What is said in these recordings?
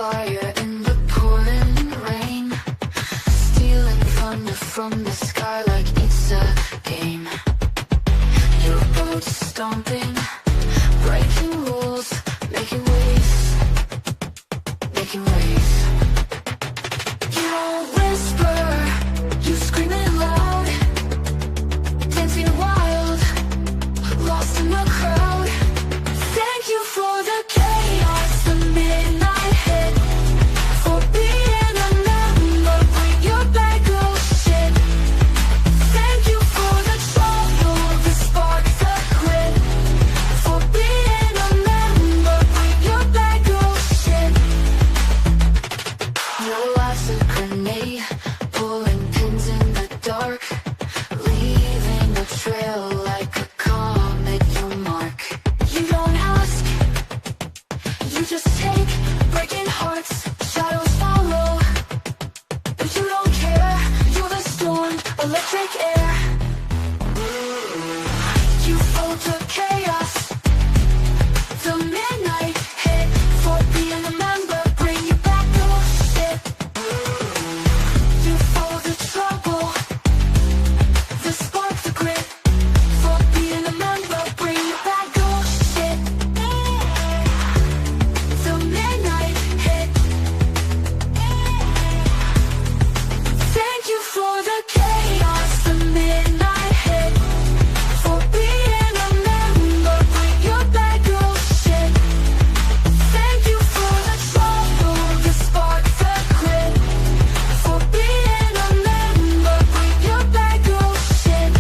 fire in the pouring rain, stealing thunder from the sky like it's a game. Your boat stomping, breaking rules, making waves, making waves. You don't whisper, you scream it loud, dancing wild, lost in the crowd. Thank you for the chaos, the midnight hit, for being a number, bring your bag of shit. Thank you for the trouble, the spark, the grit, for being a member, bring your bag of shit. Your life's a grenade, pulling pins in the dark, leaving a trail like a comet you mark. You don't ask, you just take, breaking hearts, shadows follow, but you don't care. You're the storm, electric air. You fold the chaos, the midnight hit, for being a member, bring you back your shit. You fold the trouble, the spark, the grit, for being a member, bring you back your shit. The midnight hit. Thank you for the chaos, the midnight hit, for being a member, bring your bag of shit. Thank you for the trouble, the spark, the grit, for being a member, bring your bag of shit.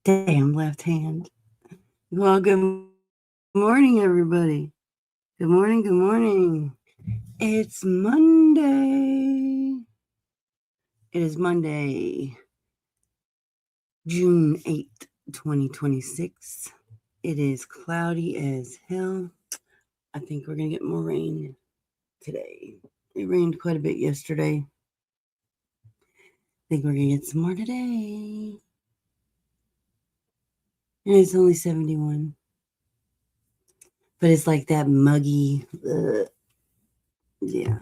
Damn left hand. Well, good morning, everybody. Good morning, good morning. It's Monday. It is Monday, June 8th, 2026. It is cloudy as hell. I think we're going to get more rain today. It rained quite a bit yesterday. I think we're going to get some more today. And it's only 71. But it's like that muggy. Yeah.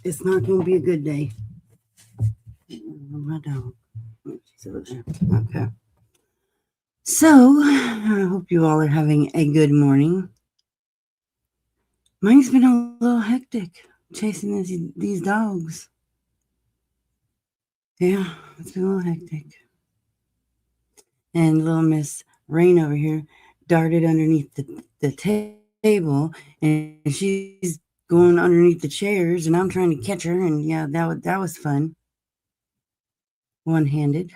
It's not going to be a good day. My dog. She's over there. Okay. So, I hope you all are having a good morning. Mine's been a little hectic chasing these dogs. Yeah, it's been a little hectic. And little Miss Rain over here darted underneath the table, and she's going underneath the chairs, and I'm trying to catch her, and yeah, that was fun. One-handed.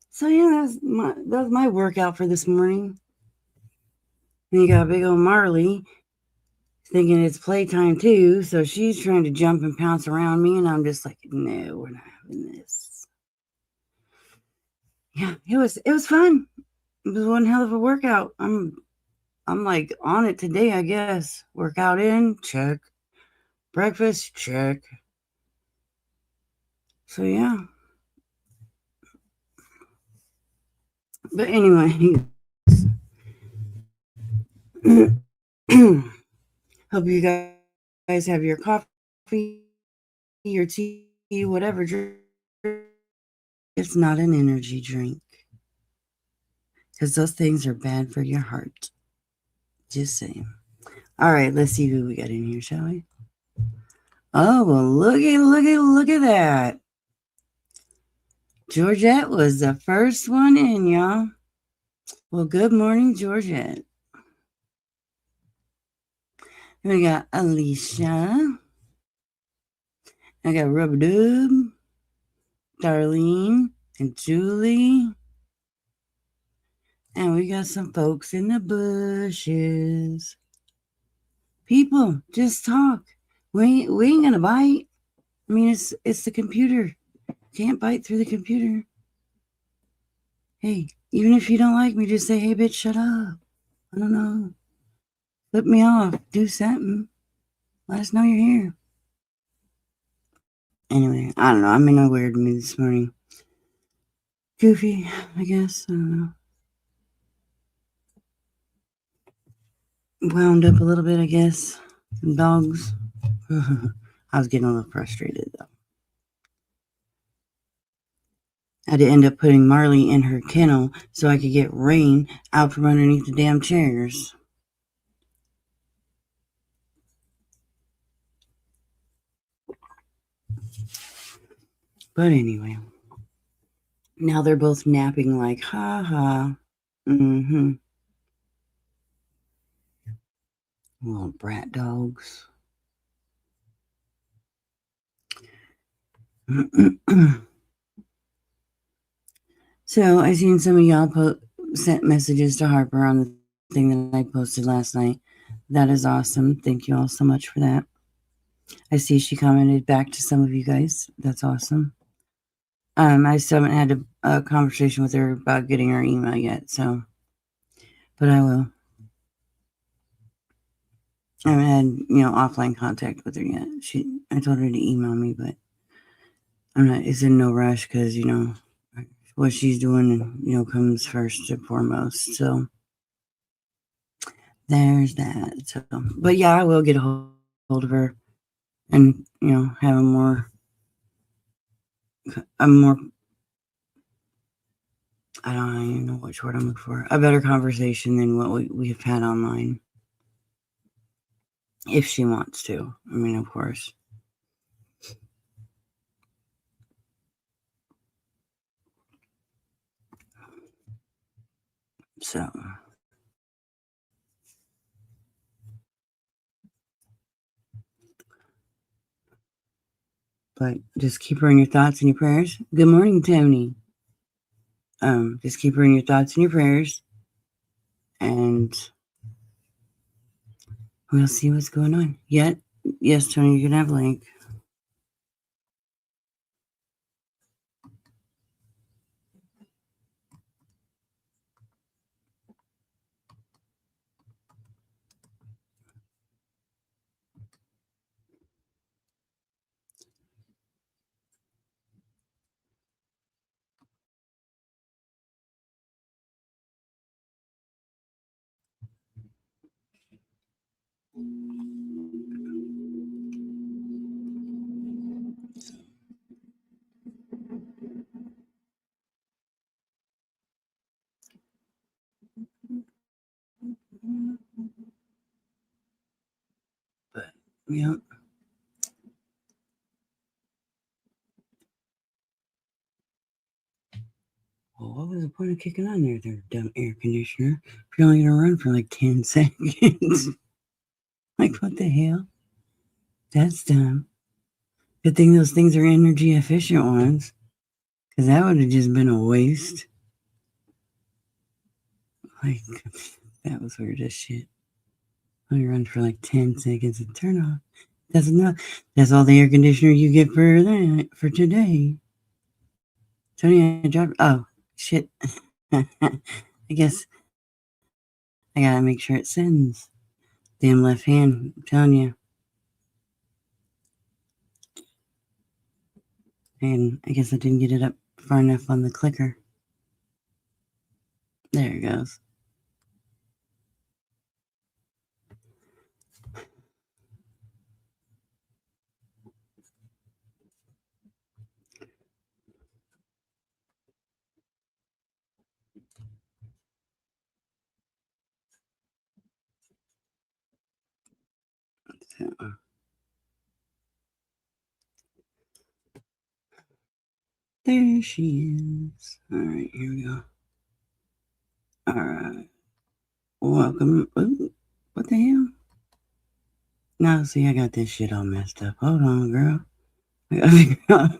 So yeah, that's my workout for this morning. And you got big old Marley thinking it's playtime too, so she's trying to jump and pounce around me, and I'm just like, no, we're not having this. Yeah, it was fun. It was one hell of a workout. I'm like on it today, I guess. Workout in, check. Breakfast, check. So yeah. But anyway, hope you guys have your coffee, your tea, whatever drink. It's not an energy drink, because those things are bad for your heart. Just saying. All right, let's see who we got in here, shall we? Oh, well, look at that. Georgette was the first one in, y'all. Well, good morning, Georgette. We got Alicia. I got Rubber Dub, Darlene, and Julie. And we got some folks in the bushes. People, just talk. We ain't gonna bite. I mean, it's the computer. Can't bite through the computer. Hey, even if you don't like me, just say, "Hey, bitch, shut up." I don't know. Flip me off. Do something. Let us know you're here. Anyway, I don't know. I'm in a weird mood this morning. Goofy, I guess. I don't know. Wound up a little bit, I guess. Some dogs. I was getting a little frustrated though. I had to end up putting Marley in her kennel so I could get Rain out from underneath the damn chairs. But anyway, now they're both napping like, ha ha. Mm-hmm. Little brat dogs. So I seen some of y'all sent messages to Harper on the thing that I posted last night. That is awesome. Thank you all so much for that. I see she commented back to some of you guys. That's awesome. I still haven't had a conversation with her about getting her email yet, so, but I will. I haven't had, offline contact with her yet. I told her to email me, but it's in no rush because, what she's doing, comes first and foremost. So there's that. So, but yeah, I will get a hold of her and, have a more, I don't even know which word I'm looking for, a better conversation than what we have had online. If she wants to. I mean, of course. So. But just keep her in your thoughts and your prayers. Good morning, Tony. Just keep her in your thoughts and your prayers. And we'll see what's going on. Yes, Tony, you can have a link. But, yeah. Well, what was the point of kicking on there, dumb air conditioner? If you're only going to run for like 10 seconds. Like, what the hell? That's dumb. Good thing those things are energy efficient ones. Because that would have just been a waste. Like, that was weird as shit. Only run for like 10 seconds and turn off. That's enough. That's all the air conditioner you get for today. Tony, I dropped. Oh, shit. I guess I gotta make sure it sends. Damn left hand. I'm telling you. And I guess I didn't get it up far enough on the clicker. There it goes. So, there she is. All right, here we go. All right. Welcome. Ooh, what the hell? Now, see, I got this shit all messed up. Hold on, girl. I gotta figure out.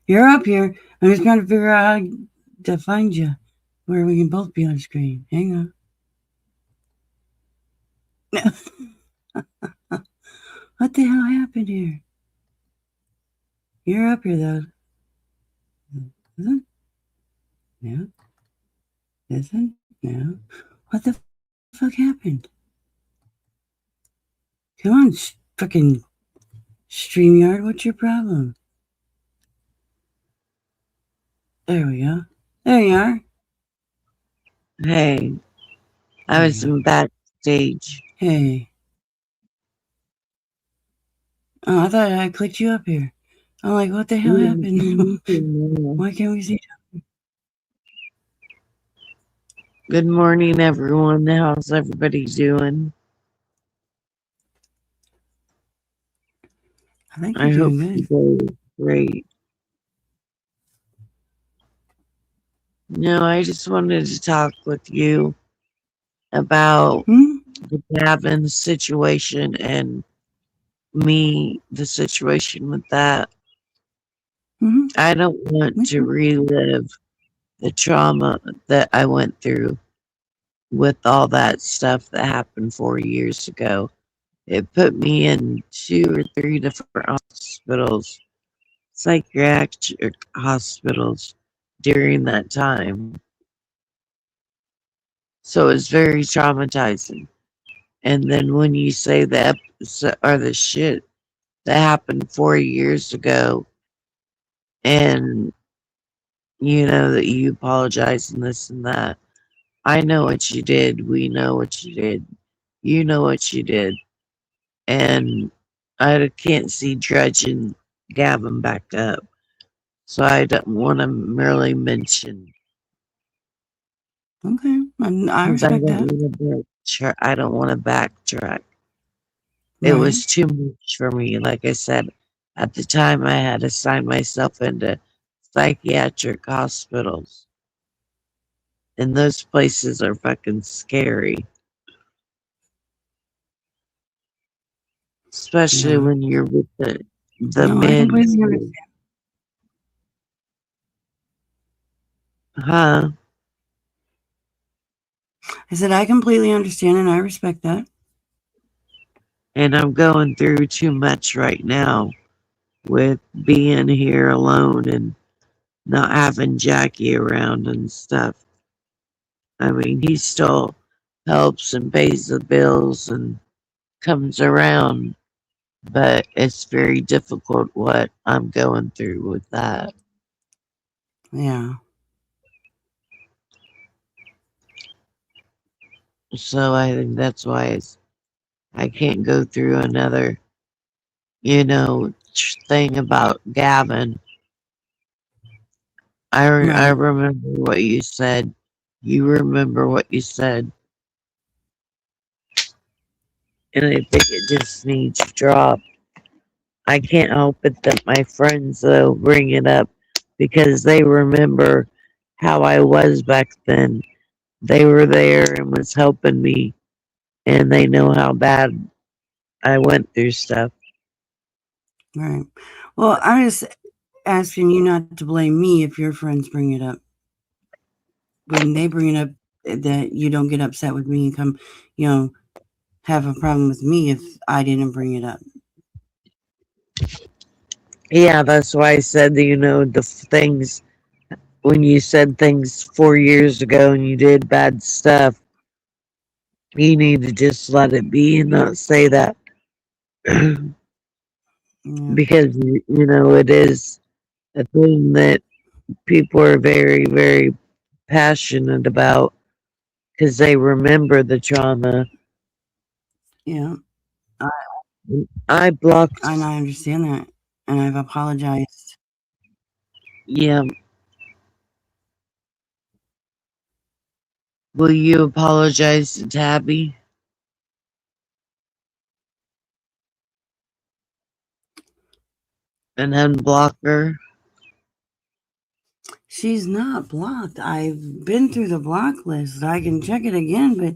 You're up here. I'm just trying to figure out how to find you. where we can both be on screen. Hang on. What the hell happened here? You're up here though. Isn't? No. Isn't? No. What the fuck happened? Come on, fucking StreamYard, what's your problem? There we go. There you are. Hey, I was in backstage. Hey. Oh, I thought I clicked you up here. I'm like, what the hell happened? Why can't we see? Good morning, everyone. How's everybody doing? I think I you're hope doing good. you're great. No, I just wanted to talk with you about the Gavin situation and me, the situation with that. I don't want to relive the trauma that I went through with all that stuff that happened 4 years ago. It put me in 2 or 3 different hospitals, psychiatric hospitals during that time. So it's very traumatizing. And then when you say the episode or the shit that happened 4 years ago, and you know that you apologize and this and that, I know what you did. We know what you did. You know what you did. And I can't see dredging Gavin back up. So I don't want to merely mention. Okay, I respect that. I don't want to backtrack. Right. It was too much for me. Like I said, at the time I had to sign myself into psychiatric hospitals. And those places are fucking scary. Especially when you're with the men. I completely understand. Huh? I said I completely understand and I respect that. And I'm going through too much right now with being here alone and not having Jackie around and stuff. I mean, he still helps and pays the bills and comes around, but it's very difficult what I'm going through with that. Yeah. So I think that's why I can't go through another, thing about Gavin. I remember what you said. You remember what you said. And I think it just needs dropped. I can't help it that my friends, though, bring it up because they remember how I was back then. They were there and was helping me, and they know how bad I went through stuff. Right. Well, I'm just asking you not to blame me if your friends bring it up. When they bring it up, that you don't get upset with me and come, have a problem with me if I didn't bring it up. Yeah, that's why I said, the things, when you said things 4 years ago and you did bad stuff, you need to just let it be and not say that. Because, it is a thing that people are very, very passionate about because they remember the trauma. Yeah. I blocked. And I understand that. And I've apologized. Yeah. Will you apologize to Tabby? And unblock her? She's not blocked. I've been through the block list. I can check it again, but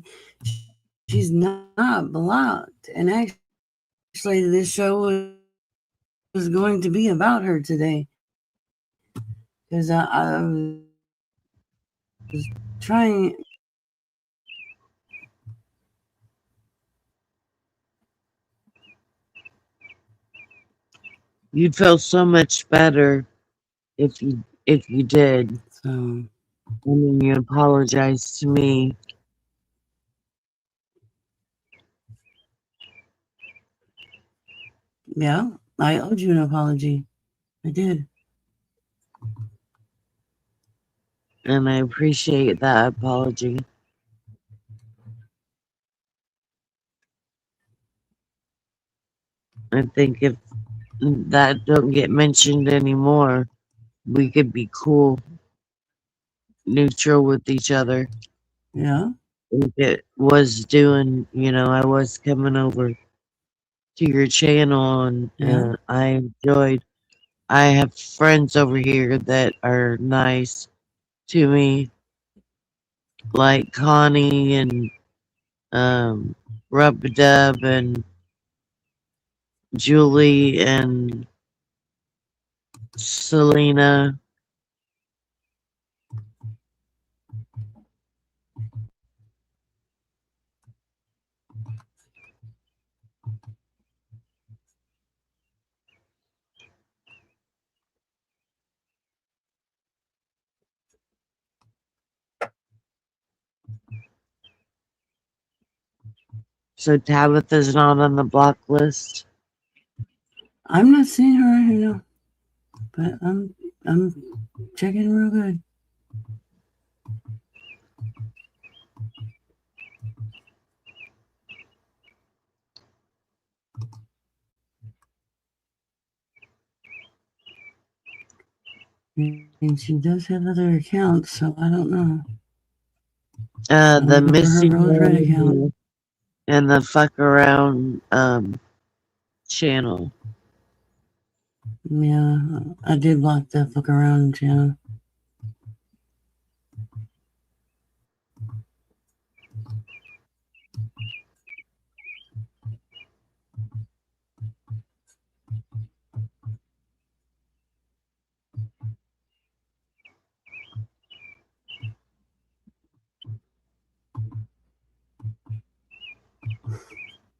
she's not blocked. And actually, this show was going to be about her today. Because I was trying. You'd feel so much better if you did. So I mean, you apologize to me. yeah, I owed you an apology. I did. And I appreciate that apology. I think if that don't get mentioned anymore, we could be cool, neutral with each other. Yeah. If it was doing, I was coming over to your channel and Yeah. I enjoyed. I have friends over here that are nice to me, like Connie and Rub Dub and Julie and Selena. So Tabitha's not on the block list. I'm not seeing her right here now, but I'm checking real good. And she does have other accounts, so I don't know. The missing Rose Red account. one and the fuck around channel. Yeah, I did block that fuck around channel.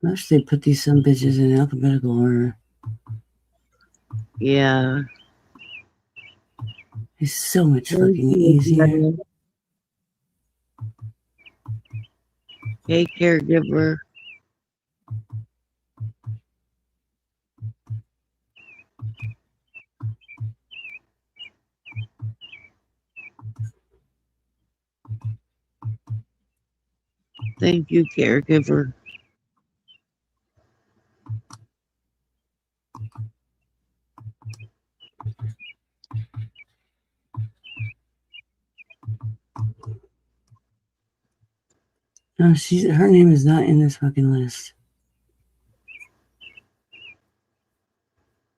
I should they put these some bitches in alphabetical order. Yeah. It's so much fucking easier. Hey, caregiver. Thank you, caregiver. No, her name is not in this fucking list.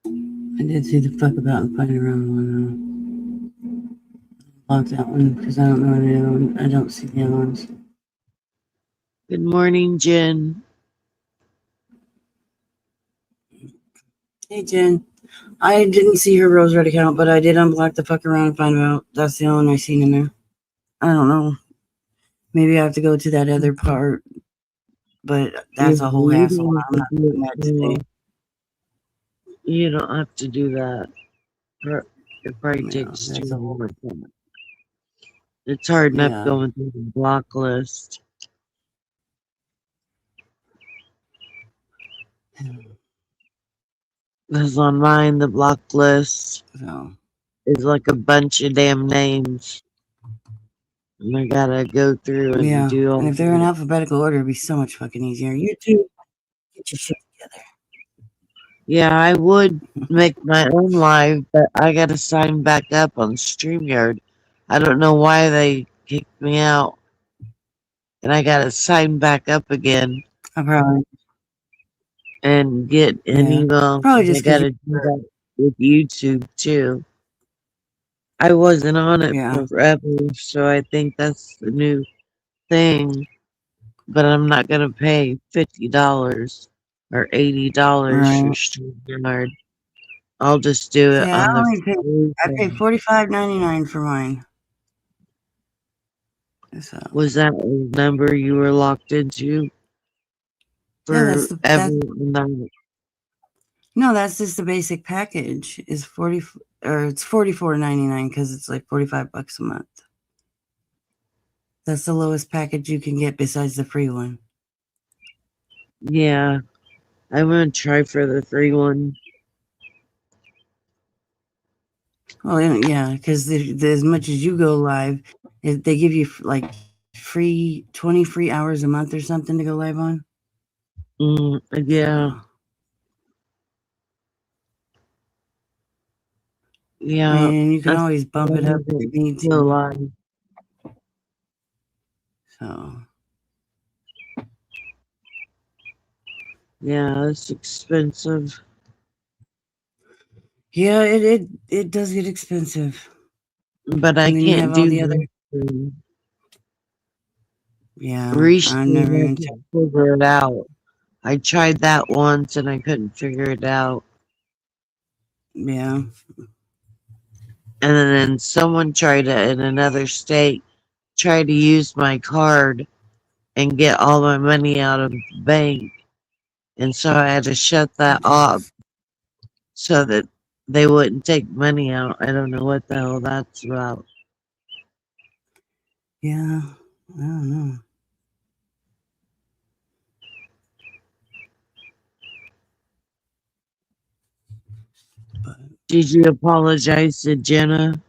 I did see the fuck about and find around one though. Block that one because I don't know any other one. I don't see the other ones. Good morning, Jen. Hey Jen. I didn't see her Rose Red account, but I did unblock the fuck around and find out. That's the only one I seen in there. I don't know. Maybe I have to go to that other part, but that's a whole hassle. I'm not doing that today. You don't have to do that. It probably takes that's a whole time. It's hard enough going through the block list. Because on mine, the block list is like a bunch of damn names. And I gotta go through and do all. And if they're in alphabetical order, it'd be so much fucking easier. You two, get your shit together. Yeah, I would make my own live, but I gotta sign back up on StreamYard. I don't know why they kicked me out. And I gotta sign back up again. And get an email. Probably just I gotta do that with YouTube too. I wasn't on it forever, so I think that's the new thing. But I'm not gonna pay $50 or $80 for StreamYard. I'll just do it on the I paid $45.99 for mine. So Was that the number you were locked into yeah, that's forever? no, that's just the basic package is 40 or it's $44.99 because it's like $45 a month. That's the lowest package you can get besides the free one. Yeah, I'm gonna try for the free one. Well, yeah, because as much as you go live, they give you like 20 free hours a month or something to go live on. Yeah. So, Yeah. I mean, and you can that's always bump it up if you need so to. live. So, Yeah, it's expensive. yeah, it does get expensive. But I And then you can't have all do the other. that. Yeah, I Recently, never I even. couldn't figure it out. I tried that once and I couldn't figure it out. Yeah. And then someone tried it in another state, tried to use my card and get all my money out of the bank. And so I had to shut that off so that they wouldn't take money out. I don't know what the hell that's about. Yeah, I don't know. But Did you apologize to Jenna?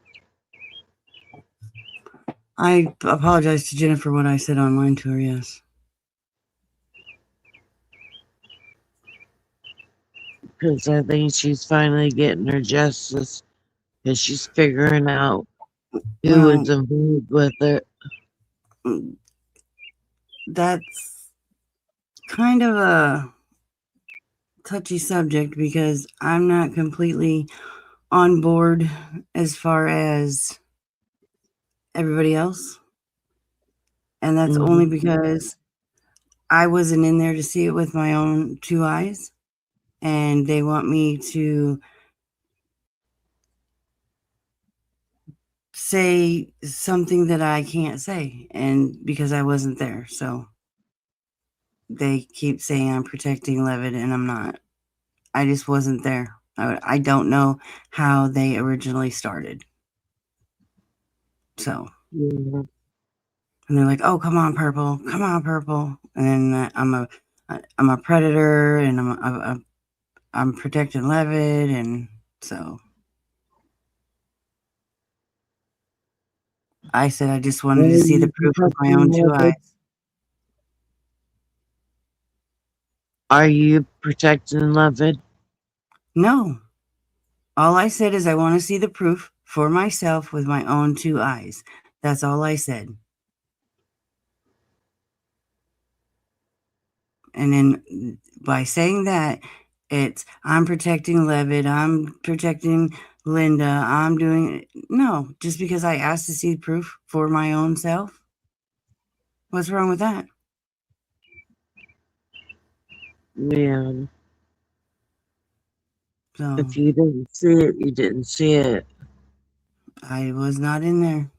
I apologize to Jennifer for what I said online to her, yes. Because I think she's finally getting her justice. Because she's figuring out who Well, was involved with it. that's kind of a touchy subject because I'm not completely on board as far as everybody else. And that's only because I wasn't in there to see it with my own two eyes. And they want me to say something that I can't say. And because I wasn't there. So they keep saying I'm protecting Levitt and I'm not. I just wasn't there. I don't know how they originally started. So, Yeah. and they're like, "Oh, come on, Purple, come on, Purple," and then I'm a predator, and I'm protecting Levitt, and so I said I just wanted to see the proof with my own two eyes. Are you protecting Levitt? No, all I said is I want to see the proof for myself with my own two eyes. That's all I said. And then by saying that, I'm protecting Levitt, I'm protecting Linda, I'm doing no, just because I asked to see proof for my own self. What's wrong with that? Man. So If you didn't see it, you didn't see it. I was not in there.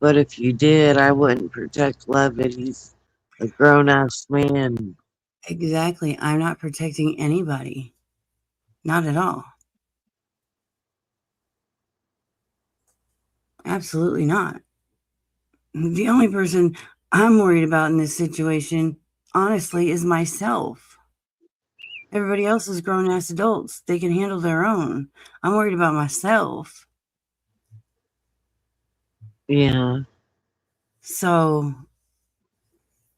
But if you did, I wouldn't protect Levitt. He's a grown ass man. Exactly. I'm not protecting anybody. Not at all. Absolutely not. The only person I'm worried about in this situation, honestly, is myself. Everybody else is grown ass adults. They can handle their own. I'm worried about myself. Yeah. So,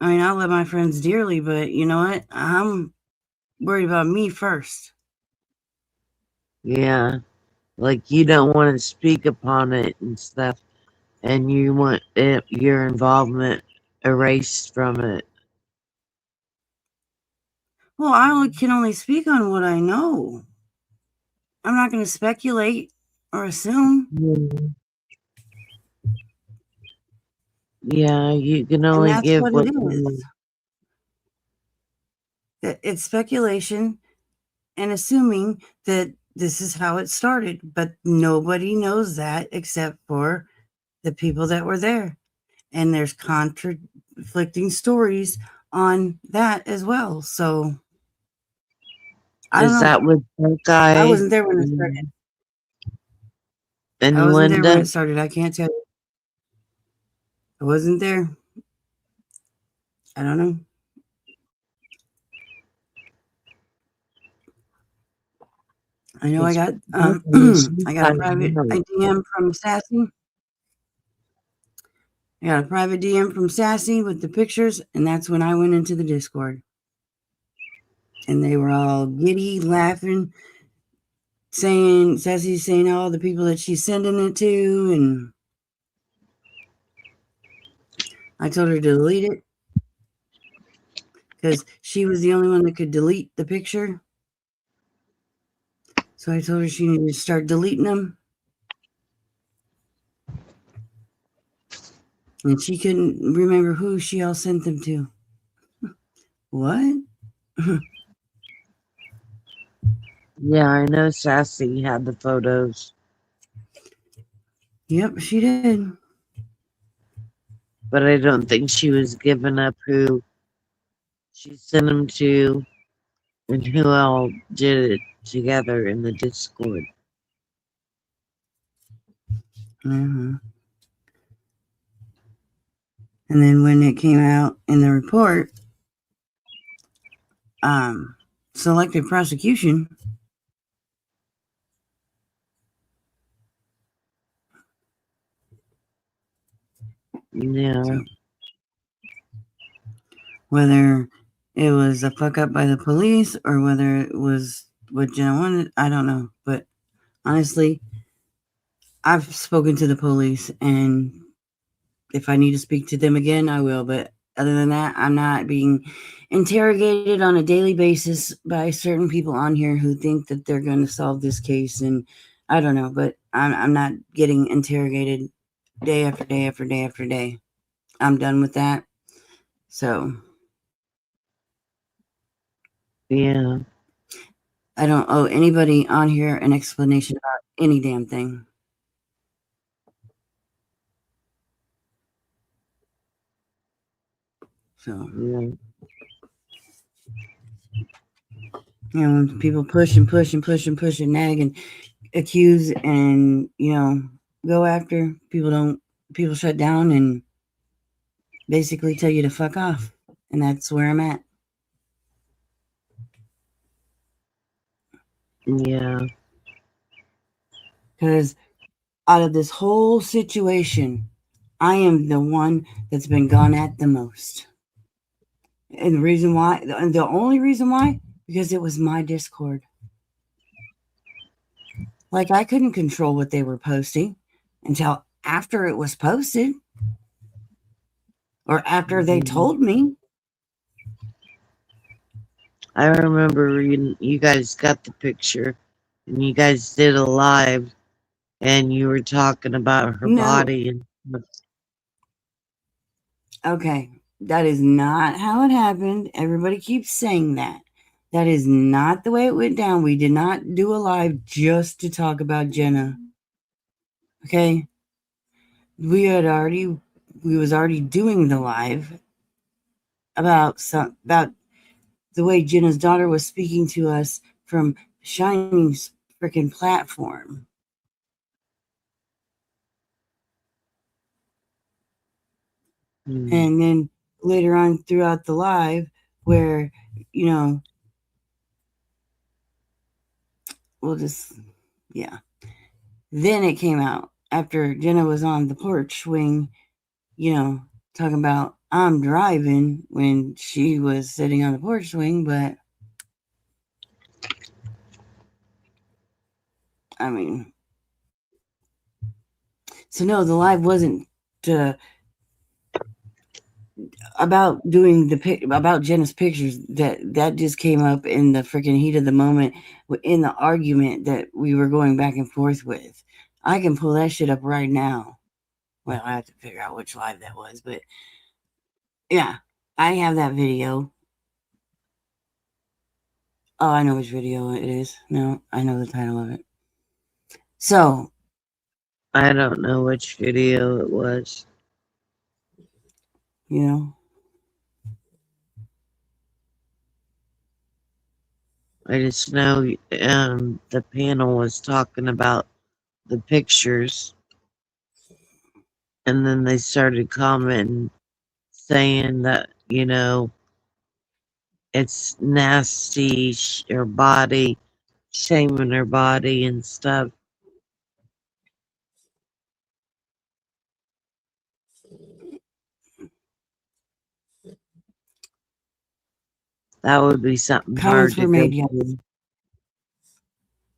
I mean, I love my friends dearly, but you know what? I'm worried about me first. Yeah. Like you don't want to speak upon it and stuff. And you want your involvement erased from it. Well, I can only speak on what I know. I'm not going to speculate or assume. Yeah, you can And only that's give what what it you know. is. It's speculation and assuming that this is how it started, but nobody knows that except for the people that were there. And there's conflicting stories on that as well. So I don't Is know. that with that I guy wasn't there when it started. and I wasn't there when Linda? it started. I can't tell you. I wasn't there. I don't know. I know I It's got she I got a private know. DM from Sassy. I got a private DM from Sassy with the pictures, and that's when I went into the Discord. And they were all giddy, laughing, saying Sassy's saying all the people that she's sending it to, and I told her to delete it because she was the only one that could delete the picture. So I told her she needed to start deleting them. And she couldn't remember who she all sent them to. What? Yeah, I know Sassy had the photos. Yep, she did. But I don't think she was giving up who she sent them to and who all did it together in the Discord. Mm-hmm. And then when it came out in the report, selective prosecution. Yeah. So, whether it was a fuck up by the police or whether it was what Jenna wanted, I don't know. But honestly, I've spoken to the police, and if I need to speak to them again, I will. But other than that, I'm not being interrogated on a daily basis by certain people on here who think that they're going to solve this case. And I don't know, but I'm not getting interrogated day after day after day after day. I'm done with that. So, yeah. I don't owe anybody on here an explanation about any damn thing. So, Yeah. you know, when people push and push and push and push and nag and accuse and, you know, go after, people shut down and basically tell you to fuck off. And that's where I'm at. Yeah. Because out of this whole situation, I am the one that's been gone at the most. And the reason why, the only reason why, because it was my Discord. Like, I couldn't control what they were posting until after it was posted or after they told me. I remember you guys got the picture and you guys did a live and you were talking about her body and Okay, that is not how it happened. Everybody keeps saying that. That is not the way it went down. We did not do a live just to talk about Jenna. Okay? We was already doing the live about the way Jenna's daughter was speaking to us from Shining's freaking platform. And then later on throughout the live, where, you know, then it came out after Jenna was on the porch swing, you know, talking about I'm driving when she was sitting on the porch swing, but I mean, so no, the live wasn't about doing about Jenna's pictures. That just came up in the freaking heat of the moment in the argument that we were going back and forth with. I can pull that shit up right now. Well, I have to figure out which live that was, but yeah, I have that video. Oh, I know which video it is. No, I know the title of it. So, I don't know which video it was. You know? I just know the panel was talking about the pictures, and then they started commenting saying that, you know, it's nasty, her body, shaming her body and stuff. That would be something hard Comments to were go made, yes. through.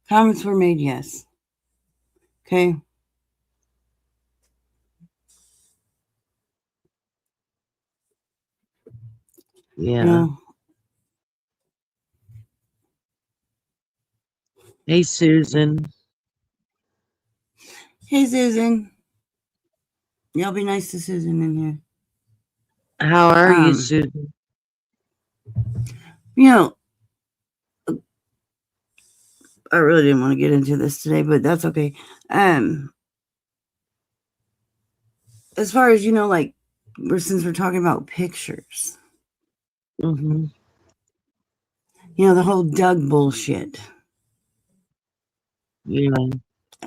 Comments were made, yes. Okay. Yeah. You know, Hey, Susan. hey, Susan. Y'all be nice to Susan in here. How are you, Susan? You know, I really didn't want to get into this today, but that's okay. As far as, you know, like, since we're talking about pictures, Mm-hmm. you know, the whole Doug bullshit. Yeah.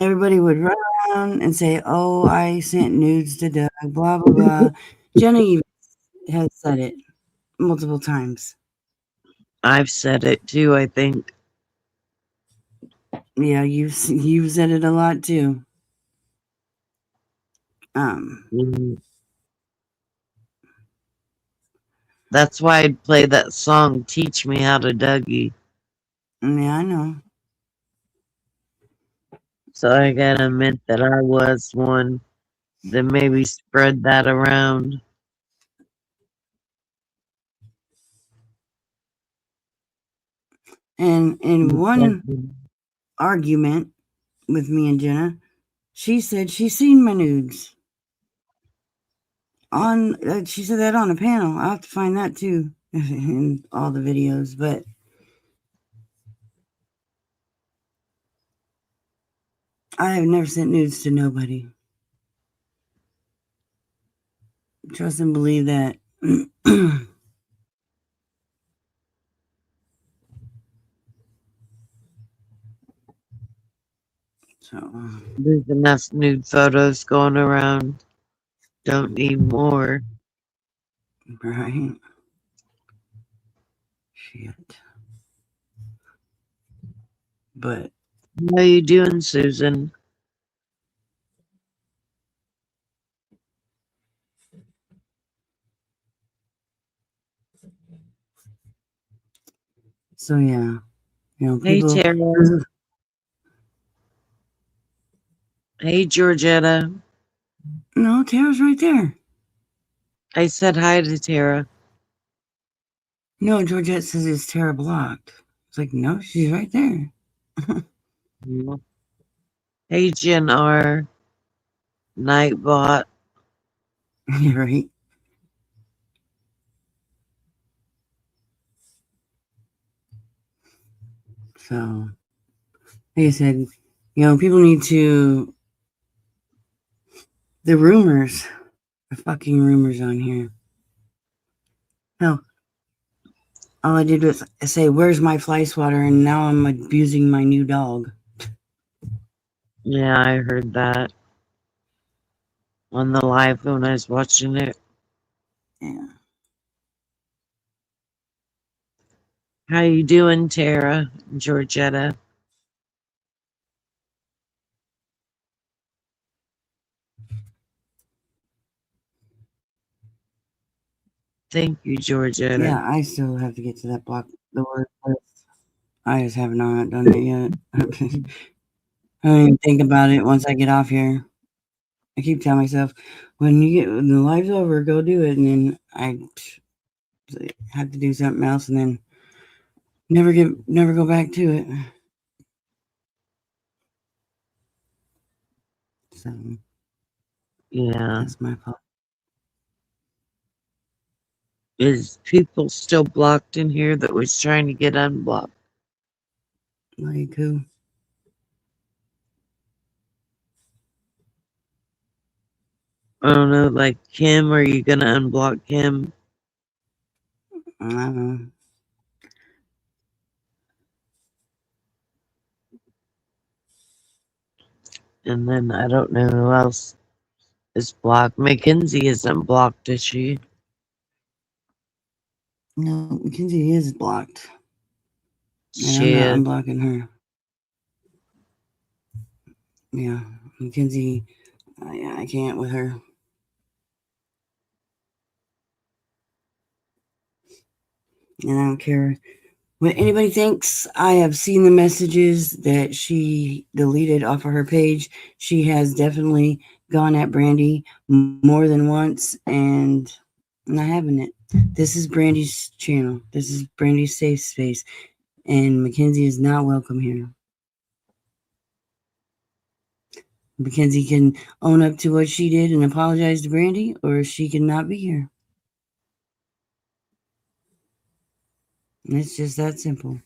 Everybody would run around and say, oh, I sent nudes to Doug, blah, blah, blah. Jenny has said it multiple times. I've said it too, I think. Yeah, you've said it a lot too. Mm-hmm. That's why I'd play that song, Teach Me How to Dougie. Yeah, I know. So I gotta admit that I was one that maybe spread that around. And in one argument with me and Jenna, she said she's seen my nudes. She said that on a panel. I'll have to find that too in all the videos, but I have never sent nudes to nobody. Trust and believe that. So There's enough nude photos going around. Don't need more. right. Shit. But how you doing, Susan? so yeah. You know, Hey, people Tara. Hey, Georgetta. No, Tara's right there. I said hi to Tara. No, Georgette says it's Tara blocked. It's like, no, she's right there. Hey, Jen R. Nightbot. You're right. So, like I said, you know, people need to. The rumors, the fucking rumors on here. No, all I did was say, "Where's my fly swatter?" And now I'm abusing my new dog. Yeah, I heard that on the live when I was watching it. Yeah. How you doing, Tara? Georgetta? Thank you, Georgetta. Yeah, I still have to get to that block. The word list. I just have not done it yet. I don't even think about it once I get off here. I keep telling myself, when the live's over, go do it, and then I have to do something else, and then never go back to it. So Yeah. that's my fault. Is people still blocked in here that was trying to get unblocked? Like who? I don't know, like Kim, are you gonna unblock Kim? I don't know. And then I don't know who else is blocked. Mackenzie isn't blocked, is she? No, Mackenzie is blocked. And I'm She not is. unblocking her. Yeah, Mackenzie, I can't with her. And I don't care what anybody thinks. I have seen the messages that she deleted off of her page. She has definitely gone at Brandy more than once, and I'm not having it. This is Brandy's channel. This is Brandy's safe space, and Mackenzie is not welcome here. Mackenzie can own up to what she did and apologize to Brandy, or she can not be here. And it's just that simple.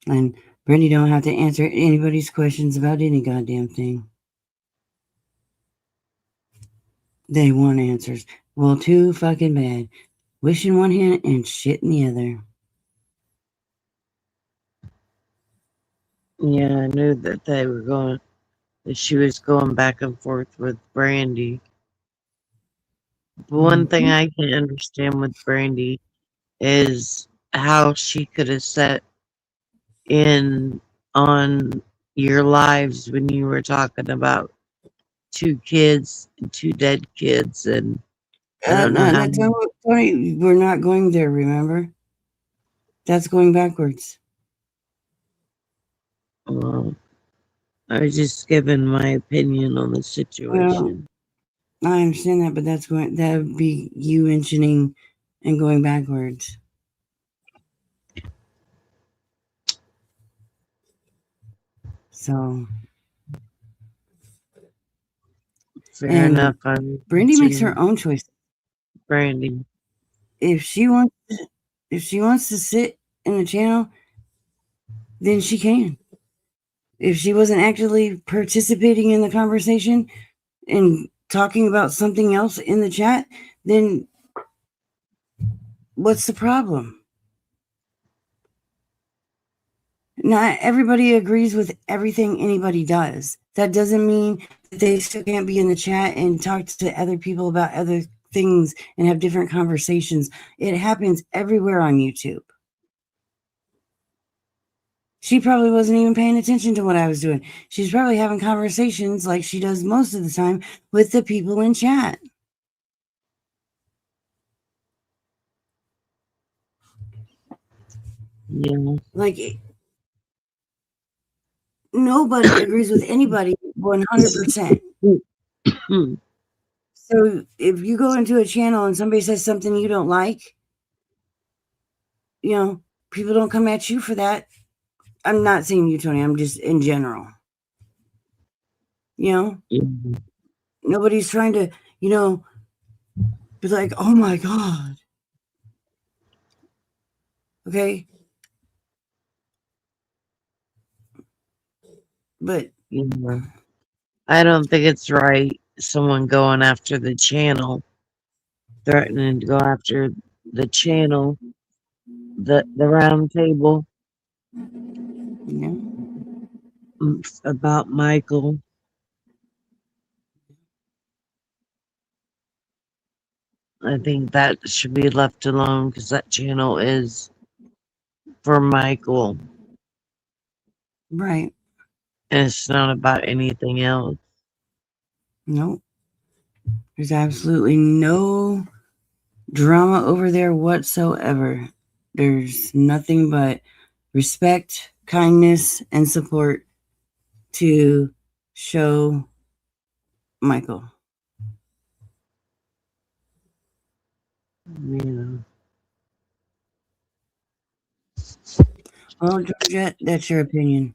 And Brandy don't have to answer anybody's questions about any goddamn thing. They want answers. Well, too fucking bad. Wish in one hand and shit in the other. Yeah, I knew that she was going back and forth with Brandy. But one thing I can't understand with Brandy is how she could have set in on your lives when you were talking about 2 kids, 2 dead kids, and I don't know how. Tony, we're not going there, remember? That's going backwards. Well, I was just giving my opinion on the situation. Well, I understand that, but that would be you mentioning and going backwards. So Fair enough. Brandy makes her own choice. Brandy. If she wants to sit in the channel, then she can. If she wasn't actually participating in the conversation and talking about something else in the chat, then what's the problem? Not everybody agrees with everything anybody does. That doesn't mean that they still can't be in the chat and talk to other people about other things and have different conversations. It happens everywhere on YouTube. She probably wasn't even paying attention to what I was doing. She's probably having conversations like she does most of the time with the people in chat. Yeah. Like, nobody agrees with anybody 100%. So if you go into a channel and somebody says something you don't like, people don't come at you for that. I'm not saying you, Tony. I'm just in general. Nobody's trying to, be like, oh my God. Okay. But I don't think it's right. Someone going after the channel, threatening to go after the channel, the round table. Yeah. About Michael. I think that should be left alone because that channel is for Michael. Right. And it's not about anything else. Nope. There's absolutely no drama over there whatsoever. There's nothing but respect, kindness, and support to show Michael. Yeah. Well, Georgette, that's your opinion.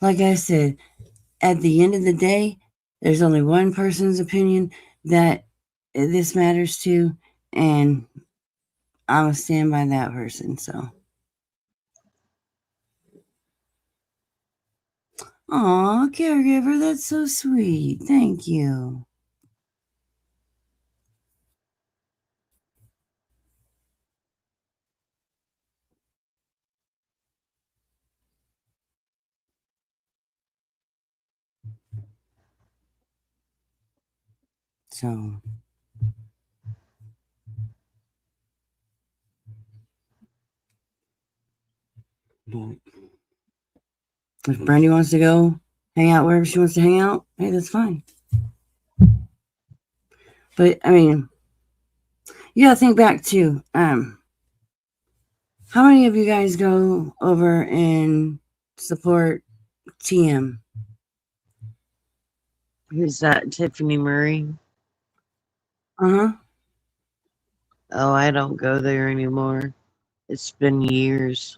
Like I said, at the end of the day, there's only one person's opinion that this matters to, and I'm gonna stand by that person. So, aw, caregiver, that's so sweet. Thank you. So, if Brandy wants to go hang out wherever she wants to hang out, hey, that's fine. But I mean, you gotta think back to how many of you guys go over and support TM? Who's that? Tiffany Murray? Uh-huh. Oh, I don't go there anymore. It's been years.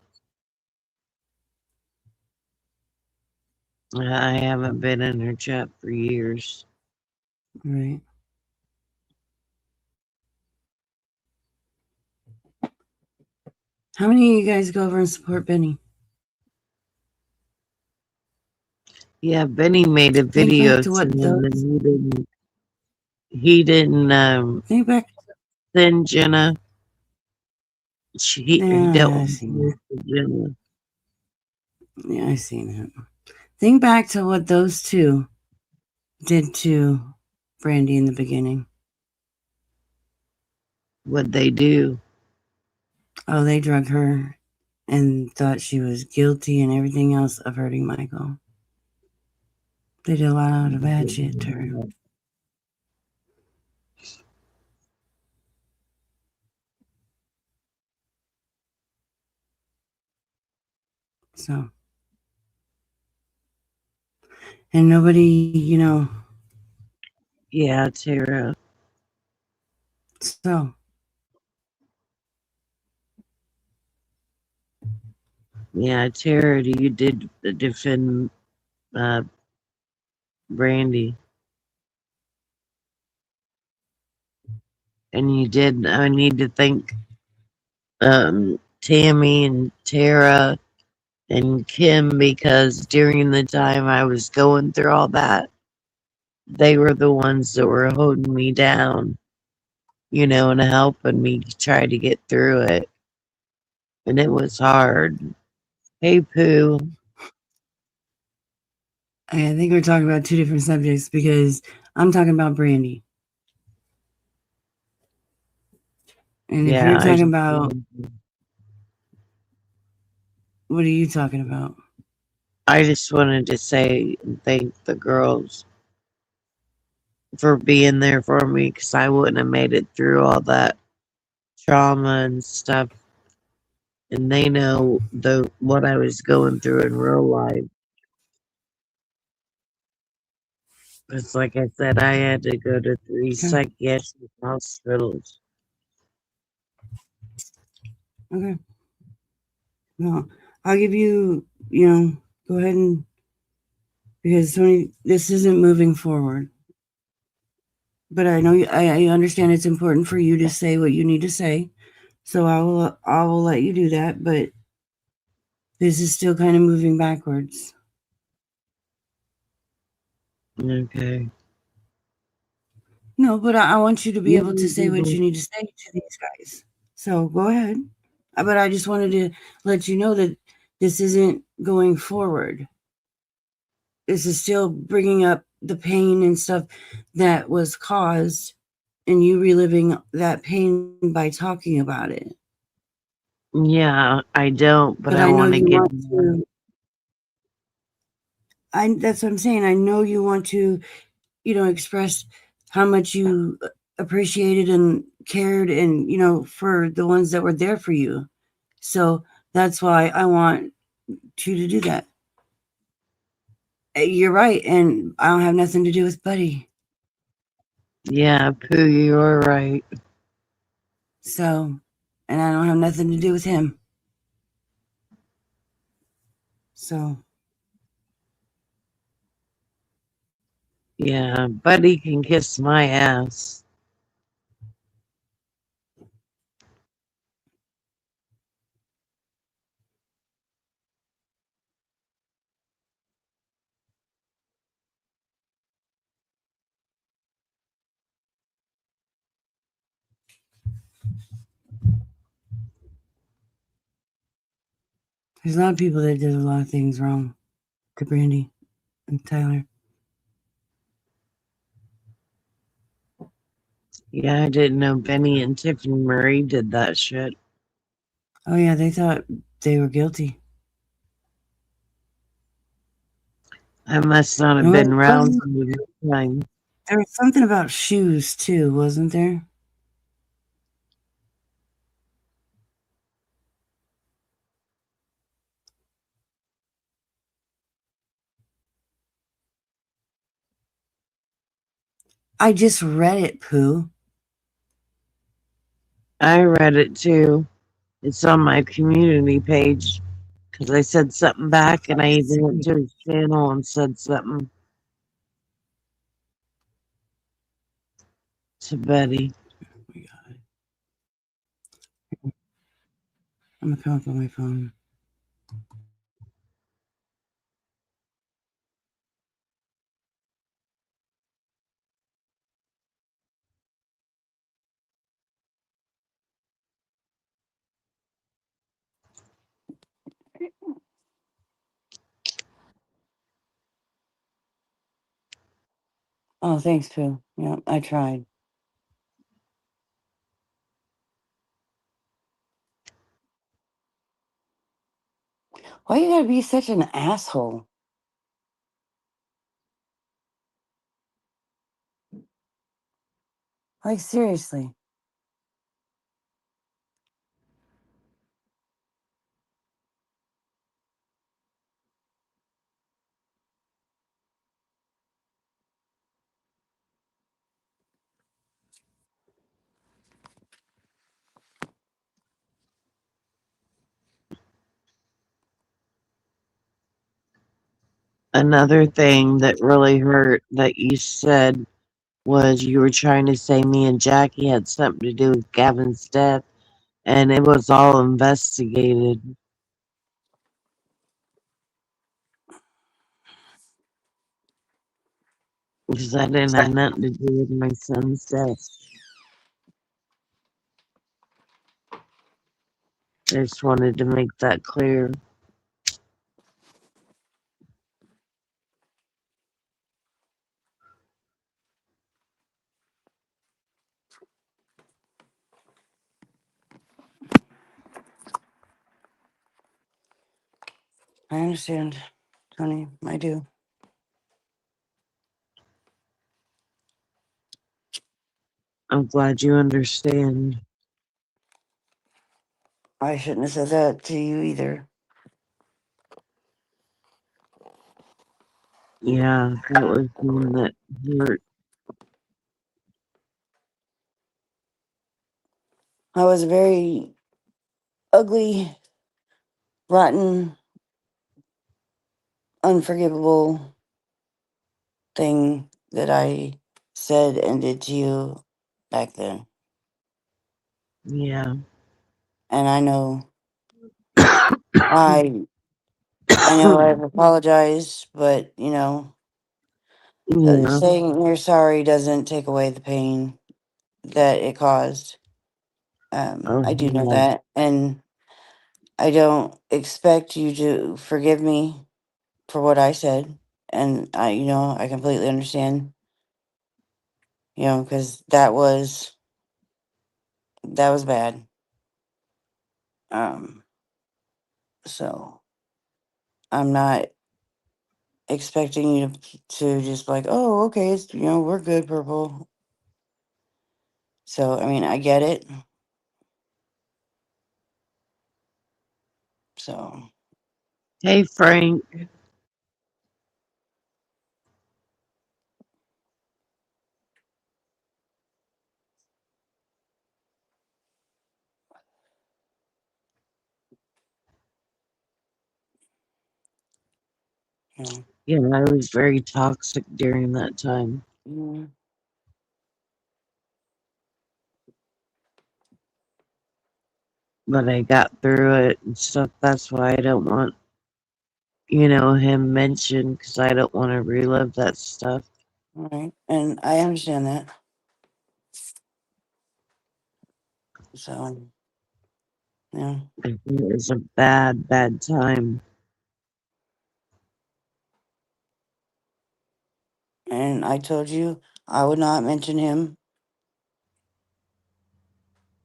I haven't been in her chat for years. Right. How many of you guys go over and support Benny? Yeah, Benny made a Think video back to what to him those. and he didn't Think back. send Jenna. He Yeah, dealt I with seen that. Jenna. Yeah, I seen that. Think back to what those two did to Brandy in the beginning. What'd they do? Oh, they drug her and thought she was guilty and everything else of hurting Michael. They did a lot of bad shit to her. So, and nobody, Yeah, Tara. So, Yeah, Tara, you did defend Brandy. And you did. I need to thank Tammy and Tara and Kim because during the time I was going through all that, they were the ones that were holding me down, and helping me try to get through it. And it was hard. Hey, Pooh. I think we're talking about two different subjects because I'm talking about Brandy. And if you're talking about, what are you talking about? I just wanted to say thank the girls for being there for me because I wouldn't have made it through all that trauma and stuff. And they know what I was going through in real life. It's like I said, I had to go to 3 psychiatric hospitals. Okay. No, I'll give you, go ahead and, because Tony, this isn't moving forward. But I know I understand it's important for you to say what you need to say. So I will let you do that, but this is still kind of moving backwards. Okay. No, but I want you to be able to say what you need to say to these guys. So go ahead. But I just wanted to let you know that this isn't going forward. This is still bringing up the pain and stuff that was caused and you reliving that pain by talking about it. Yeah, I don't, but I want to give you. That's what I'm saying. I know you want to, express how much you appreciated and cared and, for the ones that were there for you. So that's why I want you to do that. You're right. And I don't have nothing to do with Buddy. Yeah, Pooh, you're right. So, and I don't have nothing to do with him. So, Yeah, Buddy can kiss my ass. There's a lot of people that did a lot of things wrong to Brandy and Tyler. Yeah, I didn't know Benny and Tiffany Murray did that shit. Oh yeah, they thought they were guilty. I must not have And been around at the time. there was something about shoes too, wasn't there? I just read it, Pooh. I read it too. It's on my community page because I said something back and I even went to his channel and said something to Betty. Oh my God. I'm gonna come up on my phone. Oh, thanks, Pooh. Yeah, I tried. Why you gotta be such an asshole? Like, seriously. Another thing that really hurt that you said was you were trying to say me and Jackie had something to do with Gavin's death, and it was all investigated because I didn't have nothing to do with my son's death. I just wanted to make that clear. I understand, Tony. I do. I'm glad you understand. I shouldn't have said that to you either. Yeah, that was one that hurt. I was a very ugly, rotten, unforgivable thing that I said and did to you back then. Yeah. And I know I I've apologized, but Yeah. saying you're sorry doesn't take away the pain that it caused. Oh, I do know yeah. that, and I don't expect you to forgive me for what I said, and I completely understand, because that was bad. Um, so I'm not expecting you to just like, oh, okay, it's, we're good, purple. So I mean, I get it. So Hey, Frank. Yeah. Yeah, I was very toxic during that time. Mm, But I got through it and stuff. That's why I don't want, him mentioned because I don't want to relive that stuff. right. And I understand that. So, yeah. I think it was a bad, bad time. And I told you I would not mention him.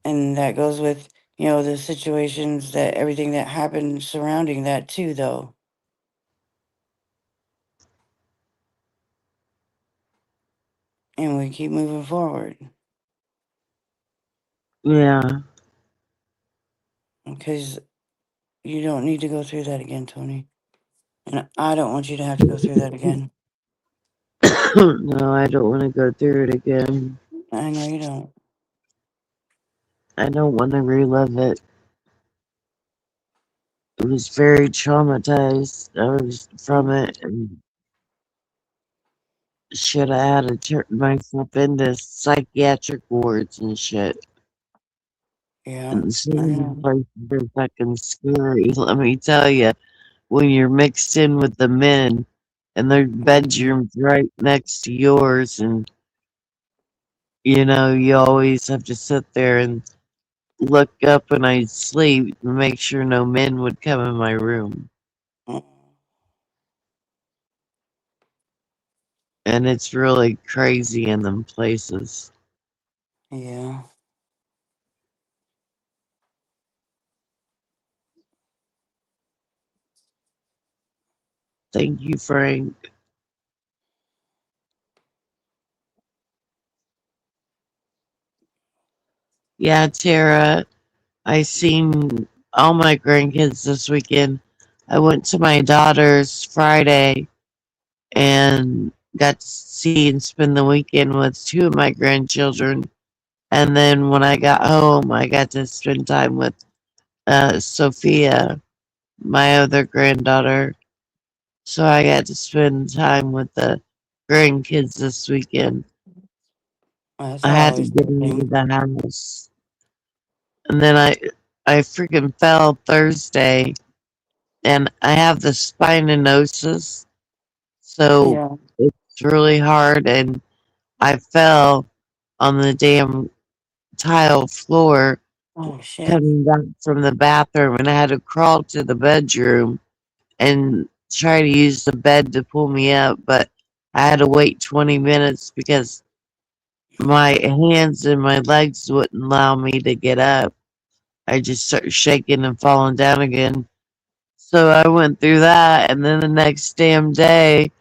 And that goes with, the situations that everything that happened surrounding that, too, though. And we keep moving forward Yeah. because you don't need to go through that again, Tony. And I don't want you to have to go through that again. No, I don't want to go through it again. I know you don't. I don't want to relive it. I was very traumatized. I was from it and shit. I had to turn myself into psychiatric wards and shit. Yeah. And some I of these know. places are fucking scary. Let me tell you, when you're mixed in with the men and their Mhm. bedrooms right next to yours, and you always have to sit there and look up when I sleep and make sure no men would come in my room. Mm, And it's really crazy in them places. yeah. Thank you, Frank. Yeah, Tara, I seen all my grandkids this weekend. I went to my daughter's Friday and got to see and spend the weekend with two of my grandchildren. And then when I got home, I got to spend time with Sophia, my other granddaughter. So I got to spend time with the grandkids this weekend. That's I had to always get into something. the house. And then I freaking fell Thursday and I have the spinonosis. So Yeah. it's really hard and I fell on the damn tile floor Oh, shit. coming back from the bathroom and I had to crawl to the bedroom and try to use the bed to pull me up, but I had to wait 20 minutes because my hands and my legs wouldn't allow me to get up. I just started shaking and falling down again. So I went through that, and then the next damn day,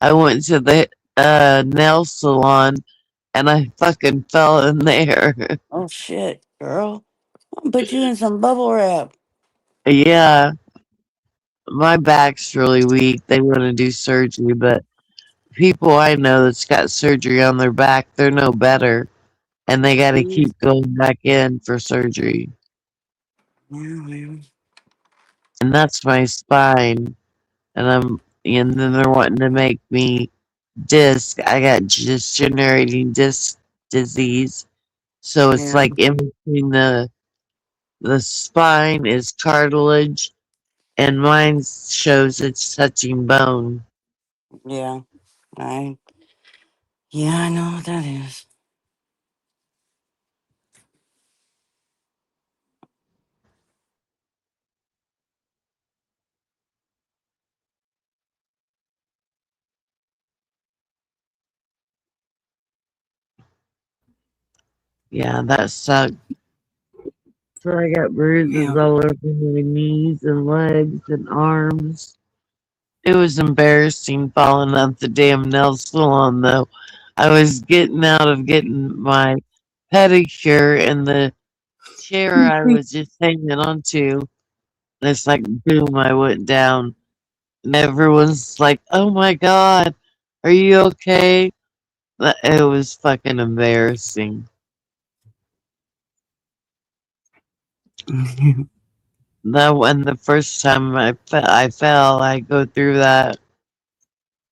I went to the nail salon and I fucking fell in there. Oh, shit, girl. I'll put you in some bubble wrap. Yeah, my back's really weak. They want to do surgery, but people I know that's got surgery on their back, they're no better, and they got to Mm, keep going back in for surgery. yeah, man. And that's my spine. And then they're wanting to make me disc. I got just generating disc disease. So it's Yeah. like in between the spine is cartilage and mine shows it's touching bone. Yeah. I. Yeah, I know what that is. Yeah, that sucked. So I got bruises Yeah. all over my knees and legs and arms. It was embarrassing falling off the damn nail salon though. I was getting out of getting my pedicure and the chair I was just hanging onto. And it's like boom, I went down. And everyone's like, "Oh my god, are you okay?" It was fucking embarrassing. That when the first time I fell, I go through that.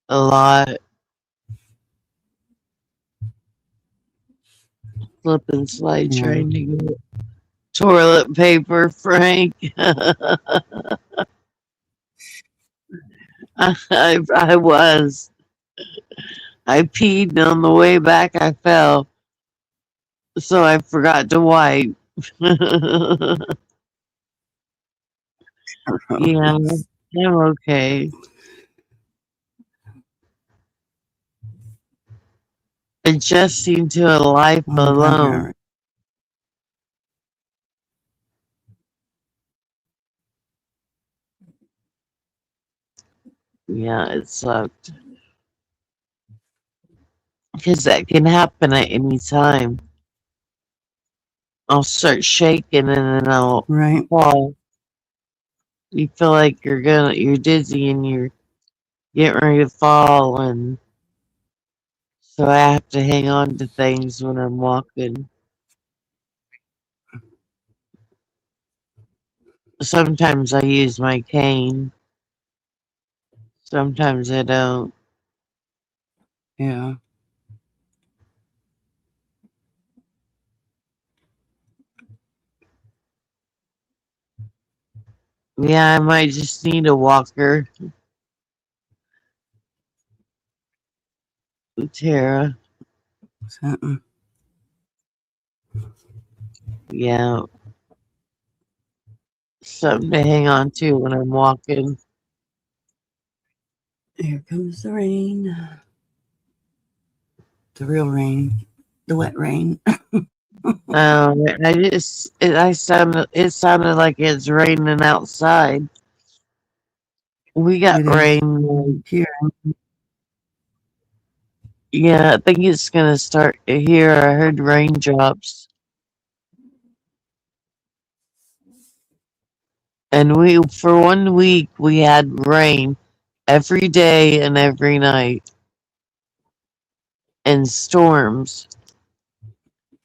a lot. Slip and slide Yeah. trying to get toilet paper, Frank. I was. I peed and on the way back I fell, so I forgot to wipe. Yeah, I'm okay. Adjusting to a life I'm glad you're all alone. right. Yeah, it sucked. Because that can happen at any time. I'll start shaking and then I'll Right. fall. You feel like you're dizzy and you're getting ready to fall, and so I have to hang on to things when I'm walking. Sometimes I use my cane. Sometimes I don't. Yeah. Yeah, I might just need a walker, Tara. Something. Yeah, something to hang on to when I'm walking. Here comes the rain. The real rain. The wet rain. It sounded like it's raining outside. We got It is rain. here. Yeah, I think it's gonna start here. I heard raindrops. And for 1 week, we had rain every day and every night and storms.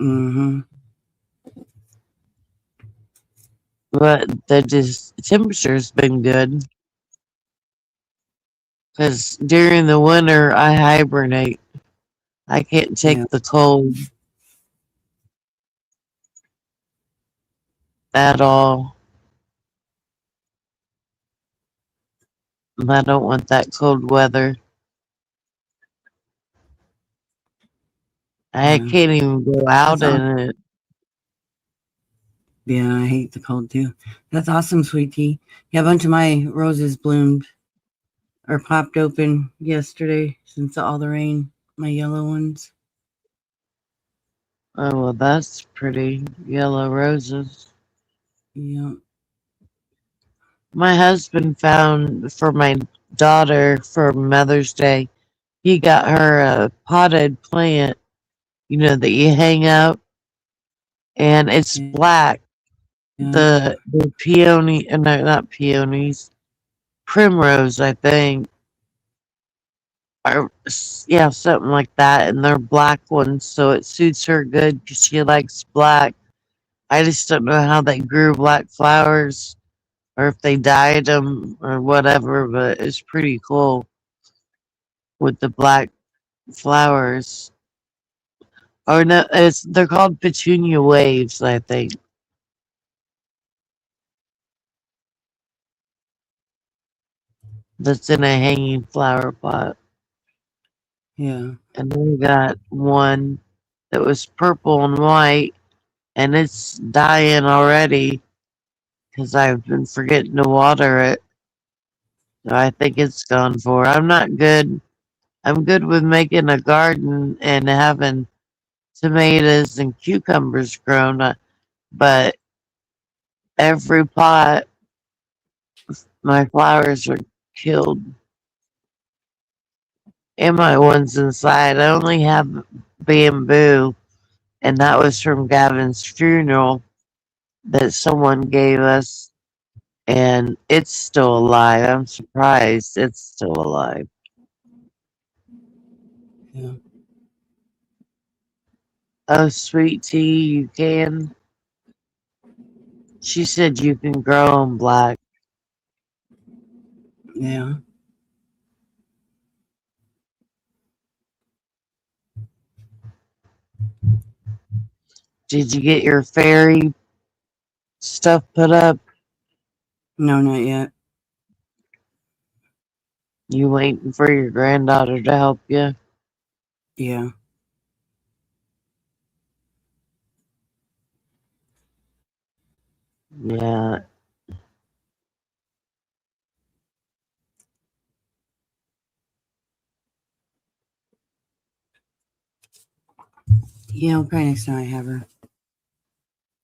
Mm-hmm. But the temperature's been good because during the winter, I hibernate. I can't Yeah. take the cold at all. I don't want that cold weather. I Yeah. can't even go That's out awesome. in it. Yeah, I hate the cold too. That's awesome, sweet tea. Yeah, a bunch of my roses bloomed or popped open yesterday since all the rain. My yellow ones. Oh, well, that's pretty. Yellow roses. Yeah. My husband found for my daughter for Mother's Day, he got her a potted plant, that you hang up, and it's Yeah. black. Yeah. The peony, no, not peonies, primrose, I think, or yeah, something like that, and they're black ones, so it suits her good because she likes black. I just don't know how they grew black flowers or if they dyed them or whatever, but it's pretty cool with the black flowers. Or no, they're called petunia waves, I think. That's in a hanging flower pot. Yeah. And then we got one that was purple and white, and it's dying already because I've been forgetting to water it. So I think it's gone for. I'm not good. I'm good with making a garden and having tomatoes and cucumbers grown, but every pot, my flowers are killed. And my ones inside, I only have bamboo, and that was from Gavin's funeral that someone gave us, and it's still alive. I'm surprised it's still alive. Yeah. Oh, sweet tea, you can. She said you can grow them black. Yeah. Did you get your fairy stuff put up? No, not yet. You waiting for your granddaughter to help you? Yeah. Yeah. Yeah, probably next time I have her.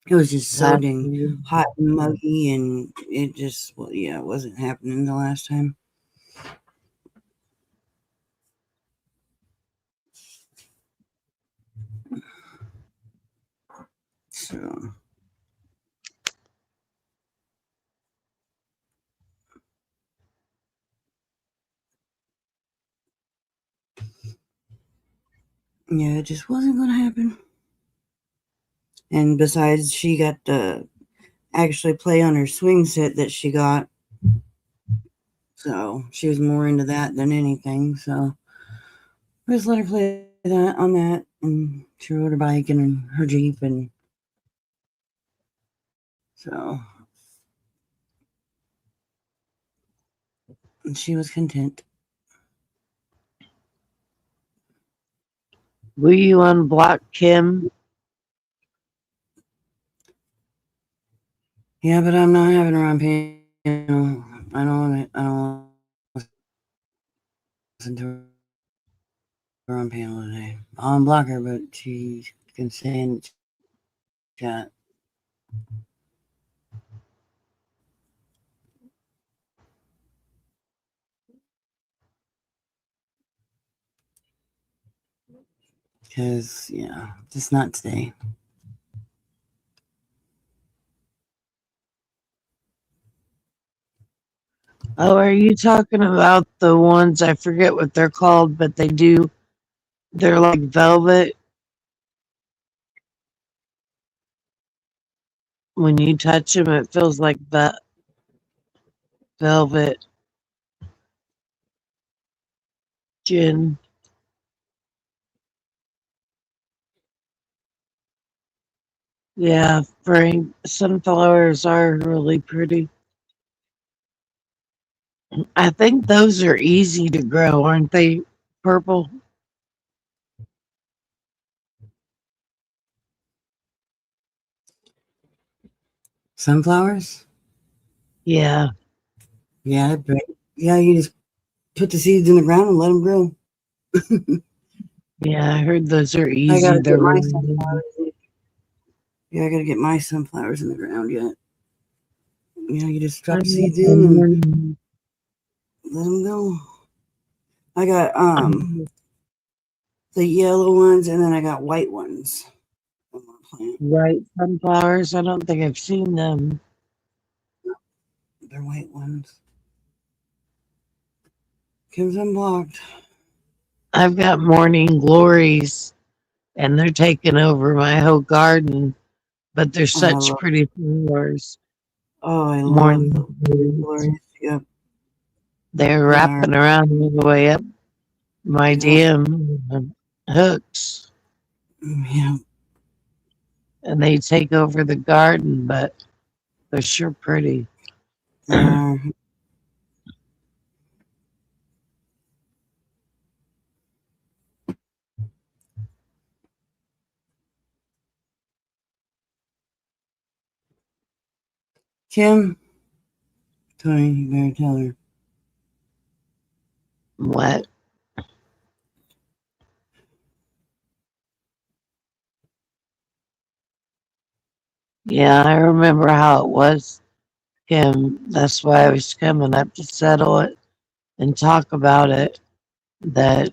It was just so That's dang hot and muggy, and it just, well, yeah, it wasn't happening the last time. So, yeah, it just wasn't going to happen. And besides, she got to actually play on her swing set that she got. So she was more into that than anything. So I just let her play that on that, and she rode her bike and her Jeep, and so she was content. Will you unblock Kim? Yeah, but I'm not having her on piano. I don't want to listen to her on panel today. I'll unblock her, but she can stay in the chat. Because, yeah, just not today. Oh, are you talking about the ones, I forget what they're called, but they're like velvet. When you touch them, it feels like that velvet. Gin. Yeah, Frank, sunflowers are really pretty. I think those are easy to grow, aren't they? Purple. Sunflowers? Yeah. Yeah, yeah, you just put the seeds in the ground and let them grow. Yeah, I heard those are I easy. gotta They're get my really sunflowers. Yeah, I gotta get my sunflowers in the ground yet. You know, you just drop the seeds in and let them go. I got the yellow ones, and then I got white ones. I'm gonna plant. white sunflowers. I don't think I've seen them. They're white ones. Kim's unblocked. I've got morning glories, and they're taking over my whole garden, but they're Oh, I such love. pretty flowers. Oh, I love Morning the glories. glories. Yep, They're they are. wrapping around all the way up my Yep, damn hooks, yep. and they take over the garden, but they're sure pretty. They are. Kim, Tony, you better tell her. What? Yeah, I remember how it was, Kim. That's why I was coming up to settle it and talk about it. That,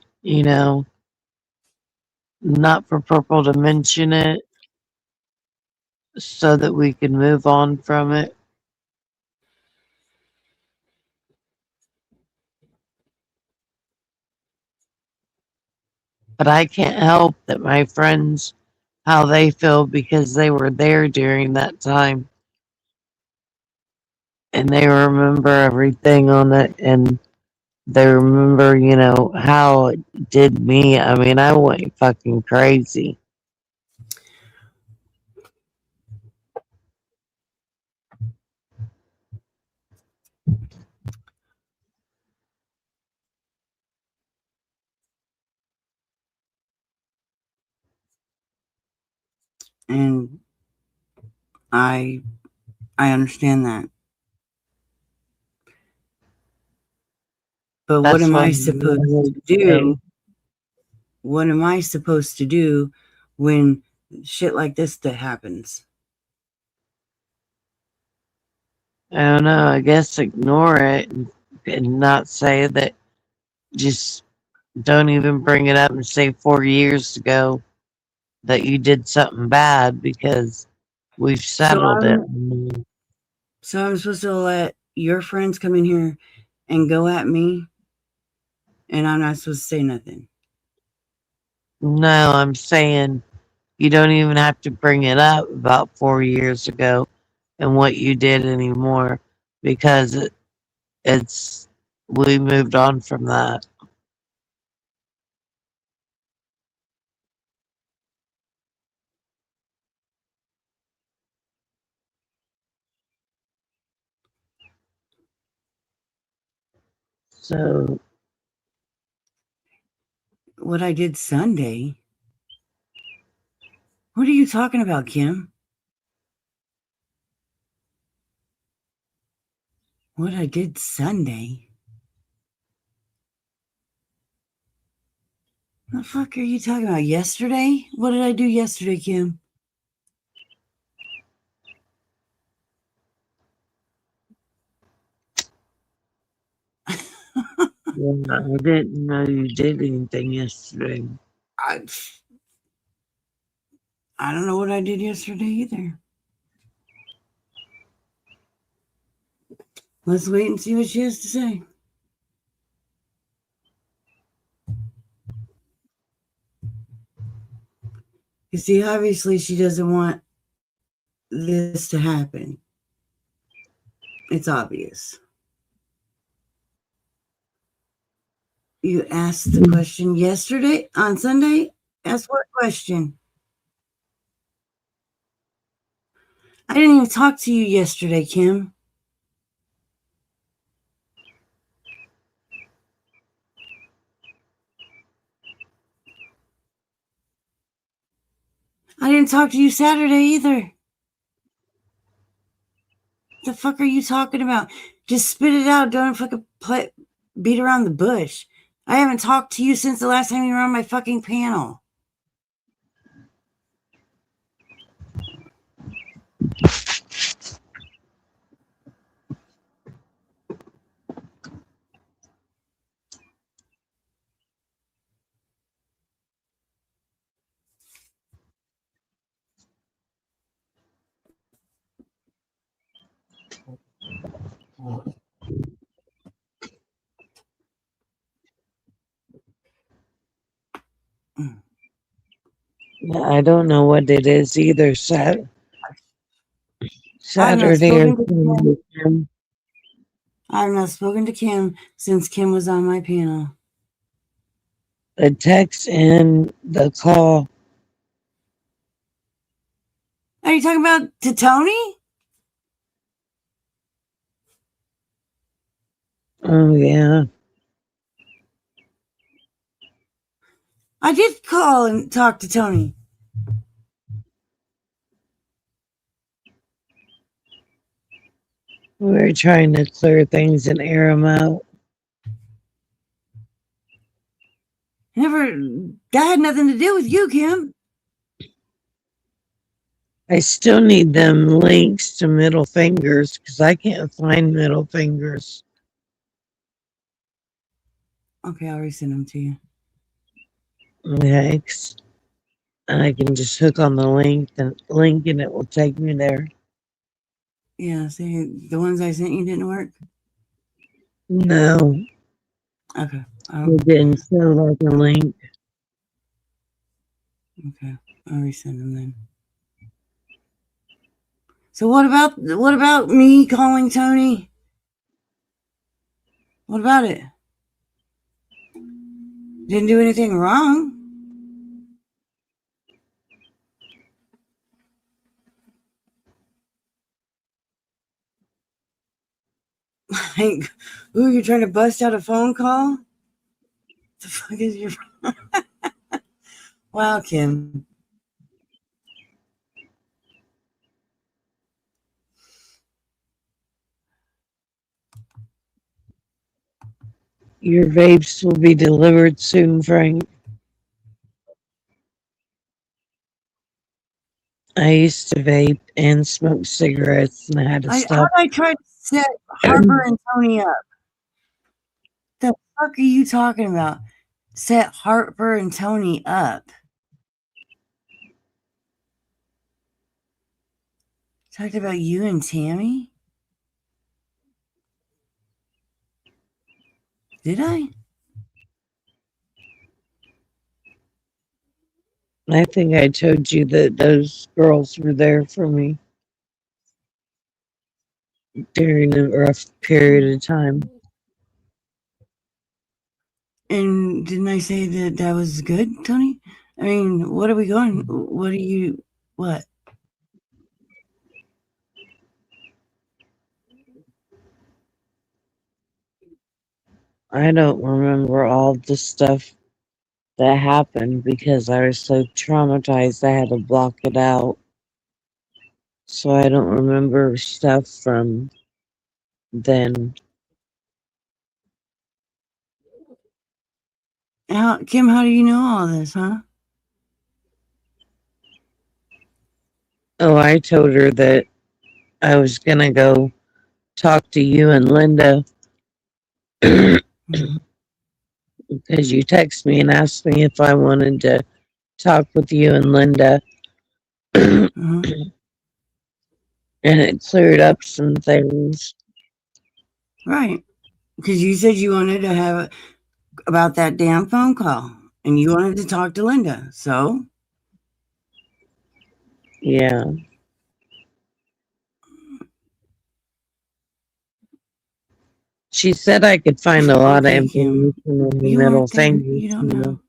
not for Purple to mention it so that we can move on from it. But I can't help that my friends, how they feel because they were there during that time and they remember everything on it and they remember, how it did me. I mean, I went fucking crazy. And I understand that. But what That's am what I I'm supposed really to do? saying. What am I supposed to do when shit like this that happens? I don't know. I guess ignore it and not say that. Just don't even bring it up and say 4 years ago that you did something bad because we've So settled it. I'm supposed to let your friends come in here and go at me, and I'm not supposed to say nothing. No, I'm saying you don't even have to bring it up about 4 years ago and what you did anymore because it's we moved on from that. So What I did Sunday? What are you talking about, Kim? What I did Sunday? What the fuck are you talking about? Yesterday? What did I do yesterday, Kim? yeah, I didn't know you did anything yesterday. I don't know what I did yesterday either. Let's wait and see what she has to say. You see, obviously, she doesn't want this to happen. It's obvious. You asked the question yesterday on Sunday? Ask what question? I didn't even talk to you yesterday, Kim. I didn't talk to you Saturday either. The fuck are you talking about? Just spit it out. Don't fucking beat around the bush. I haven't talked to you since the last time you were on my fucking panel. I don't know what it is either. Saturday or Sunday. I've not spoken to Kim since Kim was on my panel. The text and the call. Are you talking about to Tony? Oh yeah. I did call and talk to Tony. We were trying to clear things and air them out. That had nothing to do with you, Kim. I still need them links to middle fingers because I can't find middle fingers. Okay, I'll resend them to you. Okay. And I can just hook on the link and it will take me there. Yeah, see, the ones I sent you didn't work? No. Okay. It didn't show like a link. Okay, I'll resend them then. So what about me calling Tony? What about it? Didn't do anything wrong. Like, ooh, you're trying to bust out a phone call? The fuck is your wow, Kim? Your vapes will be delivered soon, Frank. I used to vape and smoke cigarettes, and I had to stop. I tried to set Harper and Tony up. The fuck are you talking about? Set Harper and Tony up. Talked about you and Tammy? Did I? I think I told you that those girls were there for me during a rough period of time. And didn't I say that that was good, Tony? I mean, what are we going? What are you? What? I don't remember all the stuff that happened because I was so traumatized I had to block it out. So I don't remember stuff from then. Kim, how do you know all this, huh? Oh, I told her that I was going to go talk to you and Linda because you texted me and asked me if I wanted to talk with you and Linda. Uh-huh. And it cleared up some things. Right. Because you said you wanted to have about that damn phone call and you wanted to talk to Linda. So? Yeah. She said I could find a lot of information in the You middle weren't there. finger. You don't know.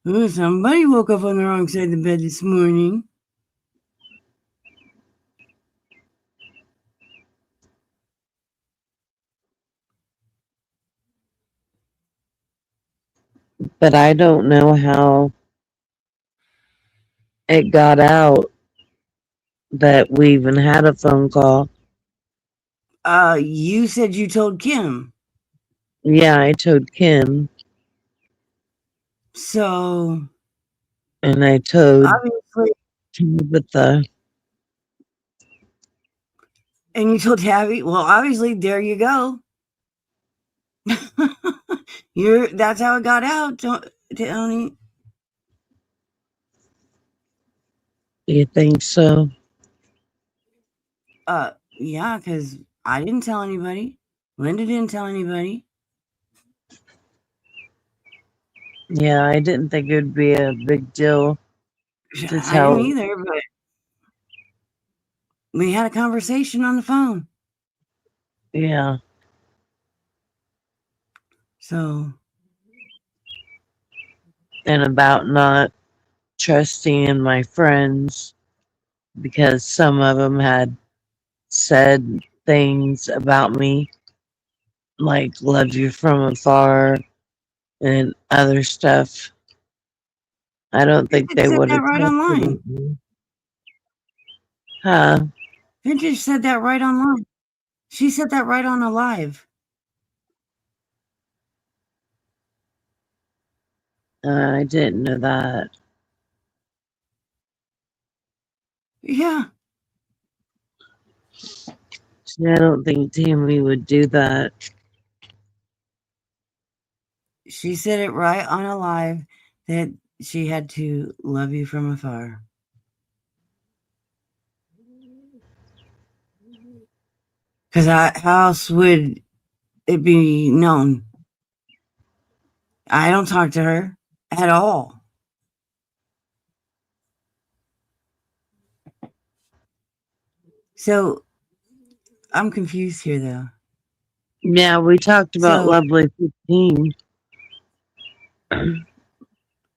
Ooh, somebody woke up on the wrong side of the bed this morning. But I don't know how it got out that we even had a phone call. You said you told Kim. Yeah, I told Kim. So. And I told obviously. Tabitha. And you told Tabby. Well, obviously, there you go. That's how it got out, Tony. You think so? Yeah, because I didn't tell anybody. Linda didn't tell anybody. Yeah, I didn't think it would be a big deal to tell. I didn't either, but we had a conversation on the phone. Yeah. So. And about not trusting in my friends because some of them had said things about me like love you from afar and other stuff. I don't think they would have right online. Huh? Vintage said that right online. She said that right on a live. I didn't know that. Yeah. See, I don't think Tammy would do that. She said it right on a live that she had to love you from afar. Because how else would it be known? I don't talk to her at all. So I'm confused here, though. Yeah, we talked about Lovely 15.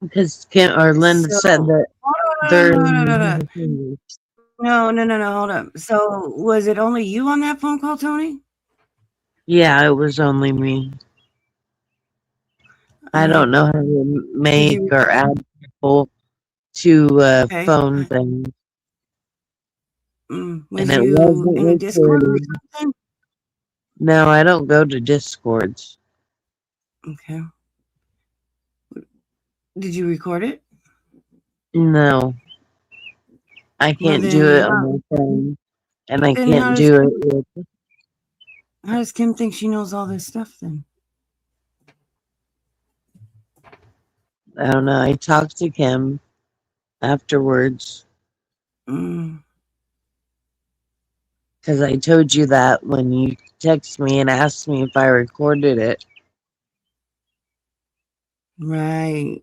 Because Kim or Linda said that they're no, hold up. So was it only you on that phone call, Tony? Yeah, it was only me. I don't know how to make you- or add people to Okay. phone things. Was And it you in a wasn't Discord or recorded. something? No, I don't go to Discords. Okay. Did you record it? No. I Well, can't do then it on my phone. And I then can't do it with, how does Kim think she knows all this stuff then? I don't know. I talked to Kim afterwards Mm, because I told you that when you text me and asked me if I recorded it. right.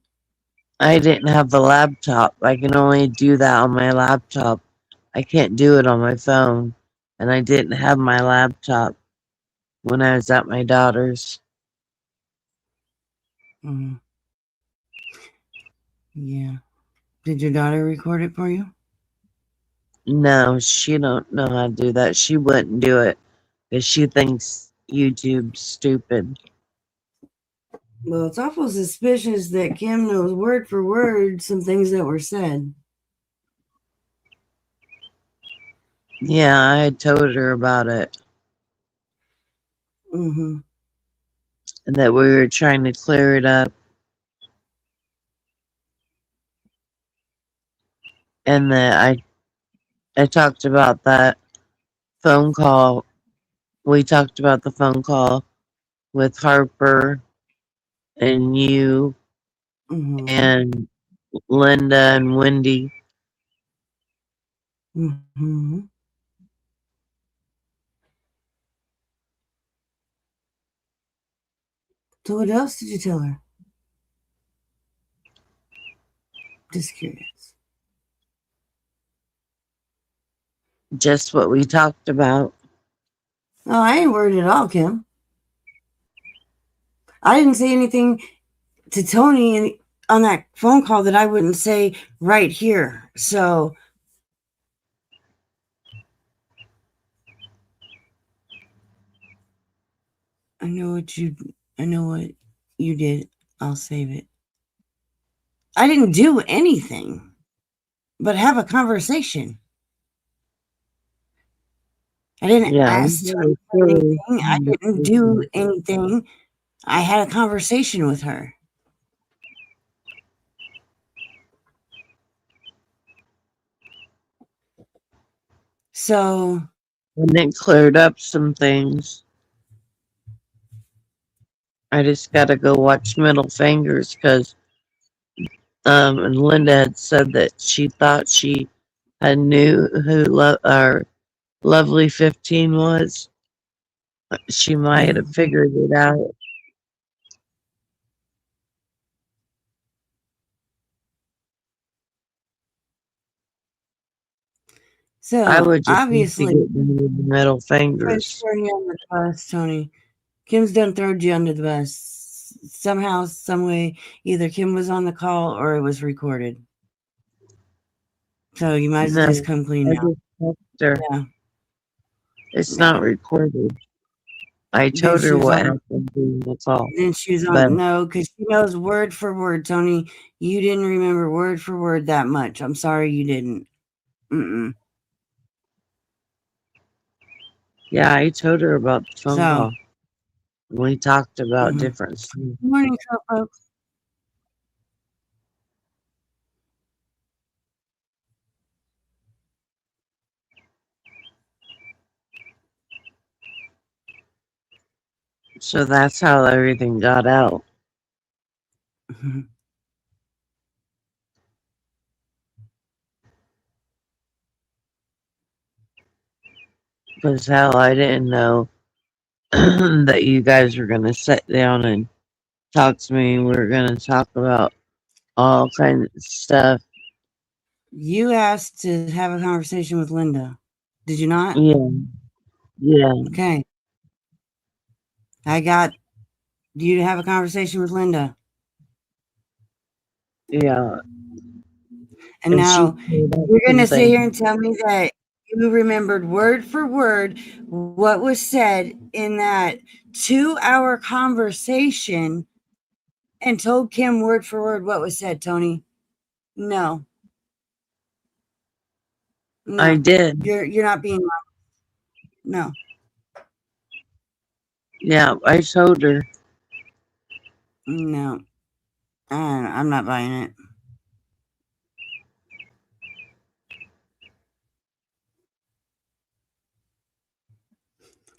I didn't have the laptop. I can only do that on my laptop. I can't do it on my phone. And I didn't have my laptop when I was at my daughter's. Mm. Yeah. Did your daughter record it for you? No, she don't know how to do that. She wouldn't do it because she thinks YouTube's stupid. Well, it's awful suspicious that Kim knows word for word some things that were said. Yeah, I had told her about it Mm-hmm. and that we were trying to clear it up and that I talked about that phone call. We talked about the phone call with Harper and you Mm-hmm. and Linda and Wendy. Mm-hmm. So what else did you tell her? Just curious. Just what we talked about. Oh, I ain't worried at all, Kim. I didn't say anything to Tony on that phone call that I wouldn't say right here. So I know what you did. I'll save it. I didn't do anything but have a conversation. I didn't Yeah. ask Tony for anything. I didn't do anything. I had a conversation with her. So And it cleared up some things. I just gotta go watch Middle Fingers because and Linda had said that she thought she had knew who our lovely 15 was. She might have figured it out. I would just need to obviously, get rid of the middle Kim's fingers. throwing you under the bus, Tony. Kim's done thrown you under the bus. Somehow, some way, either Kim was on the call or it was recorded. So you might as well No, just come clean I now. just texted her. Yeah. It's Yeah. not recorded. I Then told she her was what on. happened during the call. Then she was But on. No, because she knows word for word, Tony. You didn't remember word for word that much. I'm sorry you didn't. Mm-mm. yeah, I told her about the phone So, call. We talked about Mhm. different stuff. good morning, folks. So that's how everything got out. Mhm. Because hell, I didn't know that you guys were going to sit down and talk to me. We were going to talk about all kinds of stuff. You asked to have a conversation with Linda. Did you not? Yeah. Yeah. Okay. I got you to have a conversation with Linda. Yeah. And now she you're going to sit here and tell me that you remembered word for word what was said in that 2-hour conversation and told Kim word for word what was said, Tony? No. No. I did. You're not being honest. No. Yeah, I told her. No. I'm not buying it.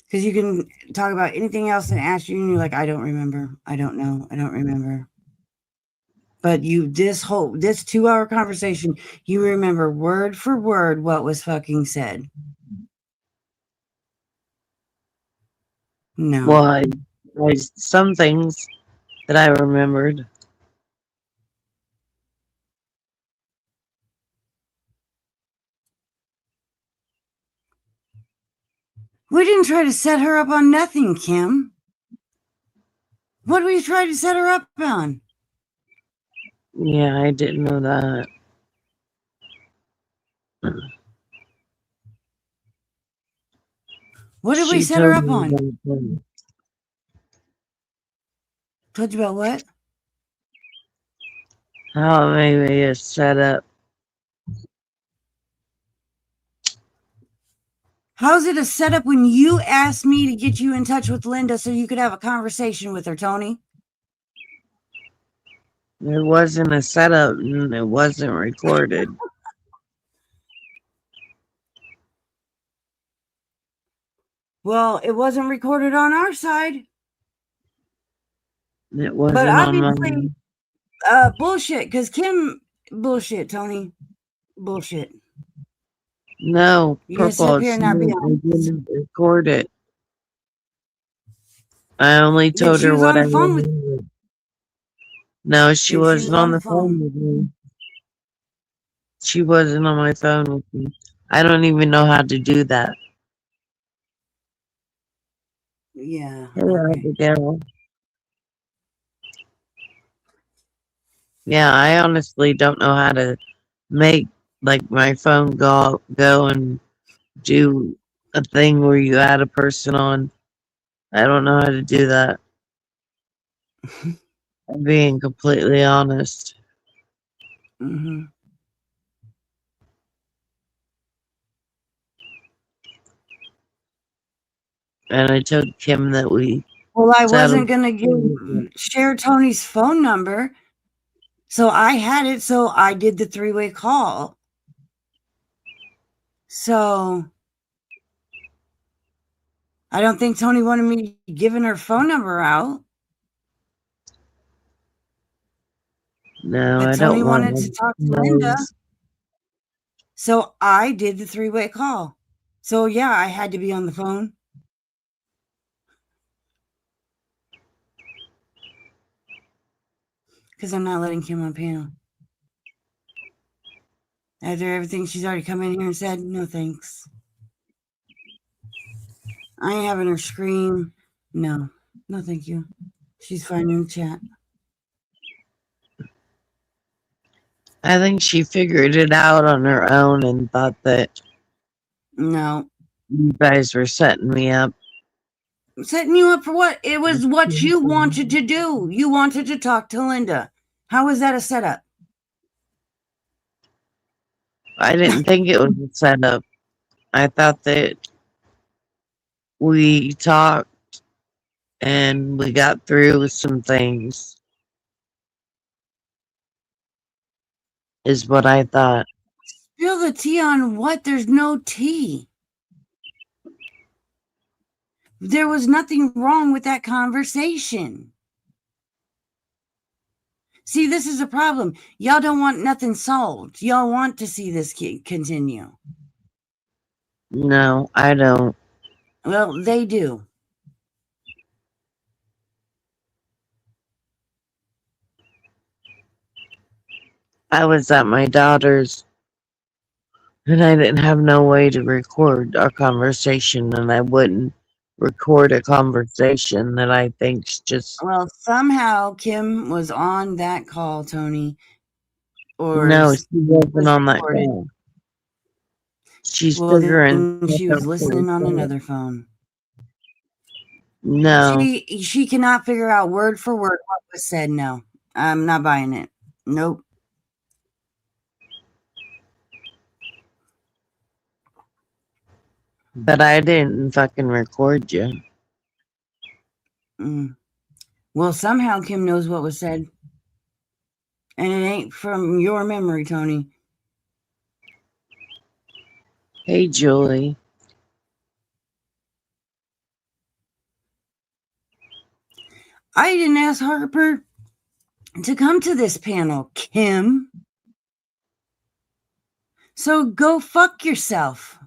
Because you can talk about anything else and ask you, and you're like, I don't remember. I don't know. I don't remember. But this 2-hour conversation, you remember word for word what was fucking said. No. Well, some things that I remembered. We didn't try to set her up on nothing, Kim. What did we try to set her up on? Yeah, I didn't know that. What did we set her up on? Told you about what? How maybe it's set up. How's it a setup when you asked me to get you in touch with Linda so you could have a conversation with her, Tony? It wasn't a setup and it wasn't recorded. Well, it wasn't recorded on our side. It wasn't But on obviously, mine. bullshit, because Kim, bullshit, Tony, bullshit. No, You gonna sit Purple, up here and not be I honest? didn't record it. I only Then told she her was what on I the phone with remembered. No, she Then she was wasn't on on the the phone phone. with me. She wasn't on my phone with me. I don't even know how to do that. Yeah. Hey, Okay. Abigail. Yeah, I honestly don't know how to make like my phone go and do a thing where you add a person on. I don't know how to do that. I'm being completely honest. Mm-hmm. And I told Kim that we Well, I wasn't settled. gonna share Tony's phone number, so I had it. So I did the 3-way call. So I don't think Tony wanted me giving her phone number out. No, But I Tony don't want wanted to talk to Linda. So I did the 3-way call. So yeah, I had to be on the phone. Because I'm not letting Kim on panel. After everything she's already come in here and said, no thanks. I ain't having her scream. No, thank you. She's fine in the chat. I think she figured it out on her own and thought that No. you guys were setting me up. Setting you up for what? It was what you wanted to do. You wanted to talk to Linda. How is that a setup? I didn't think it was a setup. I thought that we talked and we got through with some things. Is what I thought. Spill the tea on what? There's no tea. There was nothing wrong with that conversation. See, this is a problem. Y'all don't want nothing solved. Y'all want to see this continue. No, I don't. Well, they do. I was at my daughter's and I didn't have no way to record our conversation, and I wouldn't record a conversation that I think's just. Well, somehow Kim was on that call, Tony. Or No, she wasn't on that recorded. call. She's Well, figuring then she stuff was out for listening on herself. another phone. No, She cannot figure out word for word what was said. No, I'm not buying it. Nope. but I didn't fucking record you. Well, somehow Kim knows what was said. And it ain't from your memory, Tony. Hey, Julie. I didn't ask Harper to come to this panel, Kim. So go fuck yourself.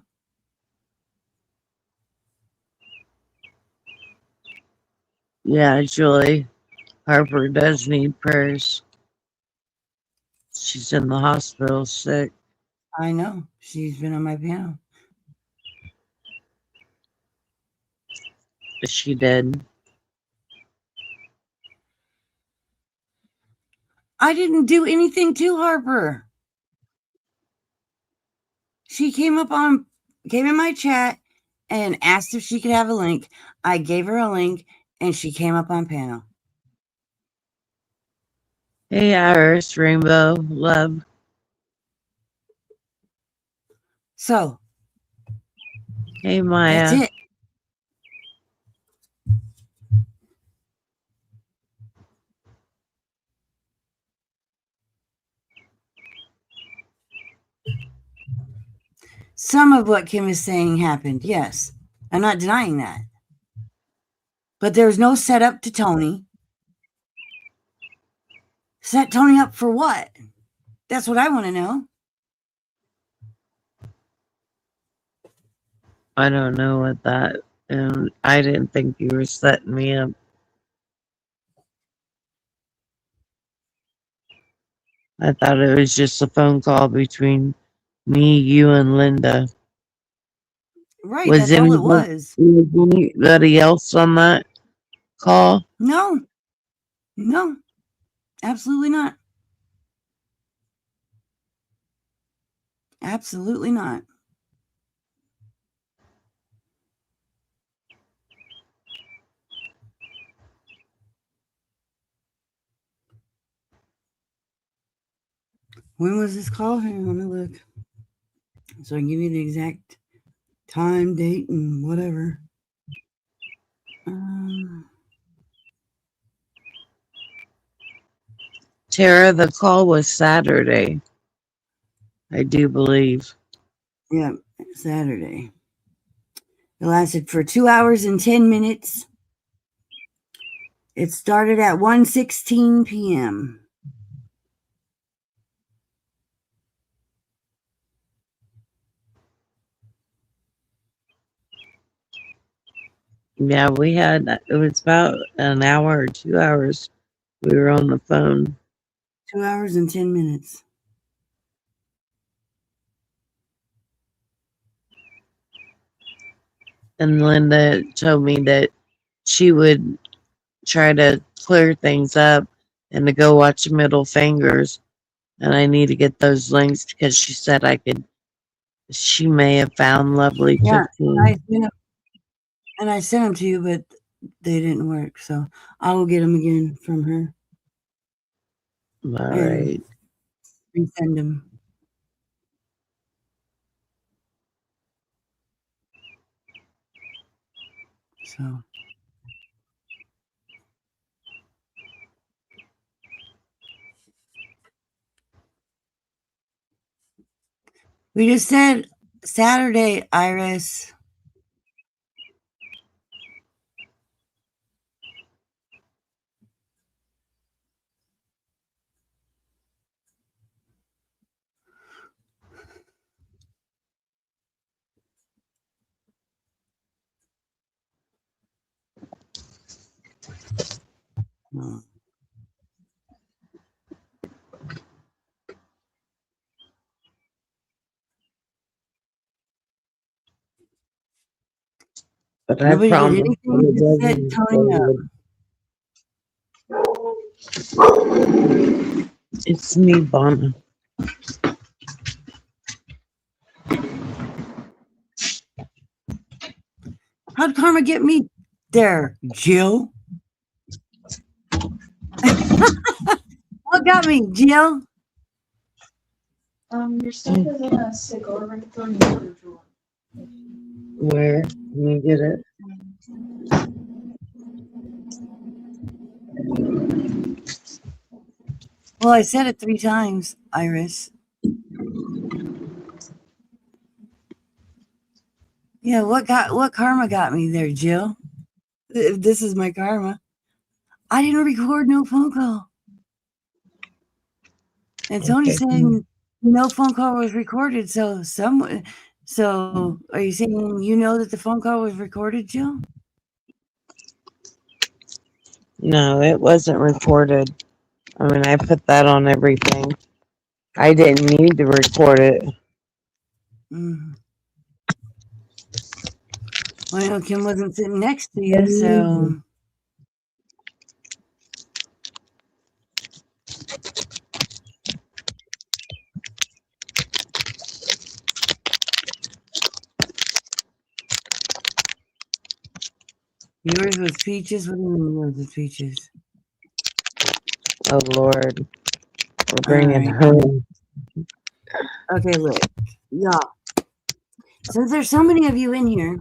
Yeah, Julie. Harper does need prayers. She's in the hospital sick. I know. She's been on my panel. Is she dead? I didn't do anything to Harper. She came in my chat and asked if she could have a link. I gave her a link and she came up on panel. Hey, Iris, Rainbow, Love. So, Hey, Maya. that's it. Some of what Kim is saying happened, yes. I'm not denying that. But there's no setup to Tony. Set Tony up for what? That's what I want to know. I don't know what that, and I didn't think you were setting me up. I thought it was just a phone call between me, you, and Linda. Right, that's all it was. Was anybody else on that call? No, absolutely not. Absolutely not. When was this call? Hang on, let me look. So I can give you the exact time, date, and whatever. Tara, the call was Saturday, I do believe. Yeah, Saturday. It lasted for 2 hours and 10 minutes. It started at 1:16 p.m. Yeah, it was about an hour or 2 hours we were on the phone. 2 hours and 10 minutes. And Linda told me that she would try to clear things up and to go watch Middle Fingers. And I need to get those links because she said she may have found Lovely 15. I sent them to you, but they didn't work. So I will get them again from her. All right. Resend them. So. We just said Saturday, Iris. Oh. But Nobody I did anything. Just said Tony up. It's me, Bonna. what karma get me there, Jill? What got me, Jill? Your stuff is in a cigar right there in the other drawer. Where? Can you get it? Well, I said it 3 times, Iris. Yeah, what karma got me there, Jill? If this is my karma. I didn't record no phone call. And Tony saying no phone call was recorded, so are you saying you know that the phone call was recorded, Jill? No, it wasn't recorded. I mean, I put that on everything. I didn't need to record it. Mm. Well, I know Kim wasn't sitting next to you, so. Yours was peaches? What do you mean yours was peaches? Oh, Lord. We're bringing home. Okay, look. Y'all. Since there's so many of you in here,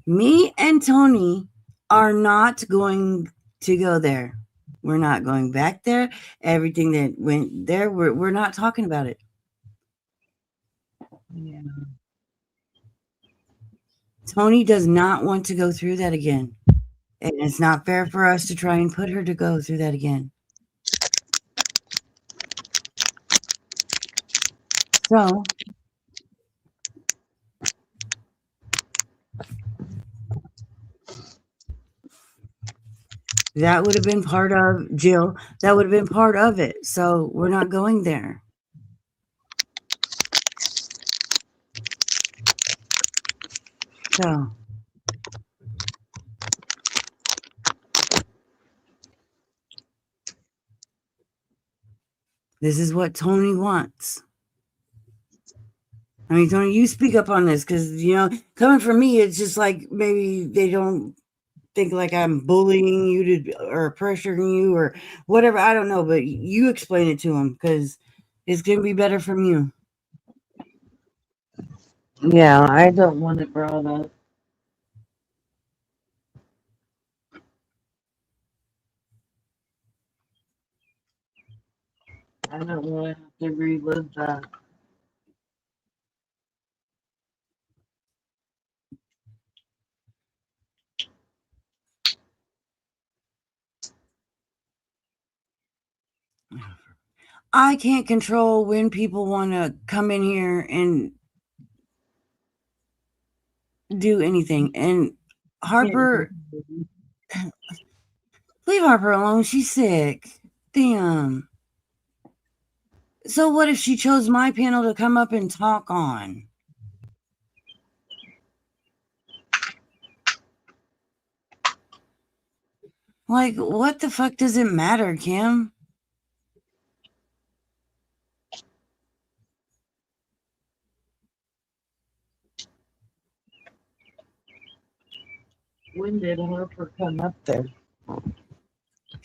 me and Tony are not going to go there. We're not going back there. Everything that went there, we're not talking about it. Yeah. Tony does not want to go through that again. And it's not fair for us to try and put her to go through that again. So, that would have been part of, Jill, that would have been part of it. So we're not going there. So, this is what Tony wants. I mean, Tony, you speak up on this because, coming from me, it's just like maybe they don't think like I'm bullying you or pressuring you or whatever. I don't know, but you explain it to them because it's going to be better from you. Yeah, I don't want it brought up. I don't want to have to relive that. I can't control when people want to come in here and do anything. And Harper, leave Harper alone. She's sick. Damn. So what if she chose my panel to come up and talk on? Like, what the fuck does it matter, Kim? When did Harper come up there?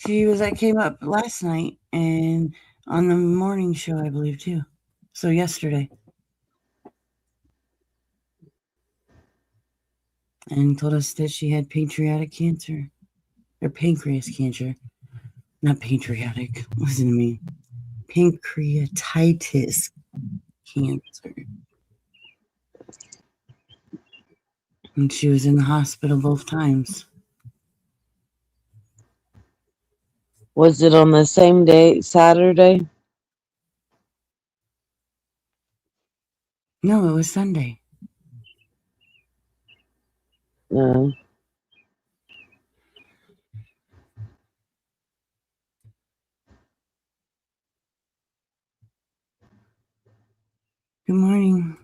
I came up last night and on the morning show, I believe, too. So yesterday. And told us that she had pancreatic cancer. Or pancreas cancer. Not pancreatic. Listen to me. Pancreatitis cancer. And she was in the hospital both times. Was it on the same day, Saturday? No, it was Sunday. No. Good morning.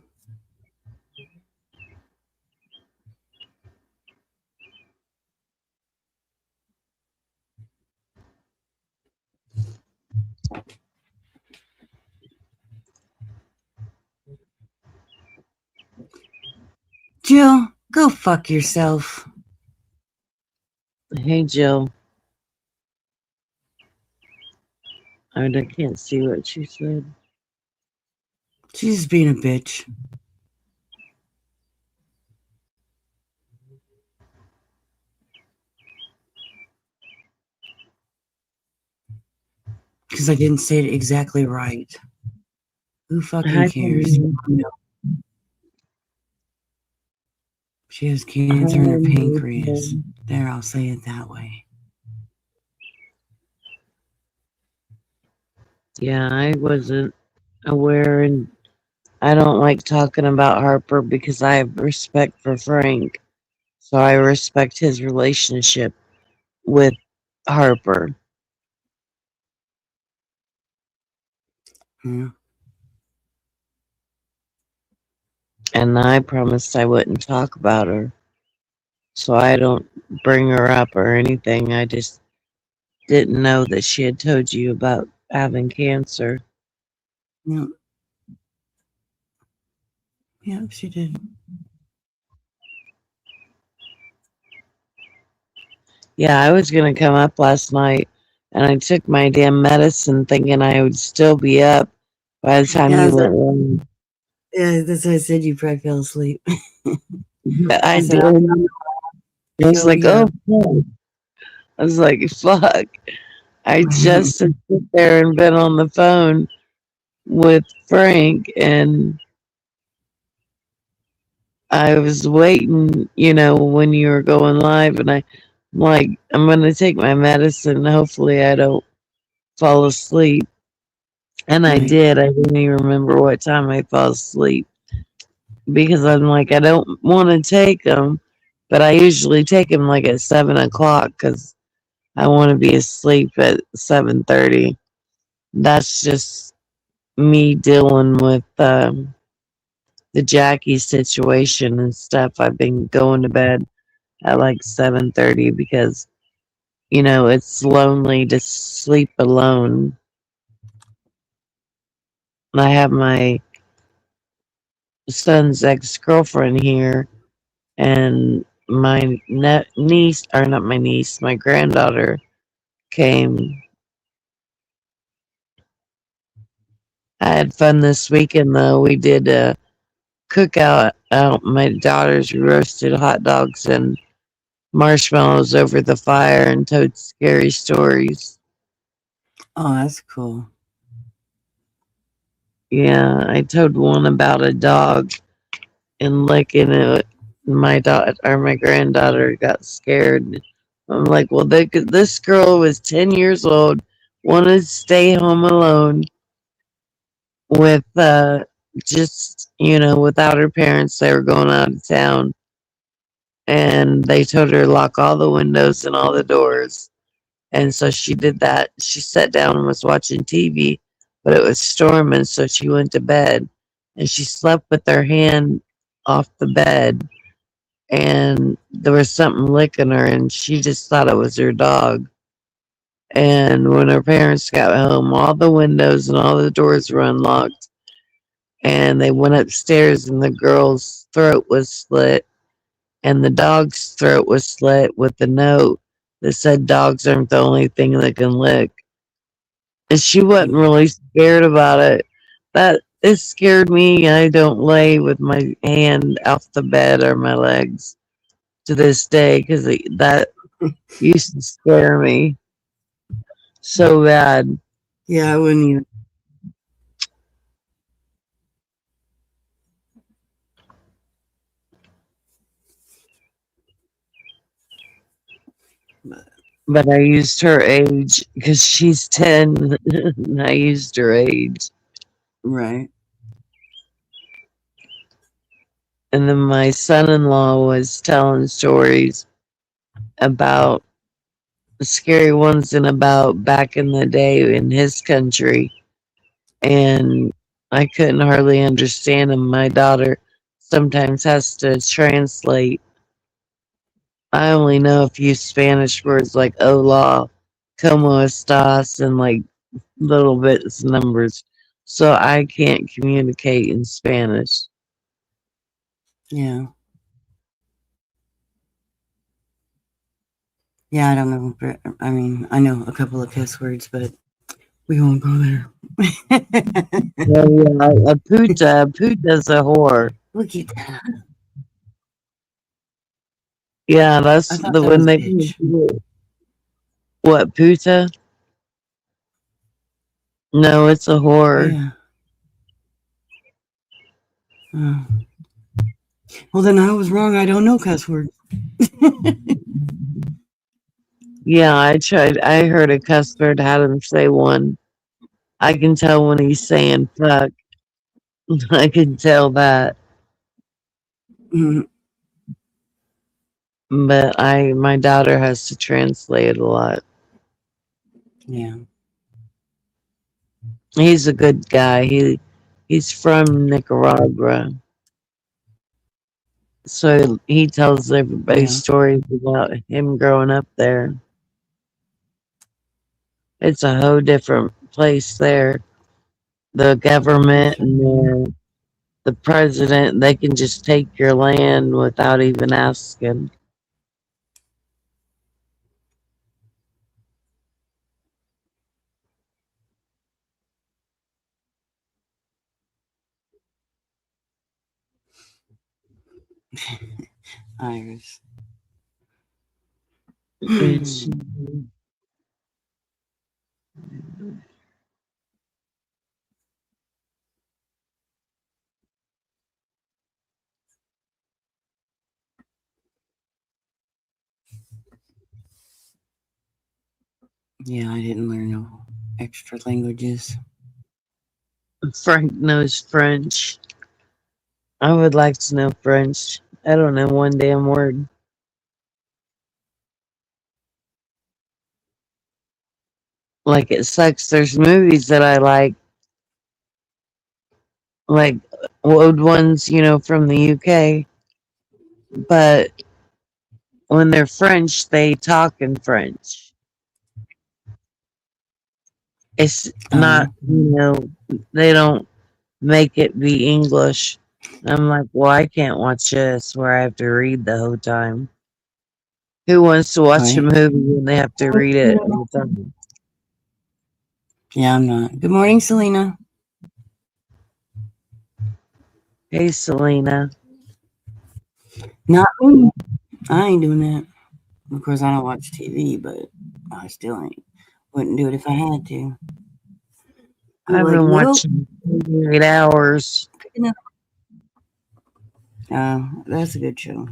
Jill, Go fuck yourself. Hey, Jill. I can't see what she said. She's just being a bitch. Because I didn't say it exactly right. Who fucking cares? She has cancer in her pancreas. There, I'll say it that way. Yeah, I wasn't aware, and I don't like talking about Harper because I have respect for Frank. So I respect his relationship with Harper. Yeah. And I promised I wouldn't talk about her. So I don't bring her up or anything. I just didn't know that she had told you about having cancer. Yeah. Yeah, she did. Yeah, I was going to come up last night and I took my damn medicine thinking I would still be up by the time you went in. Yeah, that's why I said you probably fell asleep. I said, did. I was like, oh, I was like, fuck. I just had sit there and been on the phone with Frank, and I was waiting, when you were going live, and I'm like, I'm going to take my medicine. Hopefully, I don't fall asleep. And I did. I didn't even remember what time I fell asleep because I'm like, I don't want to take them, but I usually take them like at 7 o'clock because I want to be asleep at 7:30. That's just me dealing with the Jackie situation and stuff. I've been going to bed at like 7:30 because it's lonely to sleep alone. And I have my son's ex-girlfriend here, and my niece, or not my niece, my granddaughter came. I had fun this weekend though. We did a cookout out my daughter's roasted hot dogs and marshmallows over the fire and told scary stories. Oh, that's cool. Yeah, I told one about a dog and licking it. My granddaughter got scared. I'm like, well, this girl was 10 years old, wanted to stay home alone with just without her parents. They were going out of town, and they told her to lock all the windows and all the doors. And so she did that. She sat down and was watching TV, but it was storming, so she went to bed. And she slept with her hand off the bed, and there was something licking her, and she just thought it was her dog. And when her parents got home, all the windows and all the doors were unlocked. And they went upstairs, and the girl's throat was slit, and the dog's throat was slit with a note that said dogs aren't the only thing that can lick. And she wasn't really scared about it. It scared me. I don't lay with my hand off the bed or my legs to this day because that used to scare me so bad. Yeah, I wouldn't even. But I used her age because she's 10. And I used her age. Right. And then my son-in-law was telling stories about scary ones and about back in the day in his country. And I couldn't hardly understand him. My daughter sometimes has to translate. I only know a few Spanish words like hola, como estas, and like little bits of numbers. So I can't communicate in Spanish. Yeah. Yeah, I don't know. I mean, I know a couple of cuss words, but we won't go there. Yeah, yeah, a puta's a whore. We'll keep that. Yeah, I that's thought the that when was they bitch. what puta? No, it's a whore. Yeah. Oh. Well, then I was wrong. I don't know cuss words. Yeah, I tried. I heard a cuss word, had him say one. I can tell when he's saying fuck. I can tell that. Mm, But my daughter has to translate a lot. yeah. He's a good guy. He's from Nicaragua. So he tells everybody Yeah. stories about him growing up there. It's a whole different place there. The government and the president, they can just take your land without even asking. Iris. It's, Yeah, I didn't learn no extra languages. Frank knows French. I would like to know French. I don't know one damn word. Like it sucks. There's movies that I like old ones, from the UK. But when they're French, they talk in French. It's not, Oh, they don't make it be English. I'm like, well, I can't watch this where I have to read the whole time. Who wants to watch a right. movie when they have to read it all the time? Yeah, I'm not. Good morning, Selena. Hey, Selena. Not me. I ain't doing that. Of course, I don't watch TV, but I still ain't. Wouldn't do it if I had to. Be I've like, been nope. watching 8 hours. That's a good show.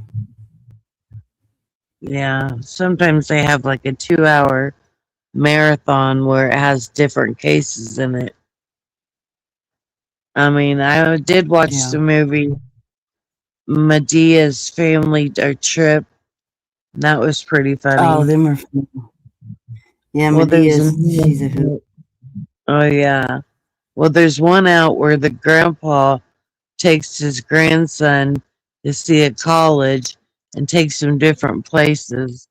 Yeah, sometimes they have like a 2 hour marathon where it has different cases in it. I mean, I did watch Yeah. the movie Medea's Family Trip. That was pretty funny. Oh, them are fun. Yeah, Well, there's Medea's, she's a hoot. oh yeah. Well, there's one out where the grandpa takes his grandson to see a college and takes him different places.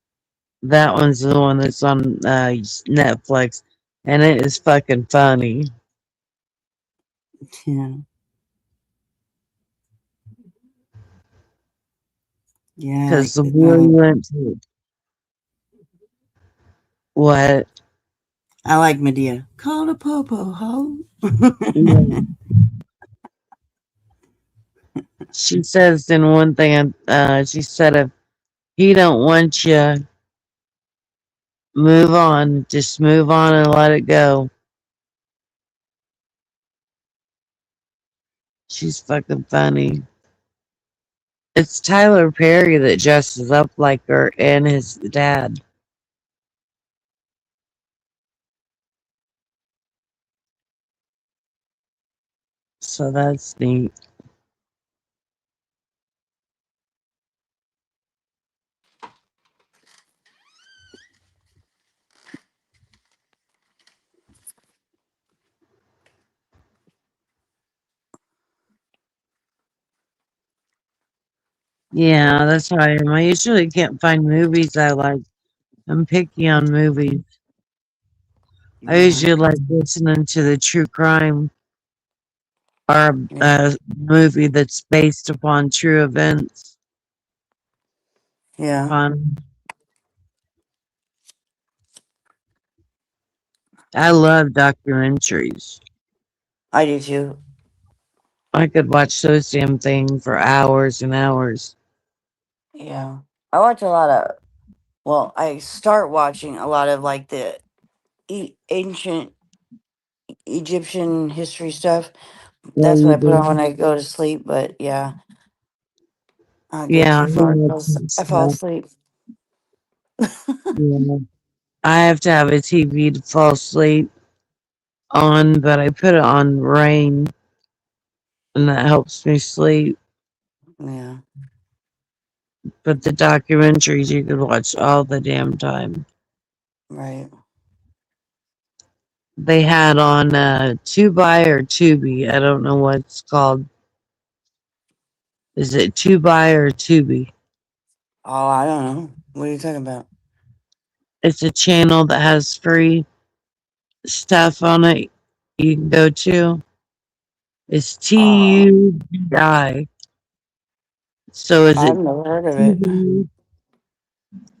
That one's the one that's on Netflix, and it is fucking funny. Yeah. Yeah. Because the boy went to what? I like Medea. Call the popo, ho. Yeah. She says in one thing, she said, if he don't want you, move on. Just move on and let it go. She's fucking funny. It's Tyler Perry that dresses up like her and his dad. So that's neat. Yeah, that's how I am. I usually can't find movies I like. I'm picky on movies. I usually like listening to the true crime or a movie that's based upon true events. Yeah. Fun. I love documentaries. I do too. I could watch those damn thing for hours and hours. Yeah. I watch a lot of, well, I start watching a lot of like the ancient Egyptian history stuff. Yeah, That's what you I put on do. when I go to sleep. But yeah, I'll get Yeah, too I far. love some I fall stuff. asleep. Yeah. I have to have a TV to fall asleep on, but I put it on rain and that helps me sleep. Yeah. But the documentaries you could watch all the damn time. Right. They had on Tubi or Tubi. I don't know what it's called. Is it Tubi or Tubi? Oh, I don't know. What are you talking about? It's a channel that has free stuff on it you can go to. It's Oh, TUBI. So is I've it never heard of it. TV?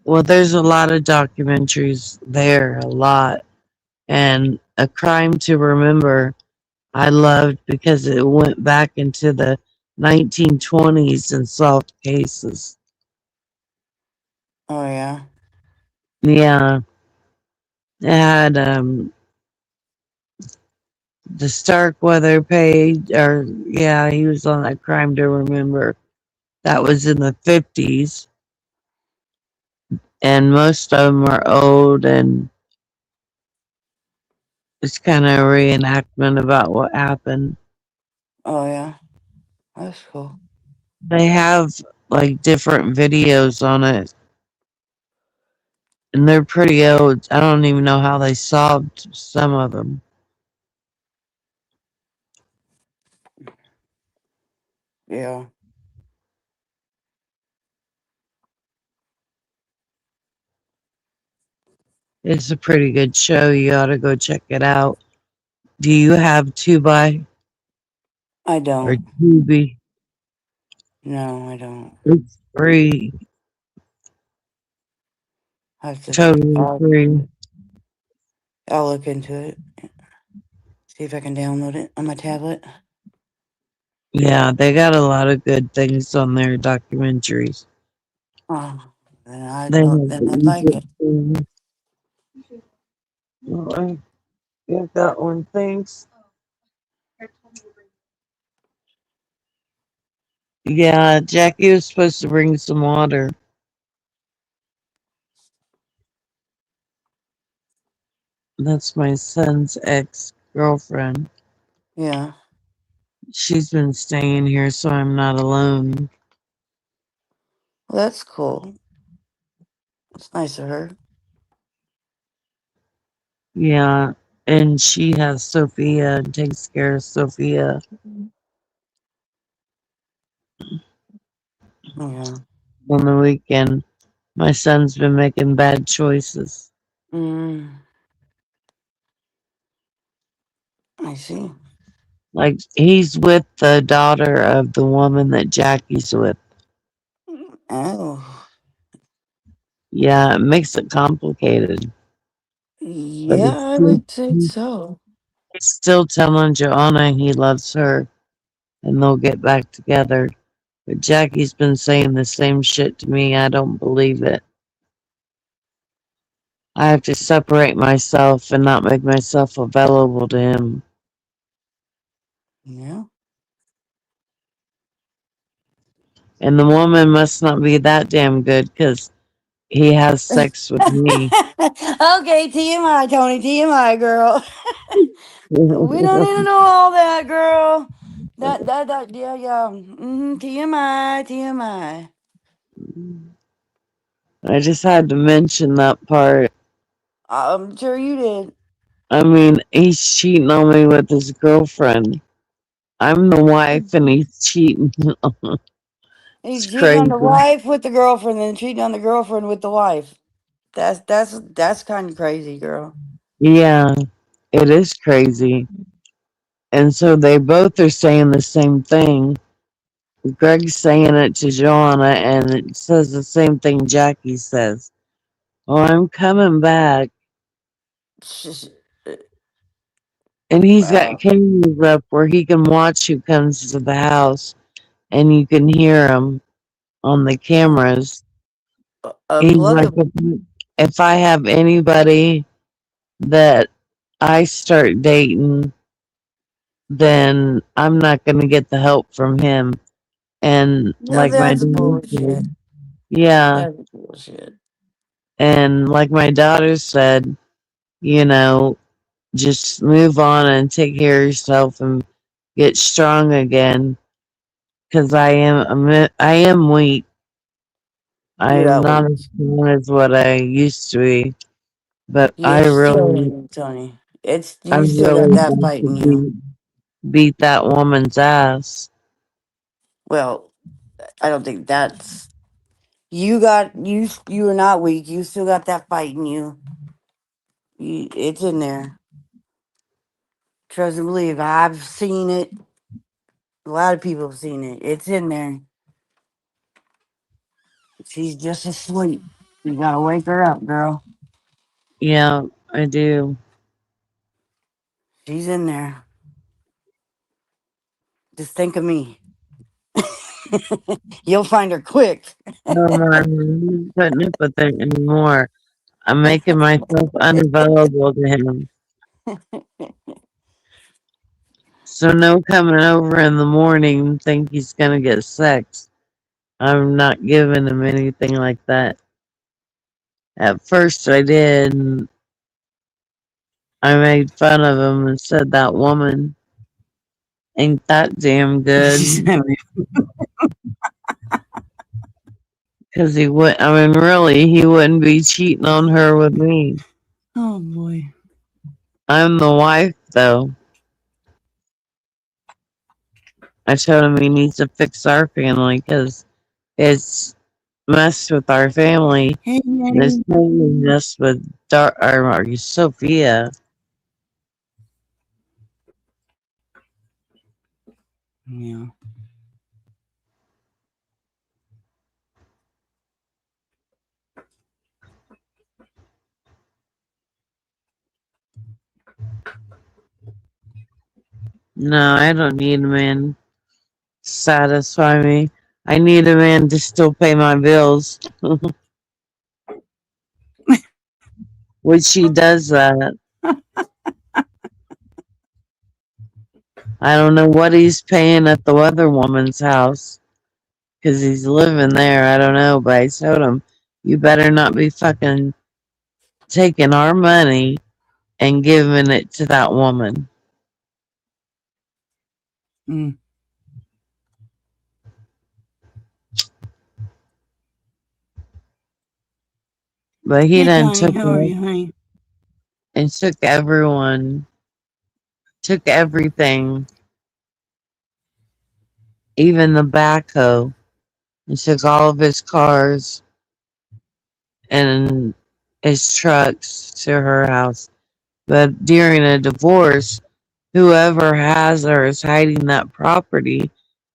Well, there's a lot of documentaries there, a lot. And A Crime to Remember, I loved because it went back into the 1920s and solved cases. Oh yeah. Yeah, it had the Starkweather page, or yeah, he was on that Crime to Remember. That was in the 50s, and most of them are old, and it's kind of a reenactment about what happened. Oh yeah. That's cool. They have like different videos on it, and they're pretty old. I don't even know how they solved some of them. Yeah. It's a pretty good show. You ought to go check it out. Do you have Tubi I or don't. Tubi? No, I don't. It's free, I have to. totally free. I'll look into it. See if I can download it on my tablet. Yeah, they got a lot of good things on their documentaries. Oh, They have then I'd the like Egypt it. thing. Oh, I get that one. Thanks. Yeah, Jackie was supposed to bring some water. That's my son's ex girlfriend. Yeah. She's been staying here, so I'm not alone. Well, that's cool. It's nice of her. Yeah, and she has Sophia and takes care of Sophia. Yeah. On the weekend. My son's been making bad choices. Mm, I see. Like he's with the daughter of the woman that Jackie's with. Oh. Yeah, it makes it complicated. But Yeah, I would say so. he's still telling Joanna he loves her and they'll get back together. But Jackie's been saying the same shit to me. I don't believe it. I have to separate myself and not make myself available to him. Yeah. And the woman must not be that damn good because he has sex with me. Okay, TMI, Tony. TMI, girl. We don't need to know all that, girl. Yeah, yeah. TMI, TMI. I just had to mention that part. I'm sure you did. I mean, he's cheating on me with his girlfriend. I'm the wife and he's cheating. He's It's cheating on crazy. the wife with the girlfriend, then cheating on the girlfriend with the wife. That's kind of crazy, girl. Yeah, it is crazy. And so they both are saying the same thing. Greg's saying it to Joanna, and it says the same thing Jackie says. Oh, I'm coming back. And he's got Wow. cameras up where he can watch who comes to the house, and you can hear him on the cameras. He's like, Unpluggable. if I have anybody that I start dating, then I'm not going to get the help from him. And No, like my that's daughter bullshit. said, yeah. That's bullshit. And like my daughter said, you know, just move on and take care of yourself and get strong again. Because I am weak. You're I'm not not weak. as strong as what I used to be. But You're still, Tony. It's I you still got really that want fight to in you. beat that woman's ass. Well, I don't think that's you got you. You are not weak. You still got that fight in you. It's in there. Trust and believe. I've seen it. A lot of people have seen it. It's in there. She's just asleep. You gotta wake her up, girl. Yeah, I do. She's in there. Just think of me. You'll find her quick. No, I'm not putting up with it anymore. I'm making myself unavailable to him. So no coming over in the morning and think he's gonna get sex. I'm not giving him anything like that. At first I did, and I made fun of him and said that woman ain't that damn good. Cause he would, I mean really, he wouldn't be cheating on her with me. Oh boy. I'm the wife though. I told him he needs to fix our family because it's messed with our family. Hey, And it's Nanny. totally messed with or Sophia. Yeah. No, I don't need a man to satisfy me. I need a man to still pay my bills. Which he does that. I don't know what he's paying at the other woman's house. Because he's living there. I don't know. But I told him, you better not be fucking taking our money and giving it to that woman. Mm. But he Hey, done Connie. took How are it you, honey? and took everyone, took everything, even the backhoe, and took all of his cars and his trucks to her house. But during a divorce, whoever has or is hiding that property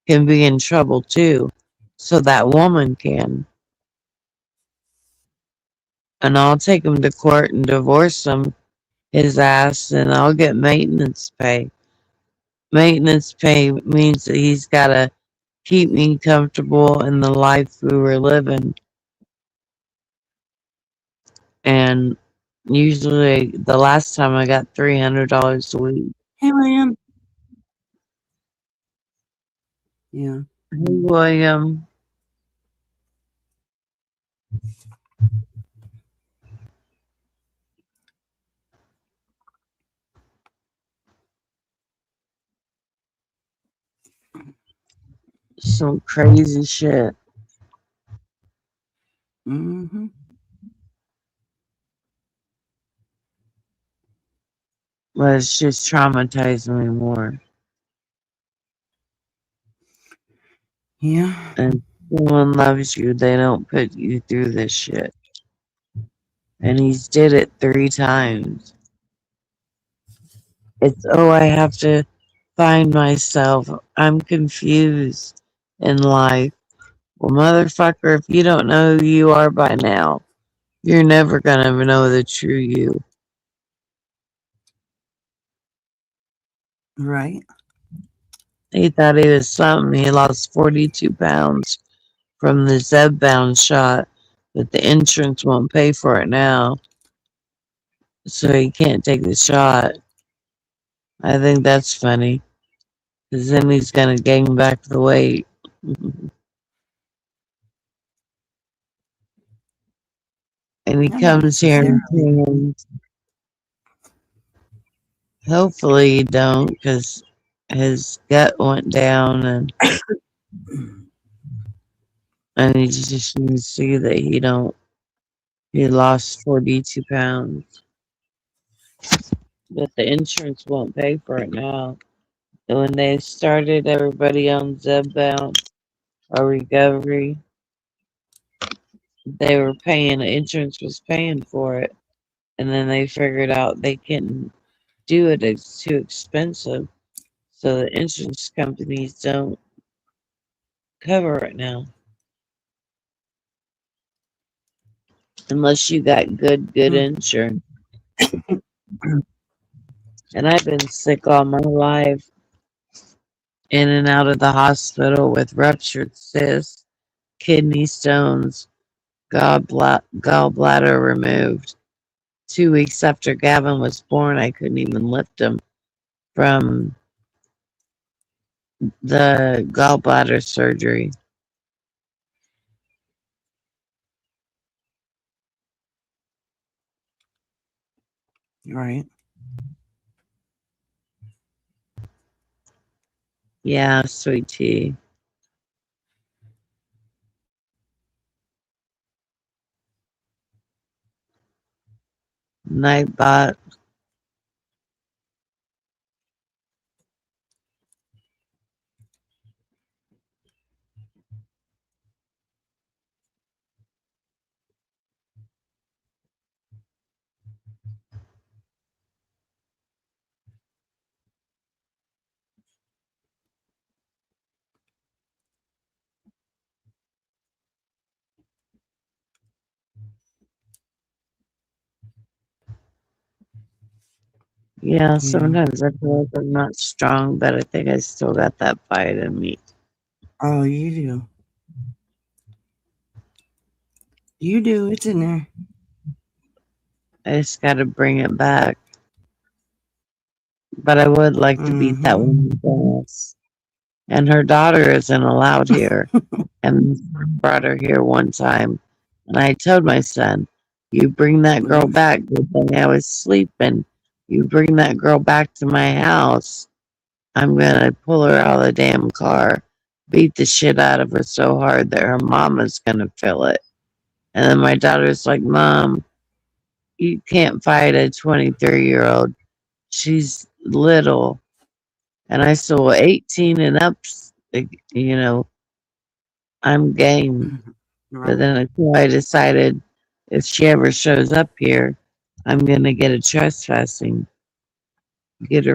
can be in trouble too. So that woman can. And I'll take him to court and divorce him, his ass, and I'll get maintenance pay. Maintenance pay means that he's got to keep me comfortable in the life we were living. And usually, the last time I got $300 a week. Hey, William. Yeah. Hey, William. Some crazy shit. Mm-hmm. But it's just traumatizing me more. Yeah. And if someone loves you, they don't put you through this shit. And he's did it 3 times. It's, oh, I have to find myself. I'm confused in life. Well, motherfucker, if you don't know who you are by now, you're never gonna know the true you. Right. He thought he was something. He lost 42 pounds from the Zepbound shot, but the insurance won't pay for it now, so he can't take the shot. I think that's funny, because then he's going to gain back the weight. And he Not comes here and necessarily. trains. Hopefully he don't, because his gut went down, and he just needs to see that he don't. He lost 42 pounds, but the insurance won't pay for it now. And when they started everybody on Zepbound or recovery, they were paying. Insurance was paying for it, and then they figured out they couldn't do it. It's too expensive, so the insurance companies don't cover it now. Unless you got good insurance. And I've been sick all my life, in and out of the hospital with ruptured cysts, kidney stones, gallbladder removed. 2 weeks after Gavin was born, I couldn't even lift him from the gallbladder surgery. Right. Yeah, sweet tea. Nightbot. Yeah, sometimes I feel like I'm not strong, but I think I still got that fight in me. Oh, you do. You do. It's in there. I just got to bring it back. But I would like to beat that woman's ass. And her daughter isn't allowed here. And I brought her here one time. And I told my son, you bring that girl back. Good thing I was sleeping. You bring that girl back to my house, I'm going to pull her out of the damn car, beat the shit out of her so hard that her mama's going to feel it. And then my daughter's like, Mom, you can't fight a 23-year-old. She's little. And I said, well, 18 and up, you know, I'm game. But then I decided if she ever shows up here, I'm going to get her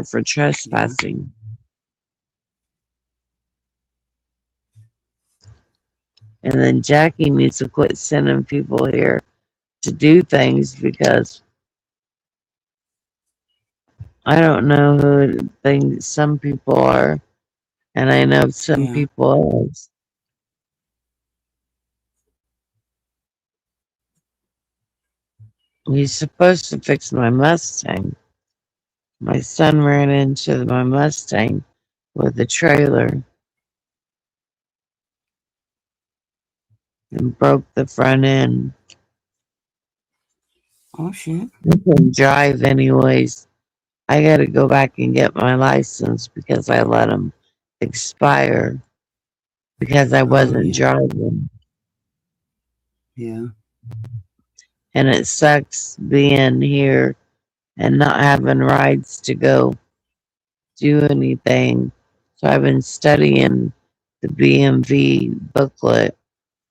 for trespassing. And then Jackie needs to quit sending people here to do things, because I don't know who some people are, and I know some people is. He's supposed to fix my Mustang. My son ran into my Mustang with a trailer and broke the front end. Oh, shit. I can drive anyways. I got to go back and get my license because I let him expire because I wasn't driving. Yeah. And it sucks being here and not having rides to go do anything. So I've been studying the BMV booklet,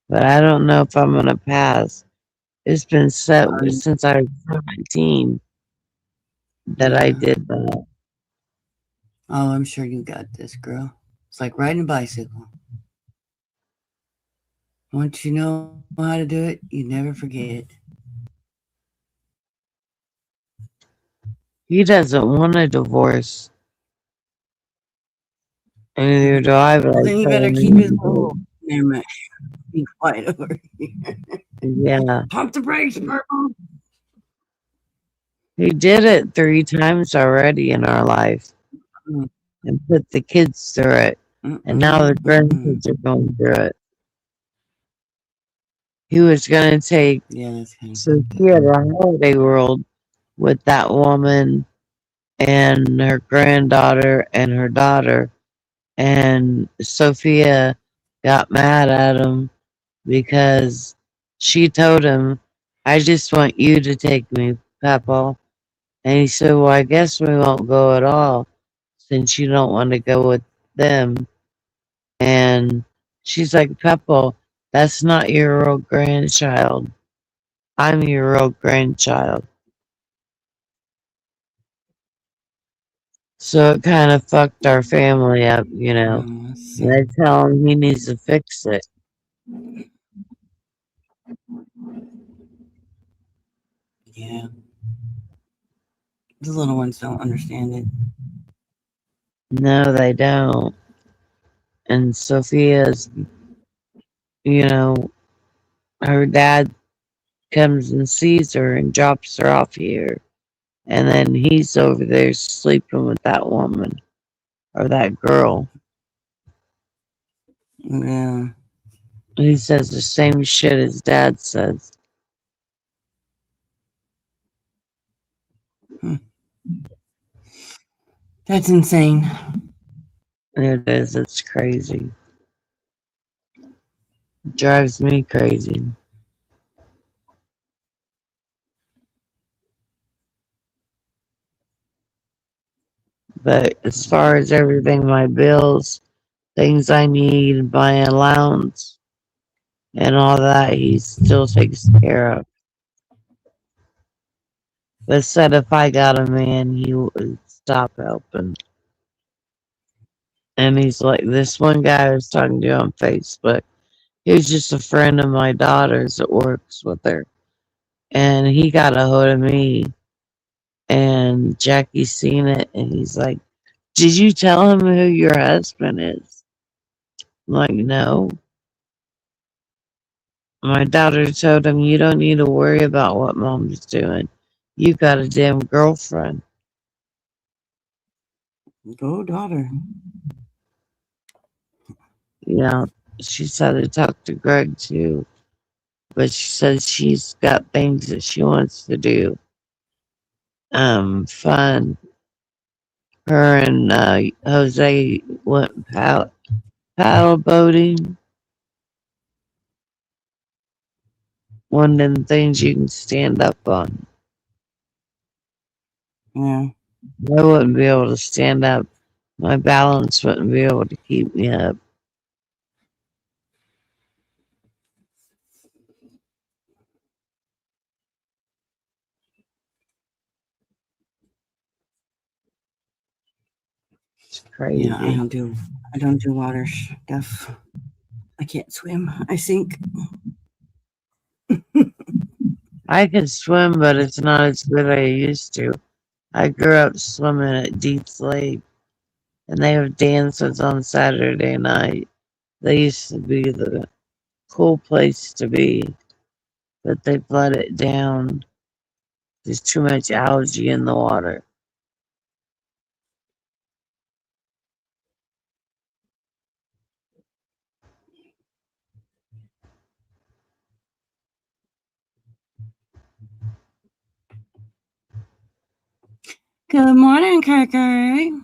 but I don't know if I'm going to pass. It's been set since I was 17 that I did that. Oh, I'm sure you got this, girl. It's like riding a bicycle. Once you know how to do it, you never forget. He doesn't want a divorce. And neither do I, but Well, I then he tell better him keep his he little. Never mind. Be quiet over here. yeah. Pump the brakes, Purple. He did it 3 times already in our life Mm, and put the kids through it. And now the grandkids are going through it. He was going to take Yeah, that's kind of Sophia to Holiday World with that woman and her granddaughter and her daughter. And Sophia got mad at him because she told him, I just want you to take me, Papa. And he said, well, I guess we won't go at all since you don't want to go with them. And she's like, Peppo, that's not your real grandchild. I'm your real grandchild. So it kind of fucked our family up, you know. And I tell him he needs to fix it. Yeah. The little ones don't understand it. No, they don't. And Sophia's, you know, her dad comes and sees her and drops her off here. And then he's over there sleeping with that woman or that girl. Yeah. He says the same shit his dad says. That's insane. It is. It's crazy. It drives me crazy. But as far as everything, my bills, things I need, my allowance, and all that, he still takes care of. But said if I got a man, he would stop helping. And he's like, this one guy I was talking to on Facebook, he was just a friend of my daughter's that works with her. And he got a hold of me, and Jackie seen it, and he's like, did you tell him who your husband is? I'm like, no. My daughter told him, you don't need to worry about what mom's doing. You got a damn girlfriend. Go, daughter. You know, she said to talk to Greg too. But she says she's got things that she wants to do. Fun. Her and Jose went paddle boating. One of them things you can stand up on. Yeah. I wouldn't be able to stand up. My balance wouldn't be able to keep me up. It's crazy. Yeah, I don't do water stuff. I can't swim. I sink. I can swim, but it's not as good as I used to. I grew up swimming at Deets Lake, and they have dances on Saturday night. They used to be the cool place to be, but they've let it down. There's too much algae in the water. Good morning, Kirker.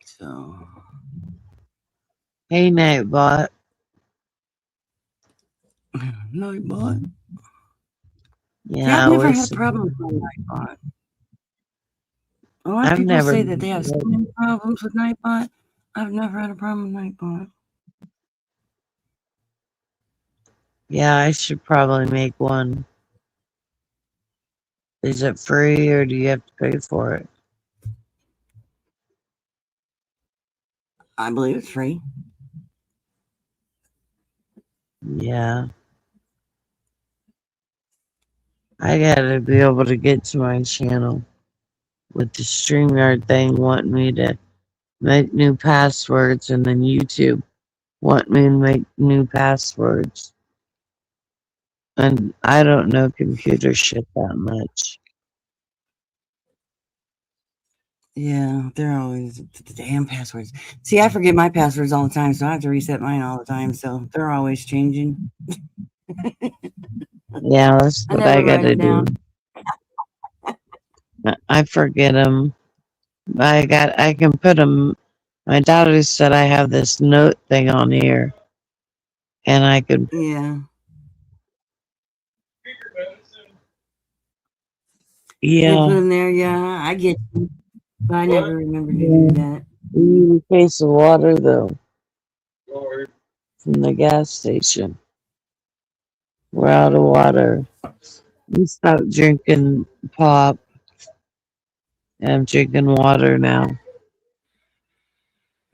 So, Hey, Nightbot. Nightbot. Yeah, I've never had a problem with my Nightbot. A lot of people say that they have so many problems with Nightbot. I've never had a problem with Nightbot. Yeah, I should probably make one. Is it free or do you have to pay for it? I believe it's free. Yeah. I gotta be able to get to my channel with the StreamYard thing wanting me to make new passwords, and then YouTube want me to make new passwords. And I don't know computer shit that much. Yeah, they're always the damn passwords. See, I forget my passwords all the time, so I have to reset mine all the time. So they're always changing. Yeah, that's I what never I write gotta them do. down. I forget them. I can put them. My daughter said I have this note thing on here, and I could, Yeah. You put yeah. them there. Yeah, I get you. But I never remember to do that. We need a case of water though from the gas station. We're out of water. We stopped drinking pop, and I'm drinking water now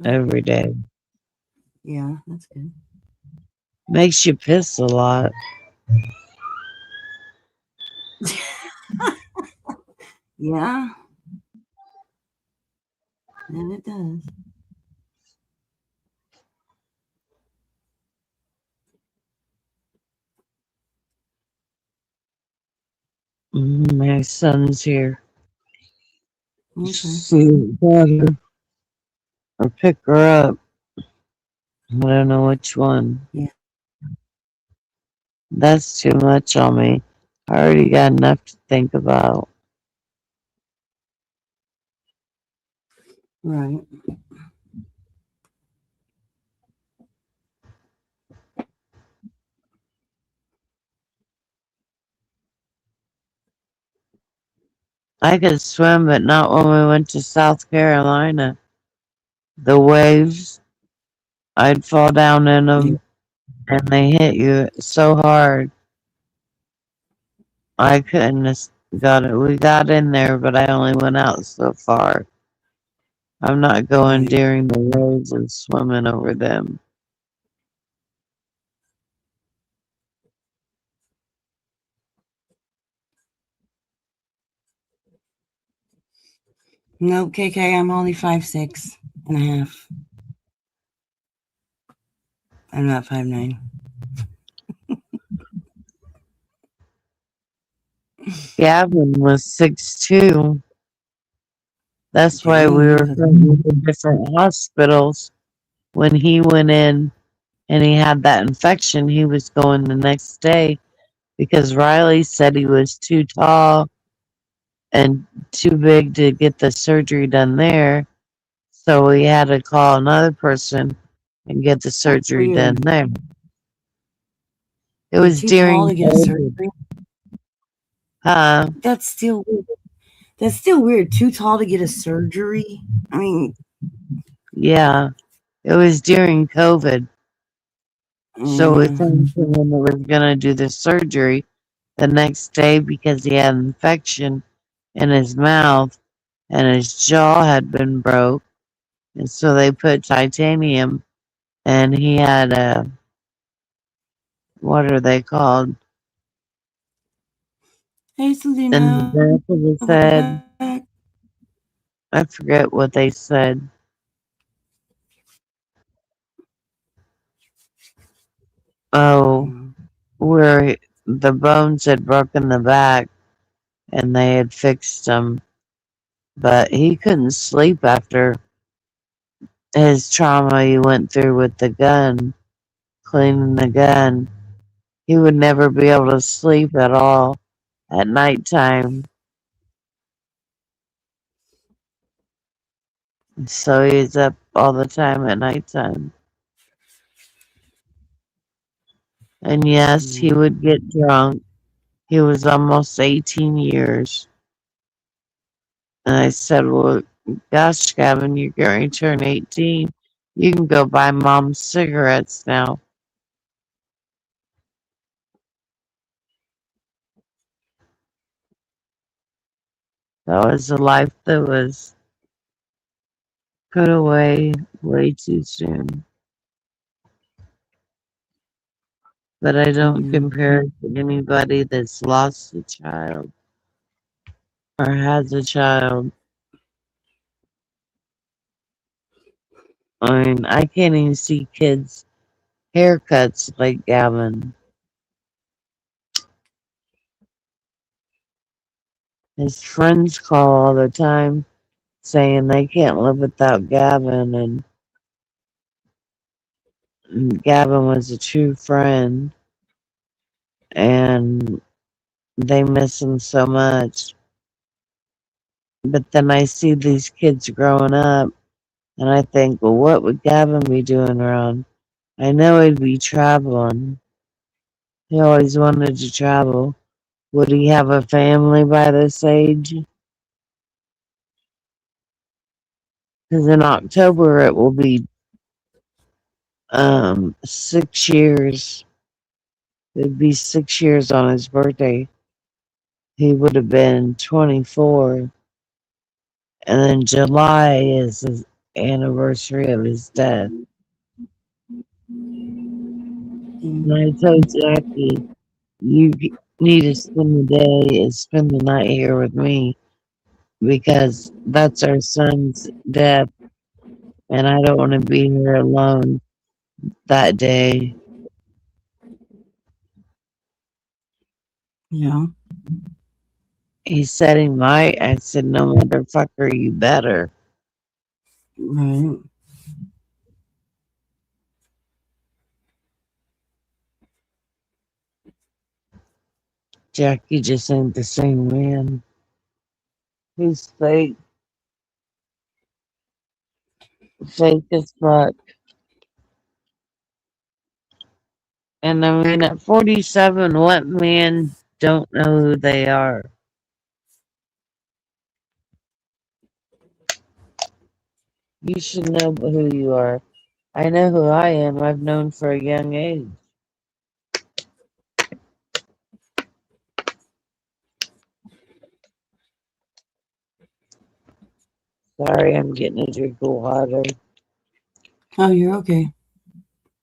every day. Yeah, that's good. Makes you piss a lot. Yeah. And it does. My son's here. Okay. See water or pick her up. I don't know which one. Yeah. That's too much on me. I already got enough to think about. Right. I could swim, but not when we went to South Carolina. The waves, I'd fall down in Yeah. them, and they hit you so hard. I couldn't have got it. We got in there, but I only went out so far. I'm not going Right. during the waves and swimming over them. Nope, KK, I'm only 5'6.5". I'm not 5'9". Gavin was 6'2". That's why we Dang, were he's a going to different hospitals. When he went in and he had that infection, he was going the next day because Riley said he was too tall and too big to get the surgery done there. So we had to call another person and get the surgery done weird. there. It You're was too tall during to get a COVID. surgery. Huh? That's still weird. That's still weird. Too tall to get a surgery. I mean, Yeah. It was during COVID. So we found someone that was going to do the surgery the next day because he had an infection in his mouth and his jaw had been broke. And so they put titanium, and he had a, what are they called? hey, In the Selena, back of his welcome head. back. I forget what they said. Oh, where the bones had broken the back and they had fixed him. But he couldn't sleep after his trauma he went through with the gun, cleaning the gun. He would never be able to sleep at all at nighttime. So he's up all the time at nighttime. And yes, he would get drunk. He was almost 18 years. And I said, well, gosh, Gavin, you're going to turn 18. You can go buy mom's cigarettes now. That was a life that was put away way too soon. But I don't compare it to anybody that's lost a child or has a child. I mean, I can't even see kids' haircuts like Gavin. His friends call all the time saying they can't live without Gavin, and Gavin was a true friend, and they miss him so much. But then I see these kids growing up, and I think, well, what would Gavin be doing around? I know he'd be traveling. He always wanted to travel. Would he have a family by this age? Because in October it will be 6 years. It'd be 6 years on his birthday. He would have been 24. And then July is his anniversary of his death. And I told Jackie, you need to spend the night here with me, because that's our son's death, and I don't want to be here alone that day. Yeah. He said he might. I said, no, motherfucker, you better. Right. Jackie just ain't the same man. He's fake. Fake as fuck. And I mean, at 47, what man don't know who they are? You should know who you are. I know who I am. I've known for a young age. Sorry, I'm getting a drink of water. Oh, you're okay.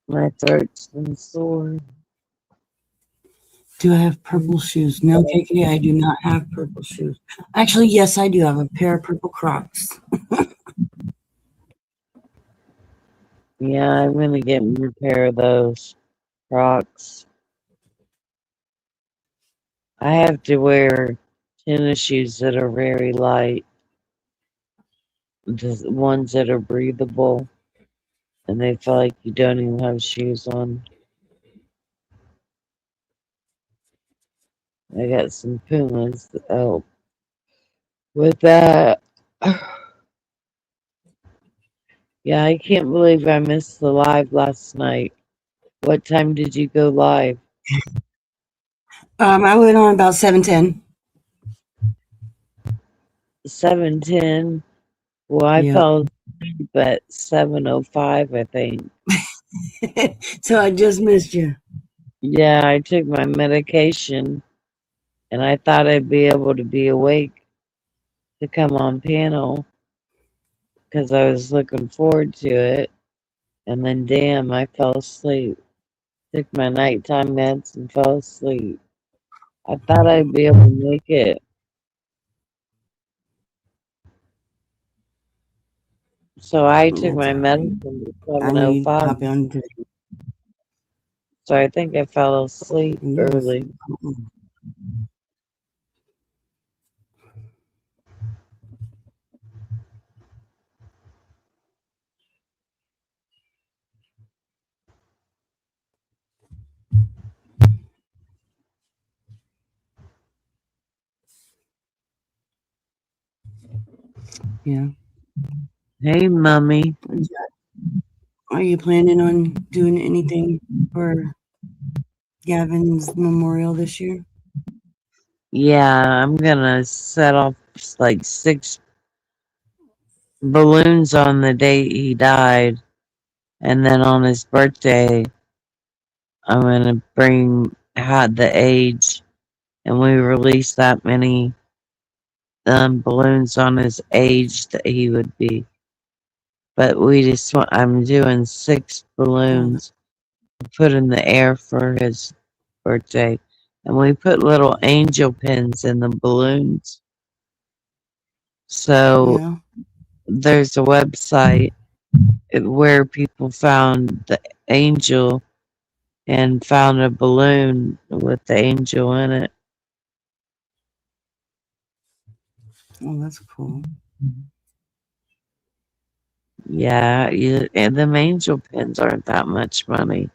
My throat's been sore. Do I have purple shoes? No, KK, I do not have purple shoes. Actually, yes, I do have a pair of purple Crocs. Yeah, I'm gonna get me a pair of those Crocs. I have to wear tennis shoes that are very light. The ones that are breathable, and they feel like you don't even have shoes on. I got some Pumas that help with that. Yeah, I can't believe I missed the live last night. What time did you go live? I went on about 7:10. 7:10. Well, I Yeah. fell asleep at 7:05, I think. So I just missed you. Yeah, I took my medication, and I thought I'd be able to be awake to come on panel because I was looking forward to it. And then, damn, I fell asleep. Took my nighttime meds and fell asleep. I thought I'd be able to make it. So I took That's my all right. medicine at I knew you'd 7:05. pop on to So I think I fell asleep yes. early. Yeah. Hey, Mummy. Are you planning on doing anything for Gavin's memorial this year? Yeah, I'm gonna set off like 6 balloons on the day he died. And then on his birthday, I'm gonna bring out the age, and we release that many balloons on his age that he would be. but I'm doing 6 balloons to put in the air for his birthday. And we put little angel pins in the balloons. So Yeah. there's a website where people found the angel and found a balloon with the angel in it. Oh, that's cool. Yeah, and them angel pins aren't that much money.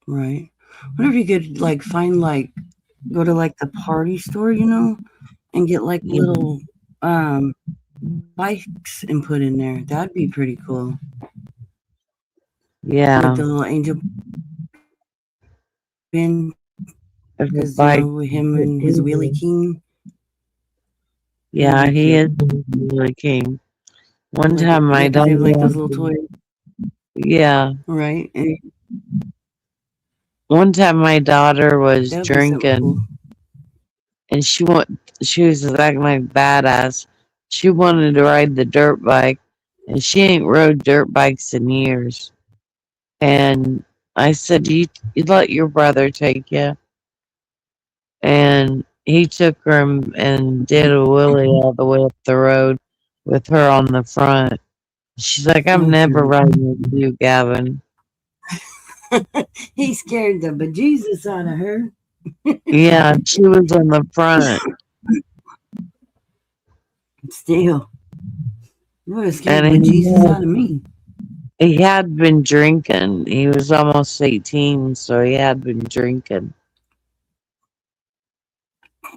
Right. What if you could like find like go to like the party store, and get like Yeah. little bikes and put in there? That'd be pretty cool. Like Yeah, the little angel pin, if a because bike. him and his wheelie king. That'd Yeah, be he is cute. really king. One Like time my yeah, because they have like daughter, those little toys, yeah, right? And one time my daughter was that'd be something cool. drinking and she was acting like badass. She wanted to ride the dirt bike and she ain't rode dirt bikes in years. And I said, you let your brother take you. And he took her and did a wheelie all the way up the road with her on the front. She's like, I'm never Okay. riding with you, Gavin. He scared the bejesus out of her. Yeah, she was on the front. Still, you would have scared And the bejesus out of me. he had been drinking. He was almost 18, so he had been drinking.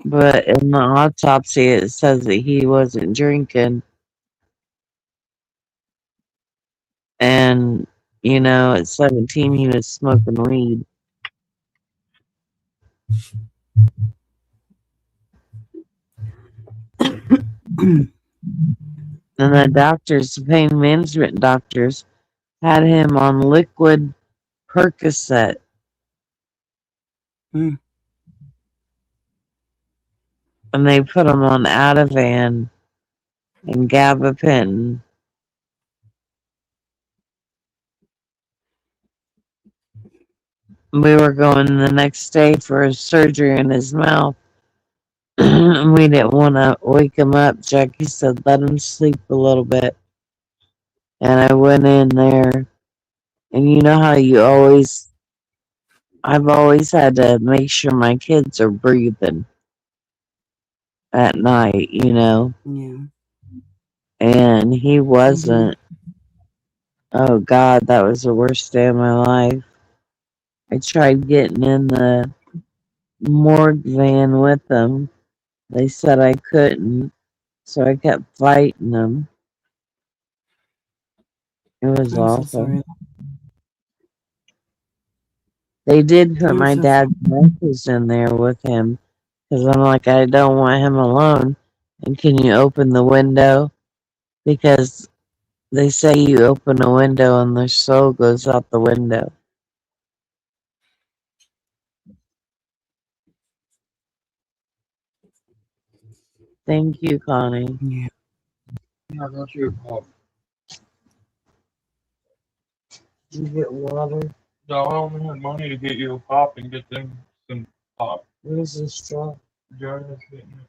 But in the autopsy, it says that he wasn't drinking. And, at 17, he was smoking weed. And the pain management doctors, had him on liquid Percocet. Hmm. And they put him on Ativan and gabapentin. We were going the next day for a surgery in his mouth. We didn't want to wake him up. Jackie said, let him sleep a little bit. And I went in there. And you know how I've always had to make sure my kids are breathing at night, Yeah. And he Mm-hmm. wasn't. Oh, God, that was the worst day of my life. I tried getting in the morgue van with them. They said I couldn't. So I kept fighting them. It was I'm so awful. sorry. They did put I'm my so sorry. dad's nurses in there with him because I'm like, I don't want him alone. And can you open the window? Because they say you open a window and their soul goes out the window. Thank you, Connie. Yeah. Yeah, that's your pop. Did you get water? No, I only had money to get you a pop and get them some pop. Where's the straw? Jordan's getting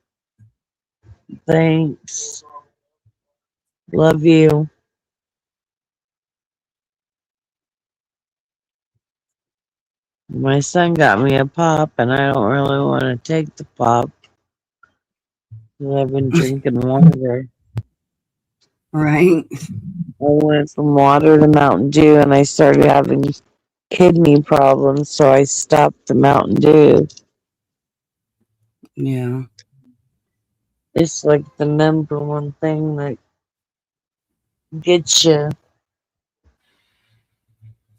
it. Thanks. Love you. My son got me a pop, and I don't really want to take the pop because I've been drinking water. Right. I went from water to Mountain Dew, and I started having kidney problems, so I stopped the Mountain Dew. Yeah. It's like the number one thing that gets you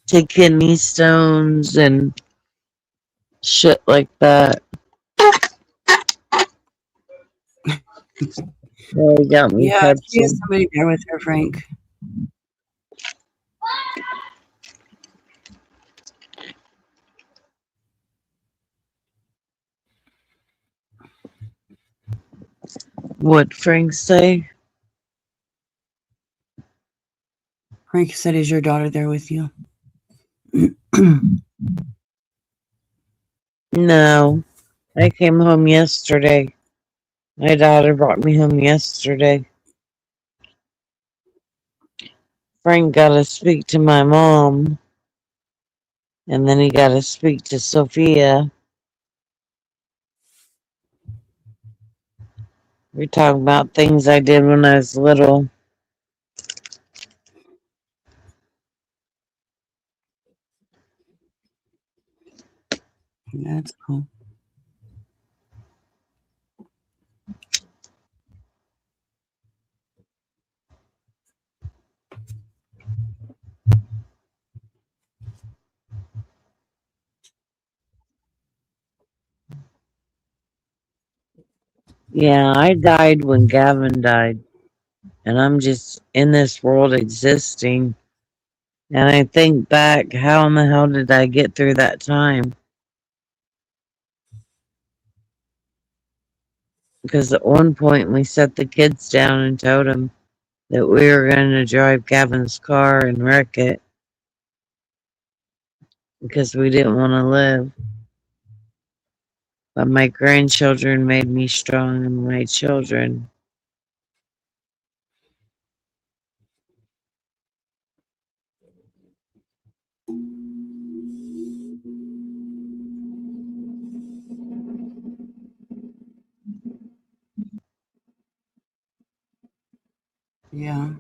to kidney stones and shit like that. Oh, he got me Yeah. She has Pepsi. somebody there with her, Frank. What Frank say? Frank said, is your daughter there with you? No, I came home yesterday. My daughter brought me home yesterday. Frank got to speak to my mom, and then he got to speak to Sophia. We're talking about things I did when I was little. That's cool. Yeah, I died when Gavin died, and I'm just in this world existing. And I think back, how in the hell did I get through that time? Because at one point we set the kids down and told them that we were going to drive Gavin's car and wreck it because we didn't want to live. But my grandchildren made me strong, and my children. Yeah.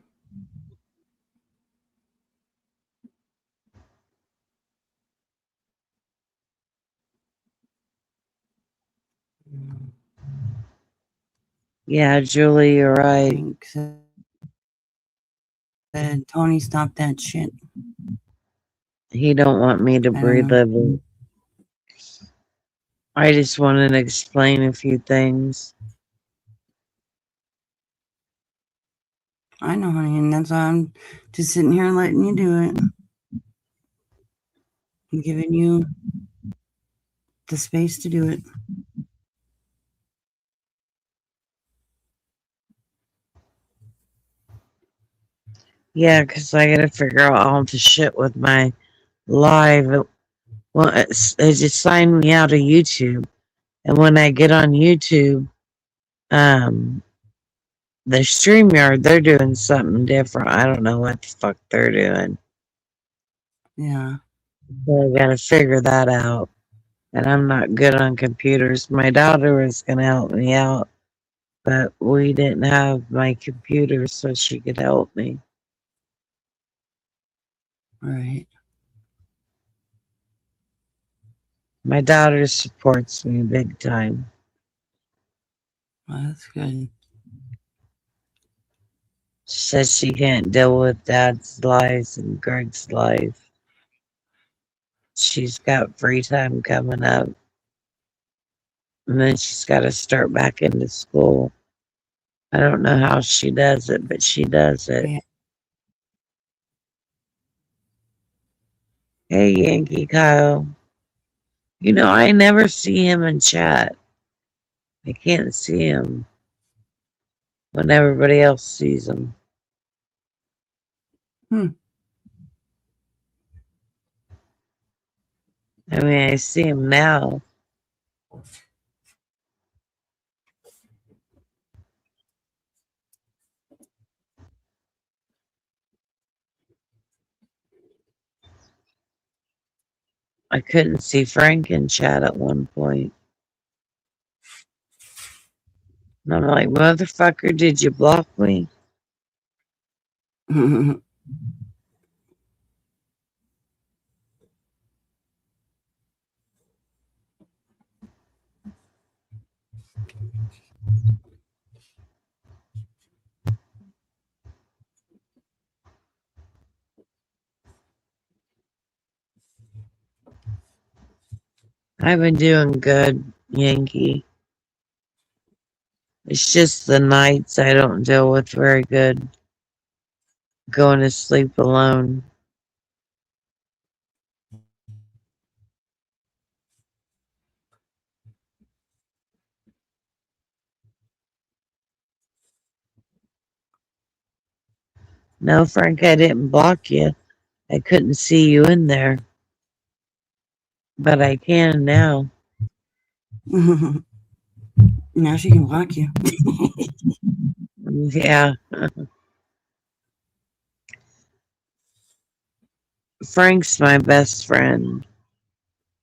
Yeah, Julie, you're right. Frank said, Tony, stop that shit. He don't want me to I don't know. relive it. I just wanted to explain a few things. I know, honey, and that's why I'm just sitting here letting you do it. I'm giving you the space to do it. Yeah, because I got to figure out all the shit with my live. Well, it just signed me out of YouTube. And when I get on YouTube, the StreamYard, they're doing something different. I don't know what the fuck they're doing. Yeah. So I gotta figure that out. And I'm not good on computers. My daughter was gonna help me out, but we didn't have my computer so she could help me. Right. My daughter supports me big time. Well, that's good. She says she can't deal with Dad's lies and Greg's life. She's got free time coming up. And then she's got to start back into school. I don't know how she does it, but she does it. Yeah. Hey, Yankee Kyle. You know, I never see him in chat. I can't see him when everybody else sees him. Hmm. I mean, I see him now. I couldn't see Frank in chat at one point. And I'm like, motherfucker, did you block me? I've been doing good, Yankee. It's just the nights I don't deal with very good. Going to sleep alone. No, Frank, I didn't block you. I couldn't see you in there. But I can now. Now she can block you. Yeah. Frank's my best friend.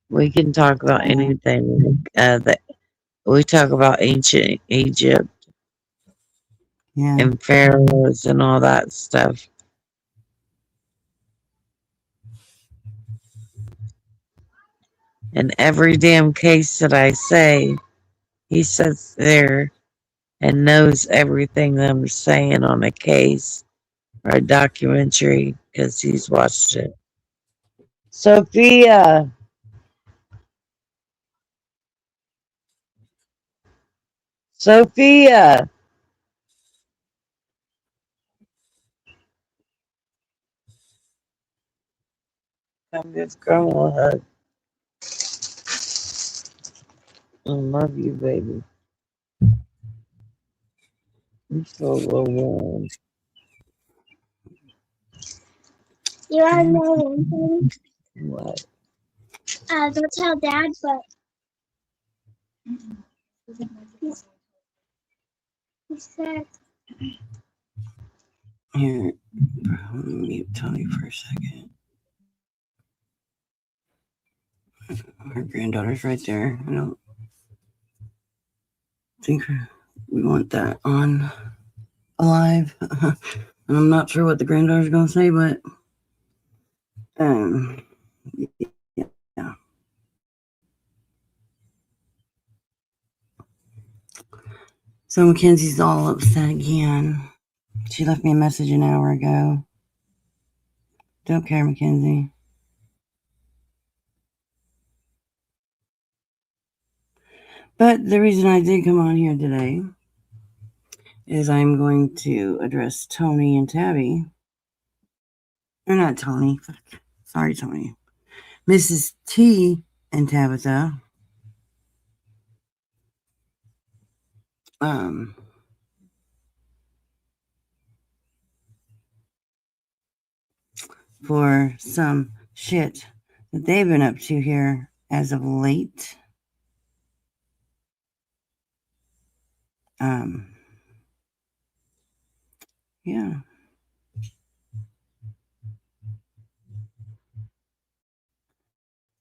We can talk about anything that we talk about ancient Egypt Yeah. and pharaohs and all that stuff. And every damn case that I say, he sits there and knows everything that I'm saying on a case or a documentary because he's watched it. Sophia, Sophia, come give Grandma a hug. I love you, baby. I'm so warm. You want to know one thing? What? Don't tell Dad, but he said Here, let me mute Tony for a second. Her granddaughter's right there. I don't think we want that on alive. And I'm not sure what the granddaughter's gonna say, but yeah. So Mackenzie's all upset again. She left me a message an hour ago. Don't care, Mackenzie. But the reason I did come on here today is I'm going to address Tony and Tabby. Or not Tony. Sorry, Tony. Mrs. T and Tabitha. For some shit that they've been up to here as of late. Yeah.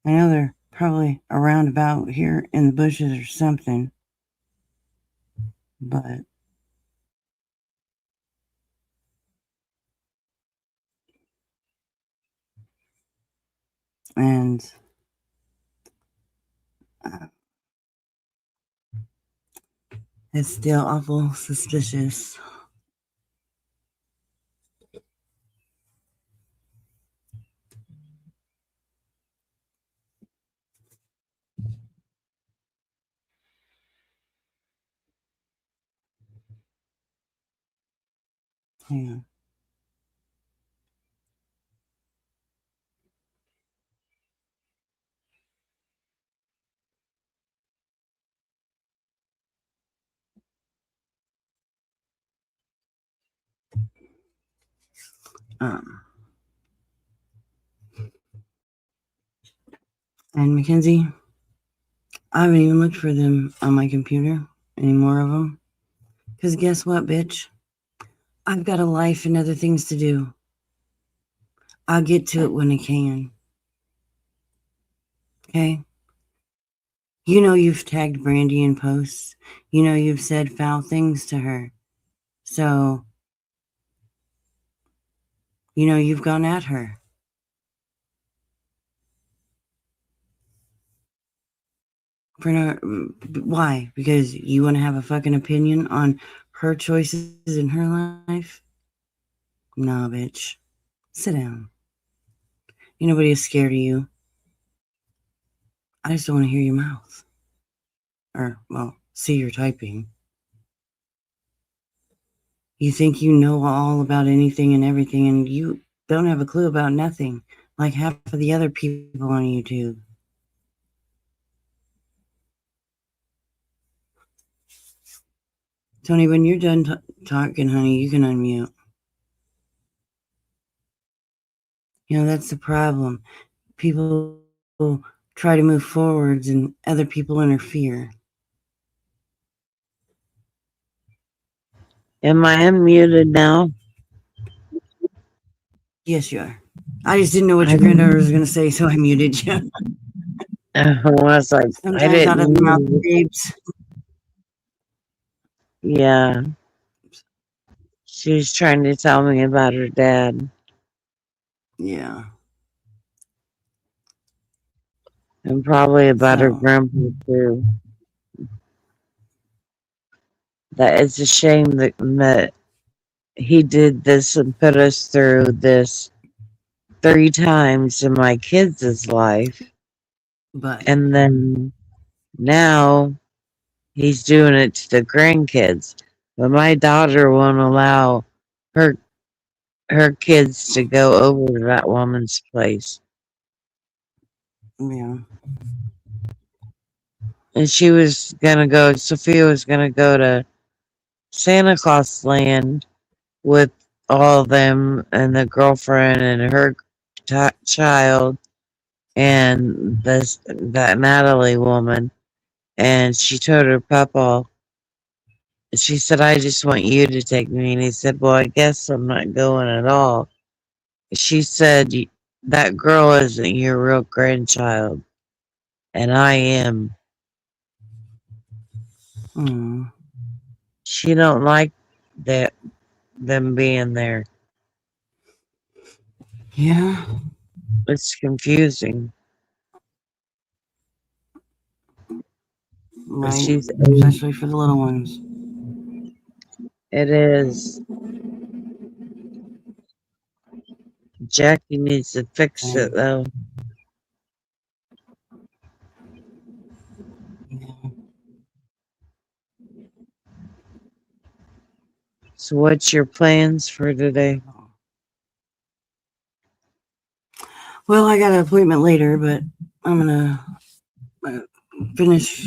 I know they're probably around about here in the bushes or something. But and it's still awful suspicious. Yeah. And Mackenzie, I haven't even looked for them on my computer, any more of them. Because guess what, bitch? I've got a life and other things to do. I'll get to it when I can. Okay? You know you've tagged Brandy in posts. You know you've said foul things to her. So, you know you've gone at her. Why? Because you want to have a fucking opinion on her choices in her life? Nah, bitch. Sit down. Ain't nobody is scared of you. I just don't want to hear your mouth. Or, well, see your typing. You think you know all about anything and everything, and you don't have a clue about nothing, like half of the other people on YouTube. Tony, when you're done talking, honey, you can unmute. You know, that's the problem. People try to move forwards and other people interfere. Am I unmuted now? Yes, you are. I just didn't know what I your granddaughter was going to say, so I muted you. was like, I Sometimes out of the mouth didn't. of babes. Yeah, she's trying to tell me about her dad Yeah. and probably about her So, grandpa too. That it's a shame that he did this and put us through this 3 times in my kids' life, but and then now he's doing it to the grandkids. But my daughter won't allow her kids to go over to that woman's place. yeah. And Sophia was gonna go to Santa Claus Land with all of them and the girlfriend and her child and that Natalie woman. And she told her papa, she said, I just want you to take me. And he said, well, I guess I'm not going at all. She said, that girl isn't your real grandchild. And I am. Mm. She don't like them being there. Yeah. It's confusing. Right. She's Especially for the little ones. It is. Jackie needs to fix it though. Yeah. So what's your plans for today? Well, I got an appointment later, but I'm going to finish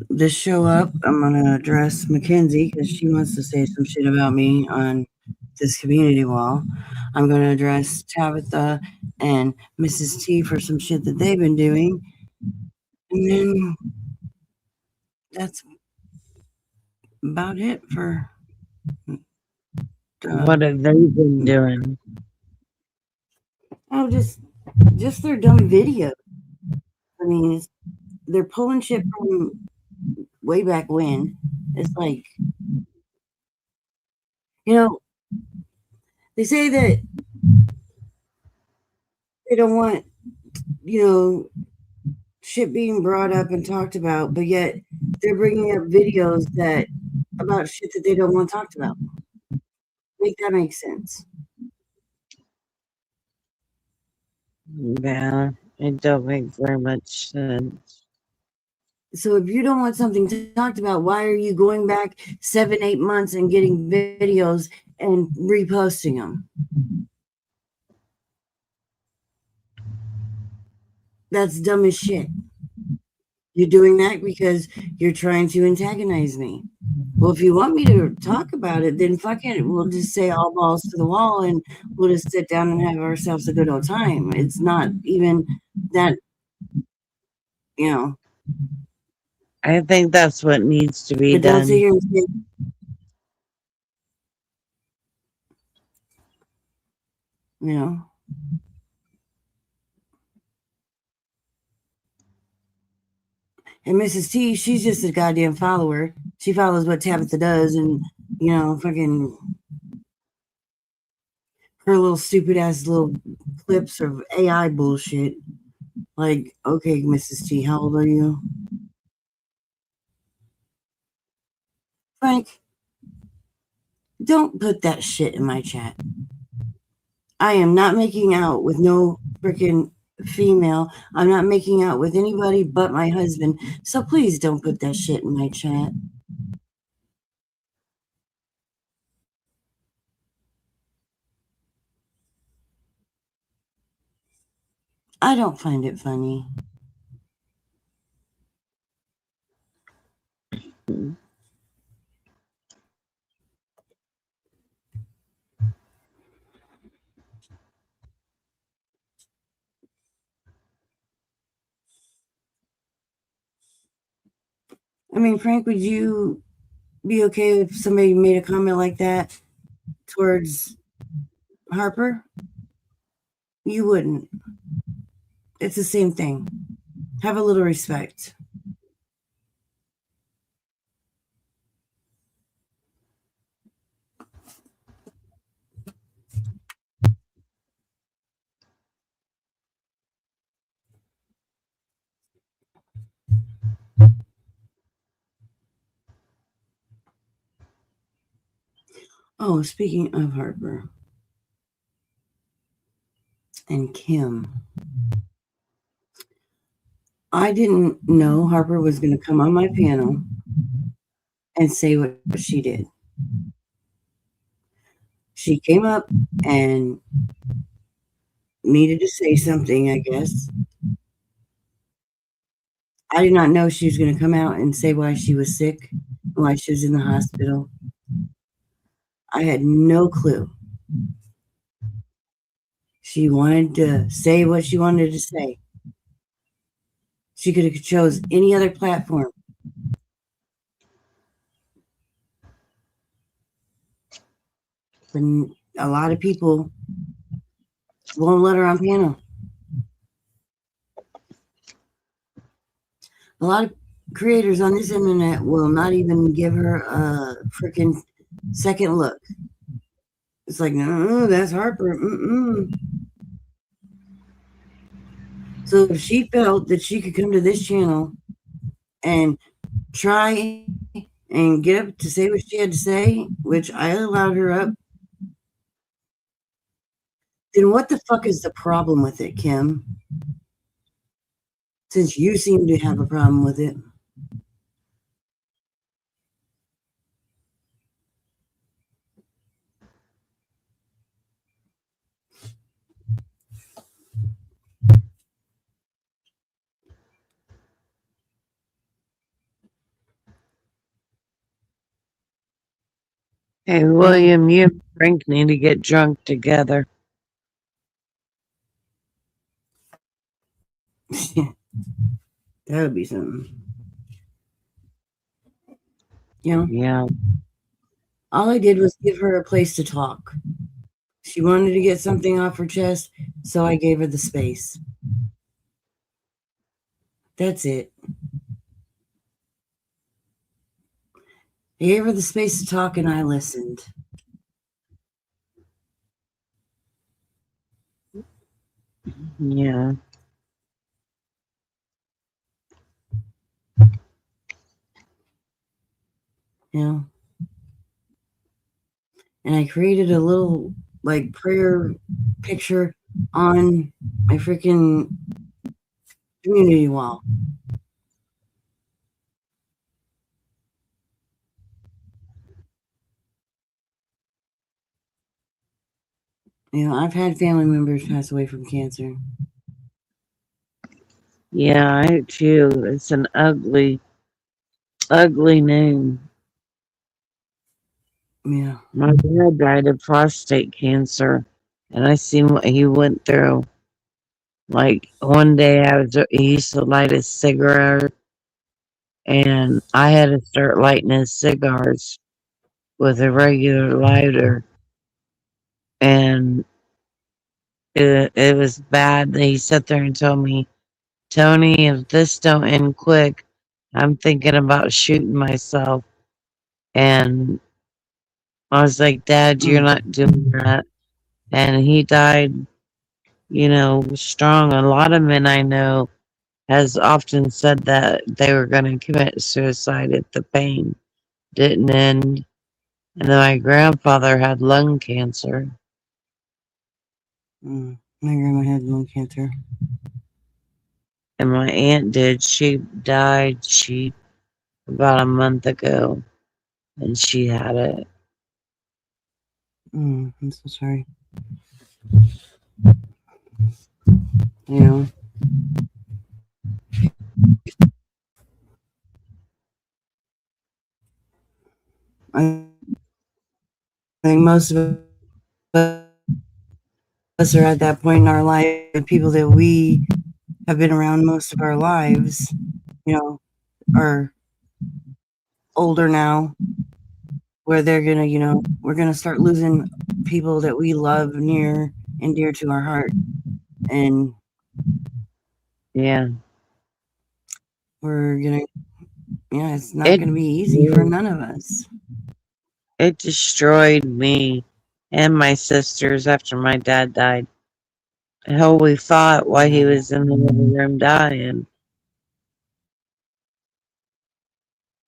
this show up. I'm going to address Mackenzie because she wants to say some shit about me on this community wall. I'm going to address Tabitha and Mrs. T for some shit that they've been doing. And then that's about it for. What have they been doing? Oh, just their dumb video. I mean, they're pulling shit from way back when. It's like, you know, they say that they don't want, you know, shit being brought up and talked about, but yet they're bringing up videos that about shit that they don't want talked about. Make that make sense? Yeah, it don't make very much sense. So if you don't want something talked about, why are you going back 7-8 months and getting videos and reposting them? That's dumb as shit. You're doing that because you're trying to antagonize me. Well, if you want me to talk about it, then fuck it. We'll just say all balls to the wall and we'll just sit down and have ourselves a good old time. It's not even that, you know. I think that's what needs to be But don't sit done. here and say, you know. And Mrs. T, she's just a goddamn follower. She follows what Tabitha does and, you know, fucking her little stupid ass little clips of AI bullshit. Like, okay, Mrs. T, how old are you? Frank, don't put that shit in my chat. I am not making out with no freaking female. I'm not making out with anybody but my husband. So please don't put that shit in my chat. I don't find it funny. I mean, Frank, would you be okay if somebody made a comment like that towards Harper? You wouldn't. It's the same thing. Have a little respect. Oh, speaking of Harper and Kim, I didn't know Harper was going to come on my panel and say what she did. She came up and needed to say something, I guess. I did not know she was going to come out and say why she was sick, why she was in the hospital. I had no clue. She wanted to say what she wanted to say. She could have chose any other platform. But a lot of people won't let her on panel. A lot of creators on this internet will not even give her a freaking second look. It's like, no, that's Harper. Mm-mm. So if she felt that she could come to this channel and try and get up to say what she had to say, which I allowed her up, then what the fuck is the problem with it, Kim? Since you seem to have a problem with it. Hey, William, you and Frank need to get drunk together. That would be something. You know? Yeah. All I did was give her a place to talk. She wanted to get something off her chest, so I gave her the space. That's it. I gave her the space to talk and I listened. Yeah. Yeah. And I created a little like prayer picture on my freaking community wall. You know, I've had family members pass away from cancer. Yeah, I too. It's an ugly, ugly name. Yeah. My dad died of prostate cancer, and I seen what he went through. Like one day, he used to light a cigarette, and I had to start lighting his cigars with a regular lighter, and it was bad. He sat there and told me, "Tony, if this don't end quick, I'm thinking about shooting myself." And I was like, "Dad, you're not doing that." And he died, you know, strong. A lot of men I know has often said that they were going to commit suicide if the pain didn't end. And then my grandfather had lung cancer. My grandma had lung cancer. And my aunt did. She died about a month ago. And she had it. I'm so sorry. You know. I think most of us are at that point in our life, the people that we have been around most of our lives, you know, are older now, where they're gonna, we're gonna start losing people that we love near and dear to our heart, and Yeah. we're gonna, it's not It gonna be easy for none of us. it destroyed me and my sisters after my dad died. Hell, we fought while he was in the living room dying.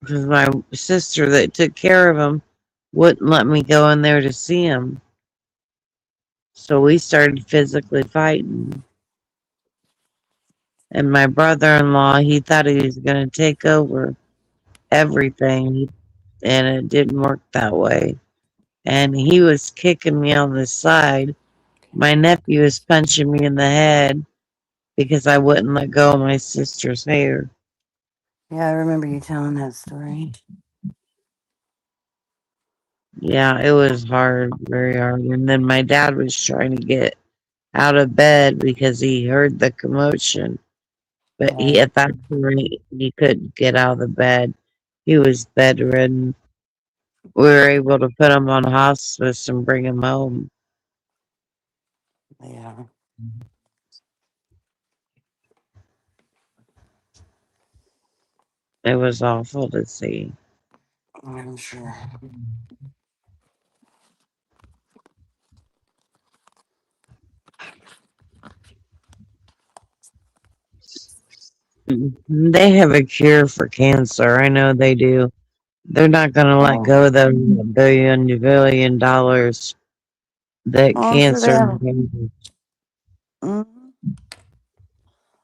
Because my sister that took care of him wouldn't let me go in there to see him. So we started physically fighting. And my brother-in-law, he thought he was going to take over everything. And it didn't work that way. And he was kicking me on the side. My nephew was punching me in the head because I wouldn't let go of my sister's hair. Yeah, I remember you telling that story. Yeah, it was hard, very hard. And then my dad was trying to get out of bed because he heard the commotion. But he, Right. at that point, he couldn't get out of the bed. He was bedridden. We were able to put him on hospice and bring him home. Yeah. It was awful to see. I'm sure. They have a cure for cancer. I know they do. They're not going to let Oh, go of those billion dollars that I'm sure they cancer. have. Mhm.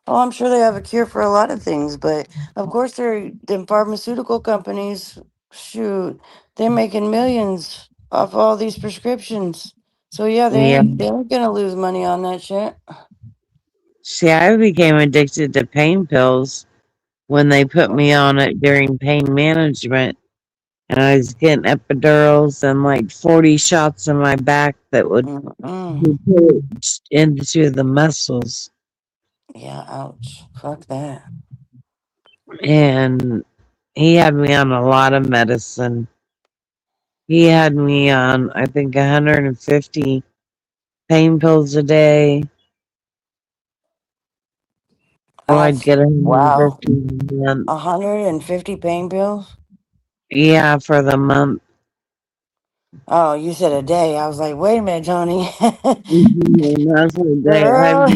Oh, I'm sure they have a cure for a lot of things, but of course, the pharmaceutical companies. Shoot, they're making millions off all these prescriptions. So yeah, Yeah. they ain't gonna lose money on that shit. See, I became addicted to pain pills when they put me on it during pain management. And I was getting epidurals and like 40 shots in my back that would be Mm-mm. pushed into the muscles. Yeah, ouch. Fuck that. And he had me on a lot of medicine. He had me on, I think, 150 pain pills a day. So I'd That's get wow. 150 a month. 150 pain pills? Yeah, for the month. Oh, you said a day. I was like, wait a minute, Johnny. And that's what I Girl.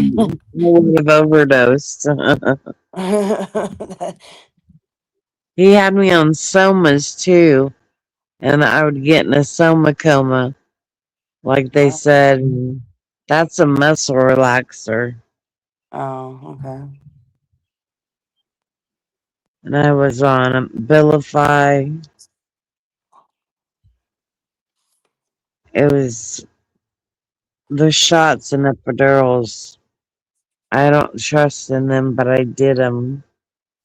would have overdosed. He had me on somas too, and I would get in a soma coma, like they said. That's a muscle relaxer. Oh, okay. And I was on Abilify. It was the shots and epidurals. I don't trust in them, but I did them.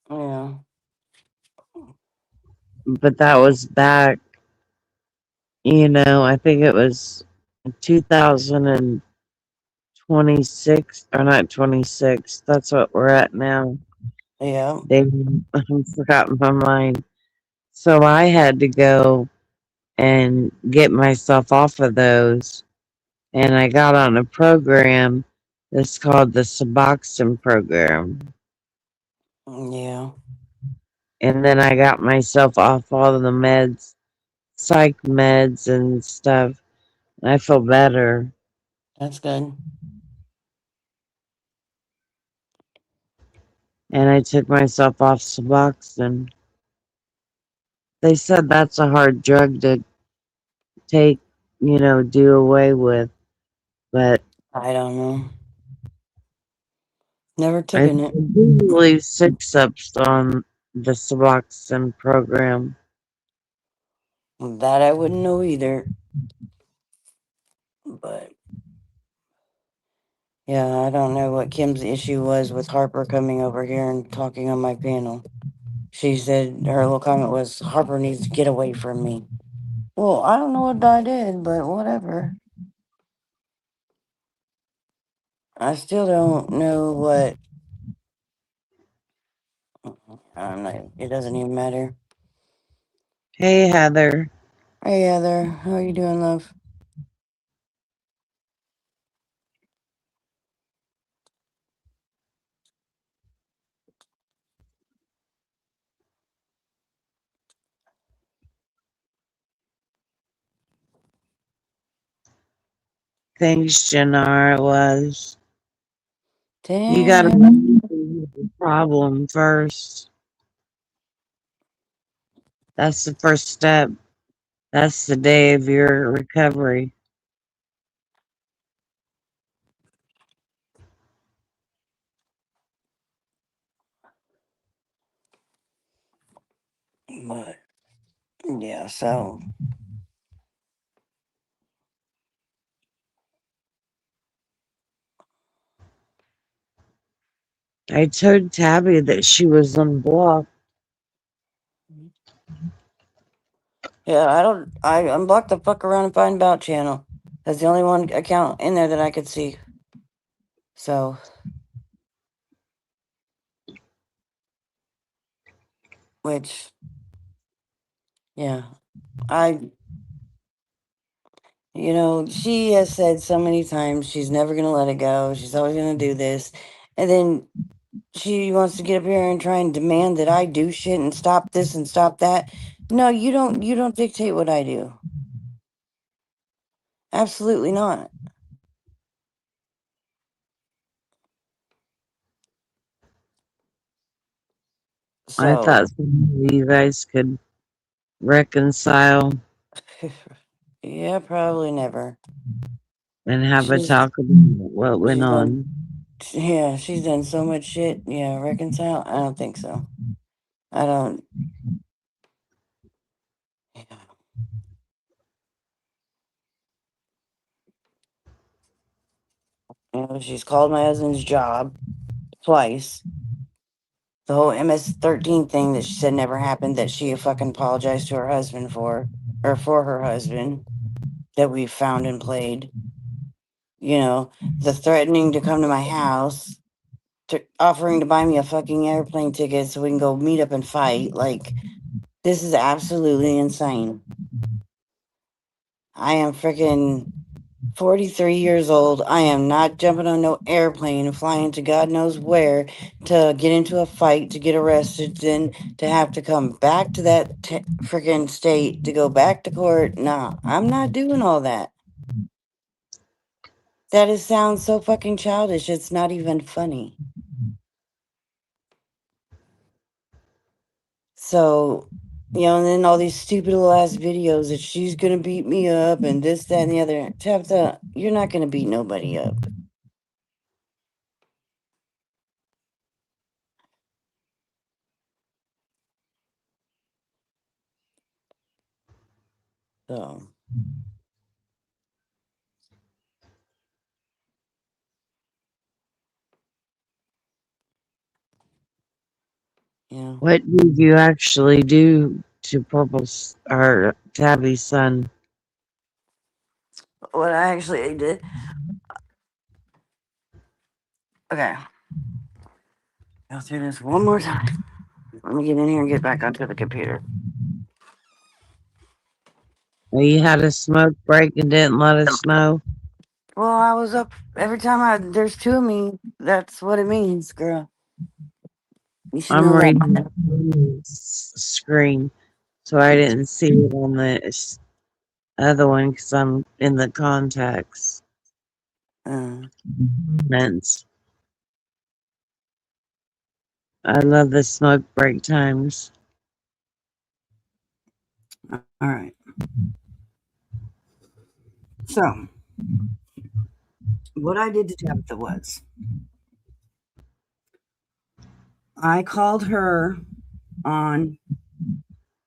Yeah. But that was back, I think it was 2026, or not 26. That's what we're at now. Yeah. They I forgot my mind. So I had to go and get myself off of those. And I got on a program that's called the Suboxone program. Yeah. And then I got myself off all of the meds, psych meds and stuff. I feel better. That's good. And I took myself off Suboxone. They said that's a hard drug to take, do away with. But I don't know. Never I taken it. do believe 6-ups on the Suboxone program. That I wouldn't know either. But yeah, I don't know what Kim's issue was with Harper coming over here and talking on my panel. She said her little comment was Harper needs to get away from me. Well, I don't know what I did, but whatever. I still don't know what. I'm not. It doesn't even matter. Hey, Heather. Hey, Heather. How are you doing, love? Thanks, Jannar. It was. You got to Damn. the problem first. That's the first step. That's the day of your recovery. But, yeah, so. I told Tabby that she was unblocked. Yeah, I unblocked the fuck around and find out channel. That's the only one account in there that I could see. So. Which. Yeah. She has said so many times she's never going to let it go. She's always going to do this. And then she wants to get up here and try and demand that I do shit and stop this and stop that. No, you don't dictate what I do. Absolutely not. I So, thought some of you guys could reconcile yeah, probably never. and have a She's talk about what went she's on. done she's done so much shit. Yeah, reconcile? I don't think so. I don't. Yeah. She's called my husband's job twice. The whole MS-13 thing that she said never happened, that she fucking apologized to her husband for, or for her husband, that we found and played. The threatening to come to my house, offering to buy me a fucking airplane ticket so we can go meet up and fight. Like, this is absolutely insane. I am freaking 43 years old. I am not jumping on no airplane and flying to God knows where to get into a fight, to get arrested, then to have to come back to that freaking state to go back to court. Nah, I'm not doing all that. Sounds so fucking childish. It's not even funny. So, and then all these stupid little ass videos that she's gonna beat me up and this, that, and the other. Tabitha, you're not gonna beat nobody up. So, yeah. What did you actually do to Purple's or Tabby's son? What I actually did. Okay. Go through this one more time. Let me get in here and get back onto the computer. Well, you had a smoke break and didn't let us know. Well, I was up every time there's two of me. That's what it means, girl. You should I'm know that. reading the screen, so I didn't see it on the other one because I'm in the contacts. Comments. I love the smoke break times. All right. So, what I did to Tabitha was I called her on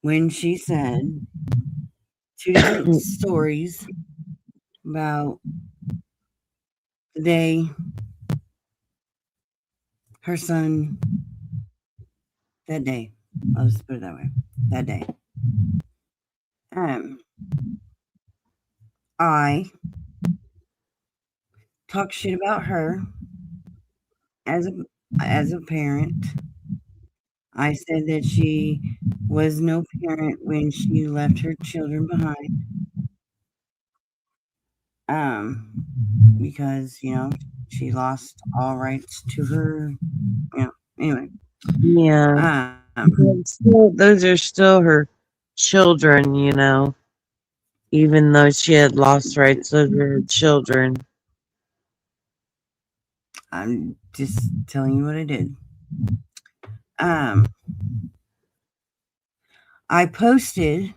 when she said two different stories about the day her son, that day, I'll just put it that way, that day. I talked shit about her as a parent. I said that she was no parent when she left her children behind. Because, she lost all rights to her, anyway. Yeah. Um, Those are still her children, even though she had lost rights over her children. I'm just telling you what I did. I posted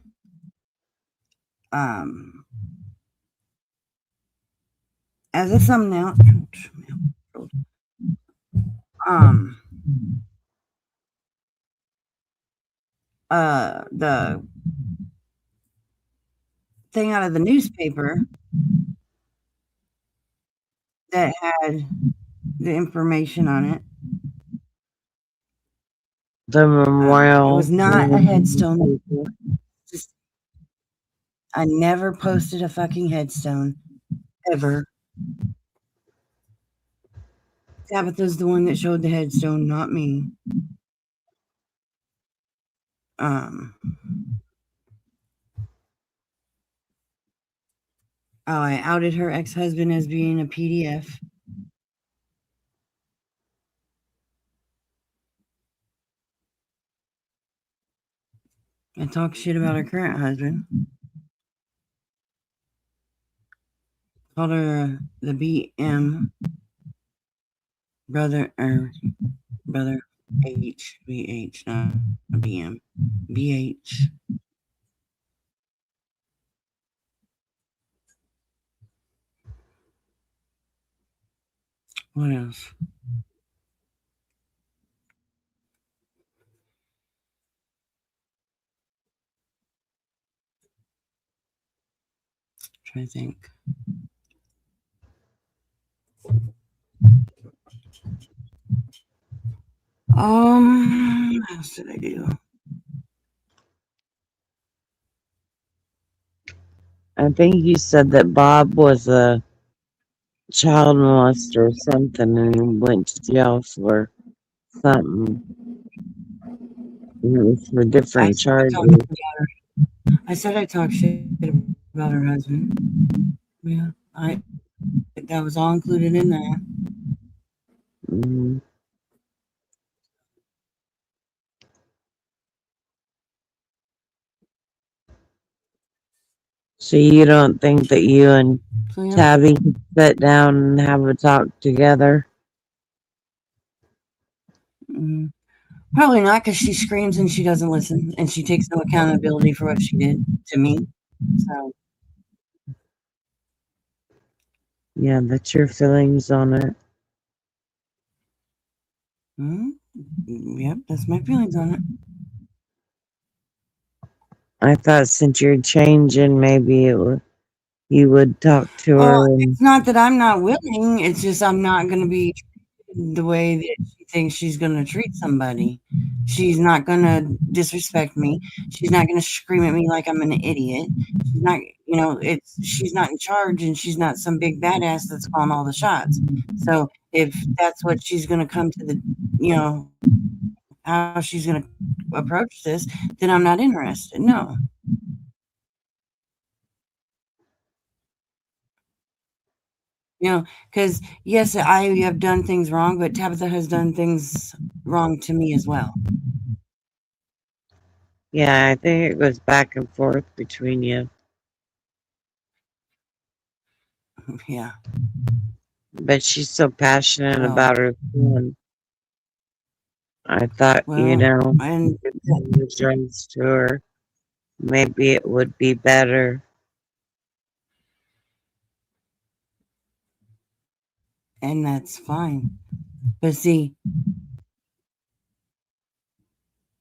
as a thumbnail the thing out of the newspaper that had the information on it. The memorial. It was not a headstone. I never posted a fucking headstone ever. Tabitha's the one that showed the headstone, not me. I outed her ex-husband as being a PDF. I talked shit about her current husband. Called her the BM brother H, BH, not BM, BH. What else? Trying to think. What else did I do? I think you said that Bob was a child molester or something and he went to jail for something. It was for different charges. I said I talked shit about her husband. Yeah, that was all included in that. Mm-hmm. So you don't think that you and Tabby could sit down and have a talk together? Probably not, because she screams and she doesn't listen, and she takes no accountability for what she did to me. So yeah, that's your feelings on it. Yep, that's my feelings on it. I thought since you're changing, maybe you would talk to her. It's not that I'm not willing. It's just I'm not going to be the way that she thinks she's going to treat somebody. She's not going to disrespect me. She's not going to scream at me like I'm an idiot. She's not, she's not in charge, and she's not some big badass that's calling all the shots. So if that's what she's going to come to the, how she's going to approach this, then I'm not interested. No. Because yes, I have done things wrong, but Tabitha has done things wrong to me as well. Yeah, I think it goes back and forth between you. Yeah. But she's so passionate about her son. I thought, and to her, maybe it would be better. And that's fine. But see,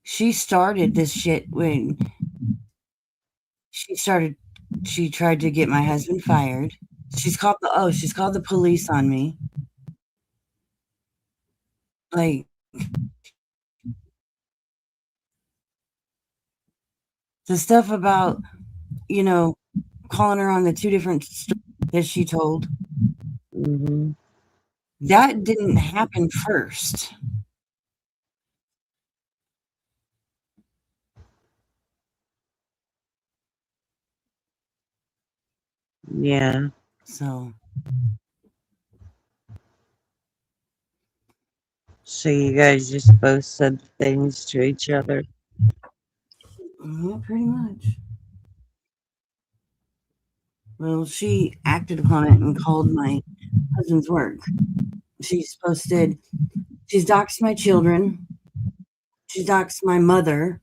she started this shit when she tried to get my husband fired. She's called the police on me. Like, the stuff about, calling her on the 2 different stories that she told. Mm-hmm. That didn't happen first. Yeah. So So you guys just both said things to each other. yeah, pretty much. Well, she acted upon it and called my husband's work. She's posted, she's doxed my children. She's doxed my mother.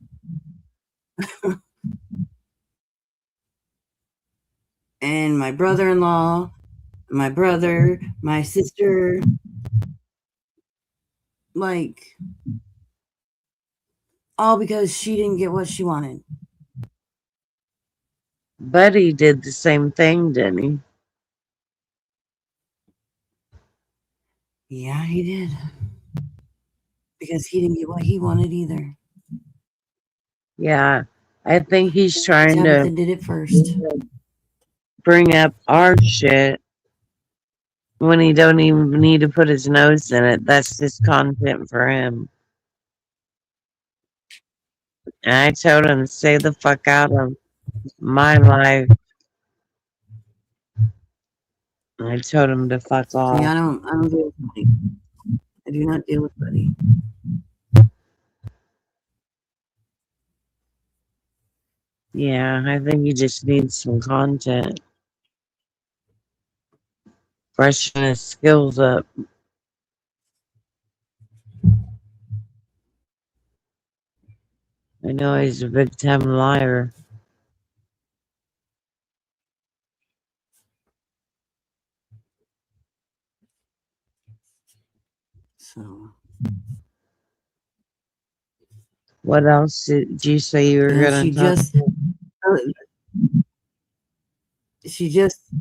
And my brother-in-law, my brother, my sister. Like, all because she didn't get what she wanted. Buddy did the same thing, didn't he? Yeah, he did. Because he didn't get what he wanted either. Yeah. I think he's trying Tabitha to did it first. bring up our shit when he don't even need to put his nose in it. That's just content for him. And I told him, stay the fuck out of my life. I told him to fuck off. Yeah, I don't deal with Buddy. I do not deal with Buddy. Yeah, I think he just needs some content. Freshen his skills up. I know he's a big time liar. So What else did you say you were gonna talk?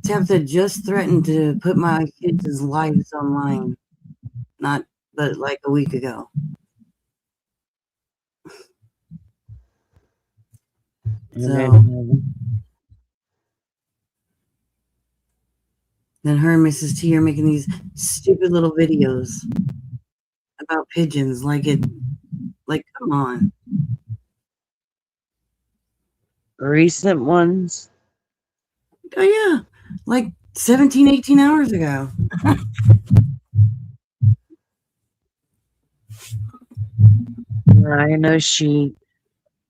Tabitha just threatened to put my kids' lives online. But like a week ago. So then her and Mrs. T are making these stupid little videos about pigeons. Like, come on. Recent ones? Oh, yeah. Like 17, 18 hours ago. I know she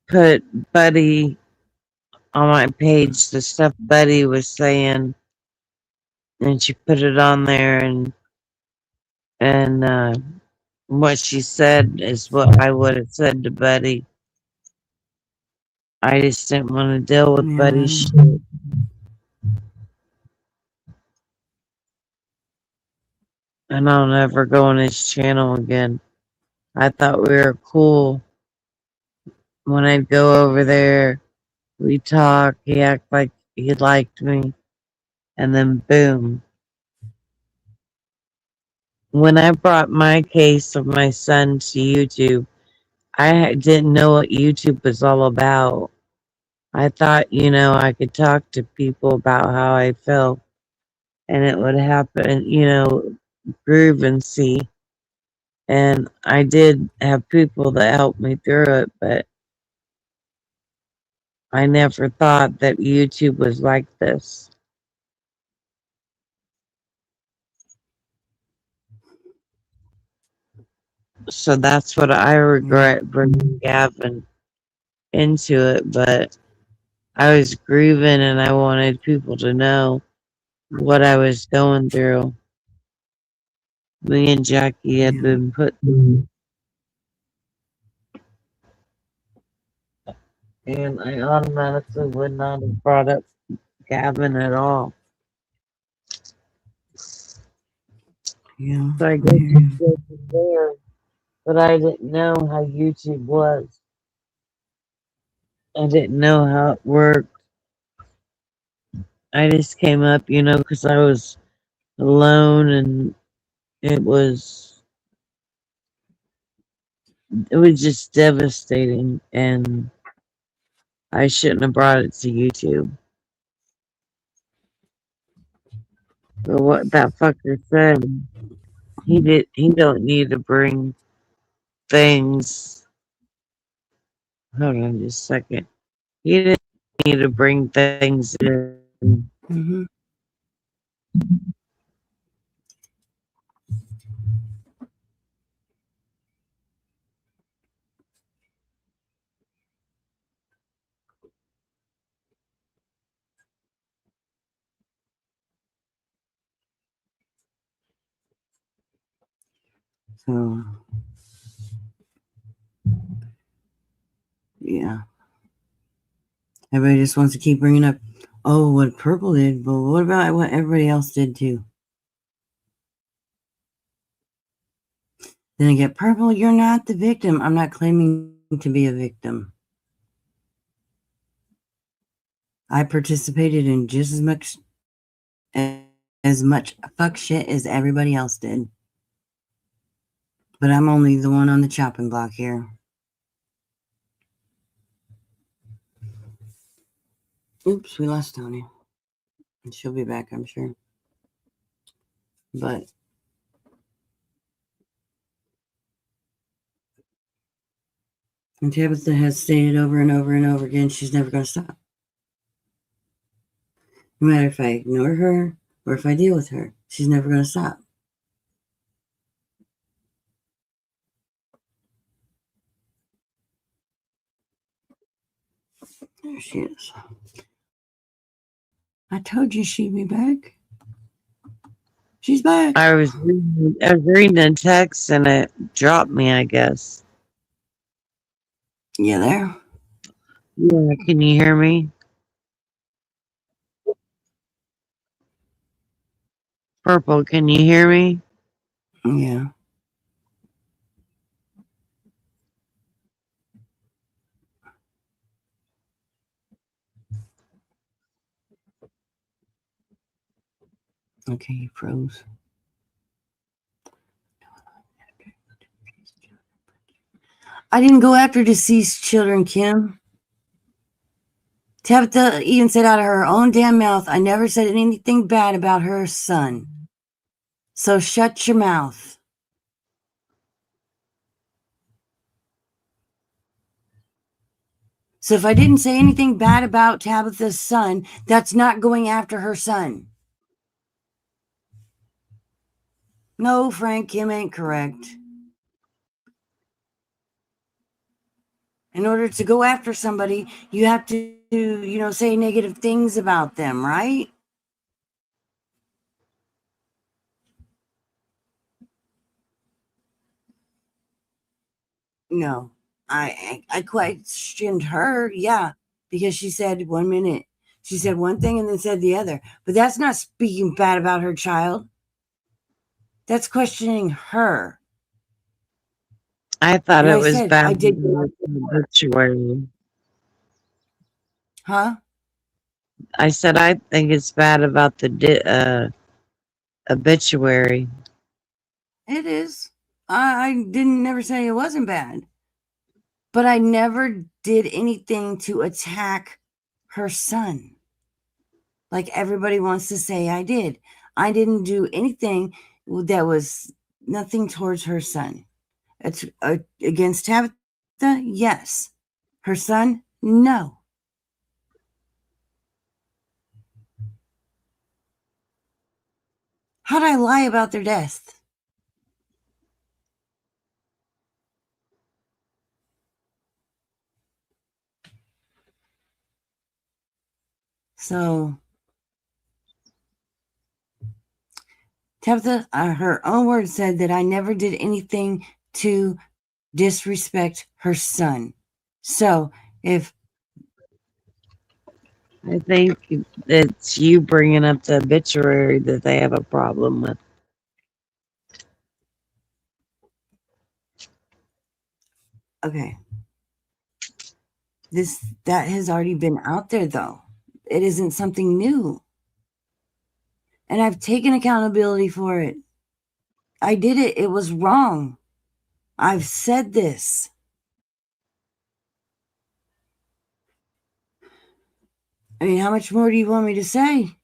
put Buddy on my page, the stuff Buddy was saying, and she put it on there, and what she said is what I would have said to Buddy. I just didn't want to deal with Buddy's shit. And I'll never go on his channel again. I thought we were cool. When I'd go over there, we'd talk, he act like he liked me, and then boom. When I brought my case of my son to YouTube, I didn't know what YouTube was all about. I thought, I could talk to people about how I felt, and it would happen, groove and see. And I did have people that helped me through it, but I never thought that YouTube was like this. So that's what I regret, bringing Gavin into it. But I was grieving and I wanted people to know what I was going through. Me and Jackie had been put through. And I automatically would not have brought up Gavin at all. Yeah. So I guess it's good there. But I didn't know how YouTube was. I didn't know how it worked. I just came up, because I was alone, and it was just devastating, and I shouldn't have brought it to YouTube. But what that fucker said, he don't need to bring things. Hold on just a second. He didn't need to bring things in. So, yeah. Everybody just wants to keep bringing up, oh, what Purple did, but what about what everybody else did too? Then I get, Purple, you're not the victim. I'm not claiming to be a victim. I participated in just as much fuck shit as everybody else did. But I'm only the one on the chopping block here. Oops, we lost Tony. And she'll be back, I'm sure. But and Tabitha has stated over and over and over again, she's never going to stop. No matter if I ignore her or if I deal with her, she's never going to stop. There she is. I told you she'd be back. She's back. I was reading a text and it dropped me, I guess. You there? Yeah, can you hear me? Purple, can you hear me? Yeah. Okay, you froze. I didn't go after deceased children, Kim. Tabitha even said out of her own damn mouth, I never said anything bad about her son. So shut your mouth. So if I didn't say anything bad about Tabitha's son, that's not going after her son. No, Frank, Kim ain't correct. In order to go after somebody, you have to, say negative things about them, right? No, I questioned her, yeah, because she said 1 minute. She said one thing and then said the other. But that's not speaking bad about her child. That's questioning her. I thought And it I was said, bad I did. about the obituary. Huh? I said I think it's bad about the obituary. It is. I didn't never say it wasn't bad. But I never did anything to attack her son. Like everybody wants to say I did. I didn't do anything that was nothing towards her son. It's against Tabitha, yes. Her son, no. How'd I lie about their death? So, Tabitha, her own words said that I never did anything to disrespect her son. So, if I think it's you bringing up the obituary that they have a problem with. okay, that has already been out there though. It isn't something new. And I've taken accountability for it. I did it. It was wrong. I've said this. I mean, how much more do you want me to say?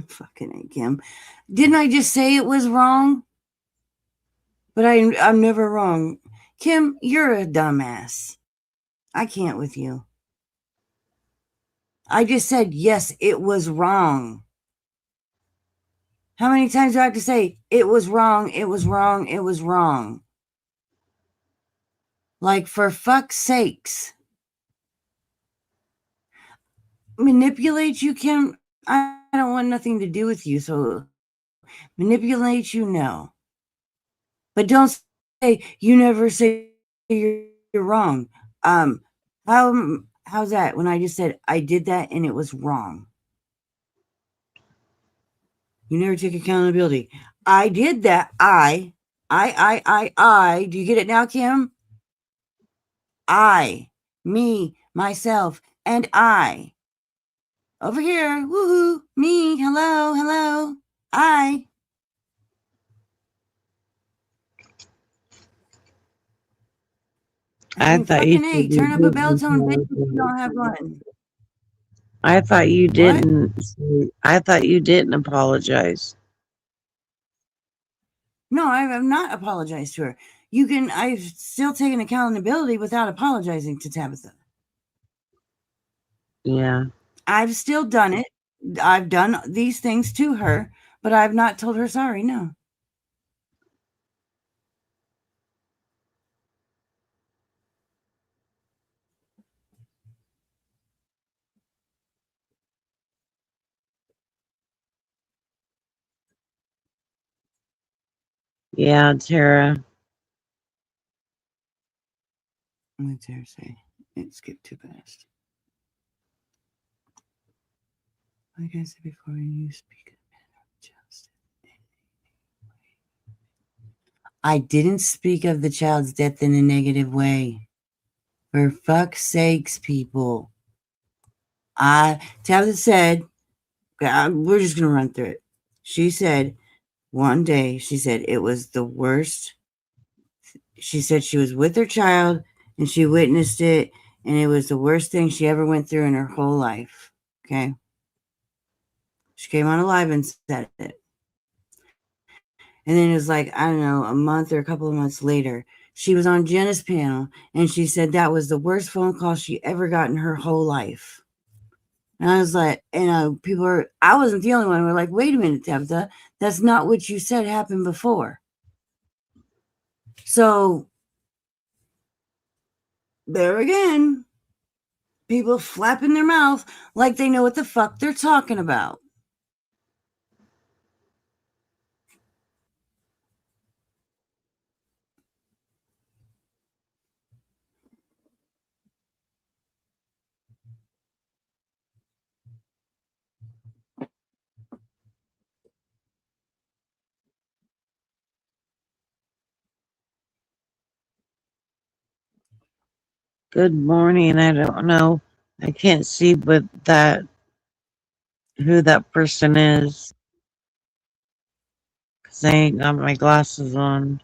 Fucking A, Kim. Didn't I just say it was wrong? But I'm never wrong. Kim, you're a dumbass. I can't with you. I just said, yes, it was wrong. How many times do I have to say, it was wrong, it was wrong, it was wrong? Like, for fuck's sakes. Manipulate you, Kim? I don't want nothing to do with you, so manipulate you, no. But don't say, you never say you're wrong. How's that when I just said I did that and it was wrong? You never take accountability. I did that. I. Do you get it now, Kim? I, me, myself, and I. Over here, woohoo, me, hello, hello, I. I thought you fucking A, turn up a bell tone, bitch, if you don't have one. I thought you What? didn't. I thought you didn't apologize. No, I've not apologized to her. I've still taken accountability without apologizing to Tabitha. Yeah. I've still done it. I've done these things to her, but I've not told her sorry, no. Yeah, Tara. What's Tara say? It skipped too fast. Like I said before, you speak of justice. I didn't speak of the child's death in a negative way. For fuck's sakes, people. Tabitha said, we're just going to run through it. She said, one day, she said it was the worst. She said she was with her child and she witnessed it, and it was the worst thing she ever went through in her whole life. Okay. She came on live and said it. And then it was like, I don't know, a month or a couple of months later, she was on Jenna's panel and she said that was the worst phone call she ever got in her whole life. And I was like, I wasn't the only one. We're like, wait a minute, Tabitha, that's not what you said happened before. So there again, people flapping their mouth like they know what the fuck they're talking about. Good morning. I don't know. I can't see who that person is. Because I ain't got my glasses on.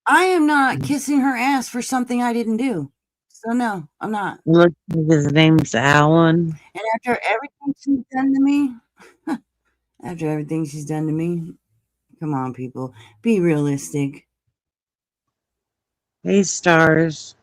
I am not kissing her ass for something I didn't do. So no, I'm not. Looks like his name's Alan. And after everything she's done to me, come on, people, be realistic. Hey, Stars.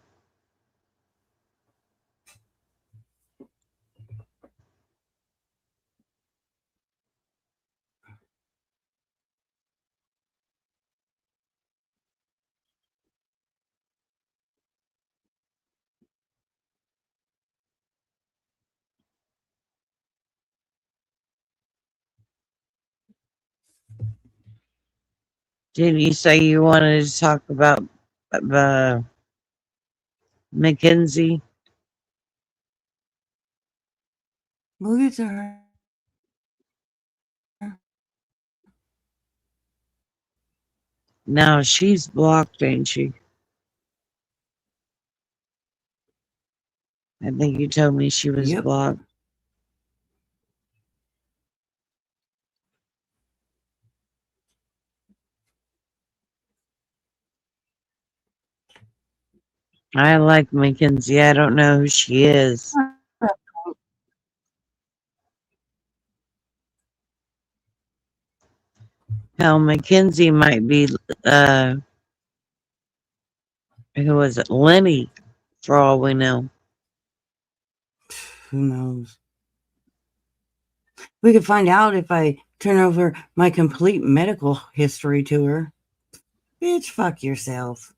Didn't you say you wanted to talk about Mackenzie? We'll get to her. No, she's blocked, ain't she? I think you told me she was blocked. I like Mackenzie. I don't know who she is. Hell, Mackenzie might be, who was it? Lenny, for all we know. Who knows? We could find out if I turn over my complete medical history to her. Bitch, fuck yourself.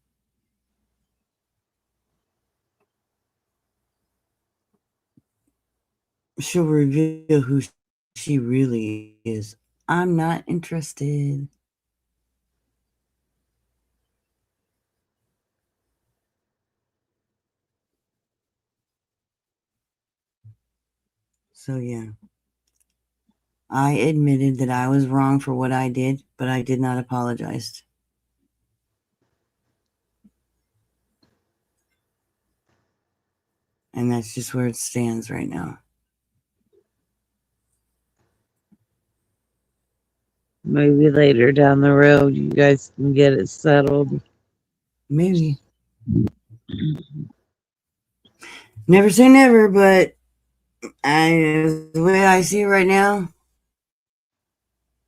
She'll reveal who she really is. I'm not interested. So, yeah. I admitted that I was wrong for what I did, but I did not apologize. And that's just where it stands right now. Maybe later down the road, you guys can get it settled. Maybe. Never say never, but the way I see it right now,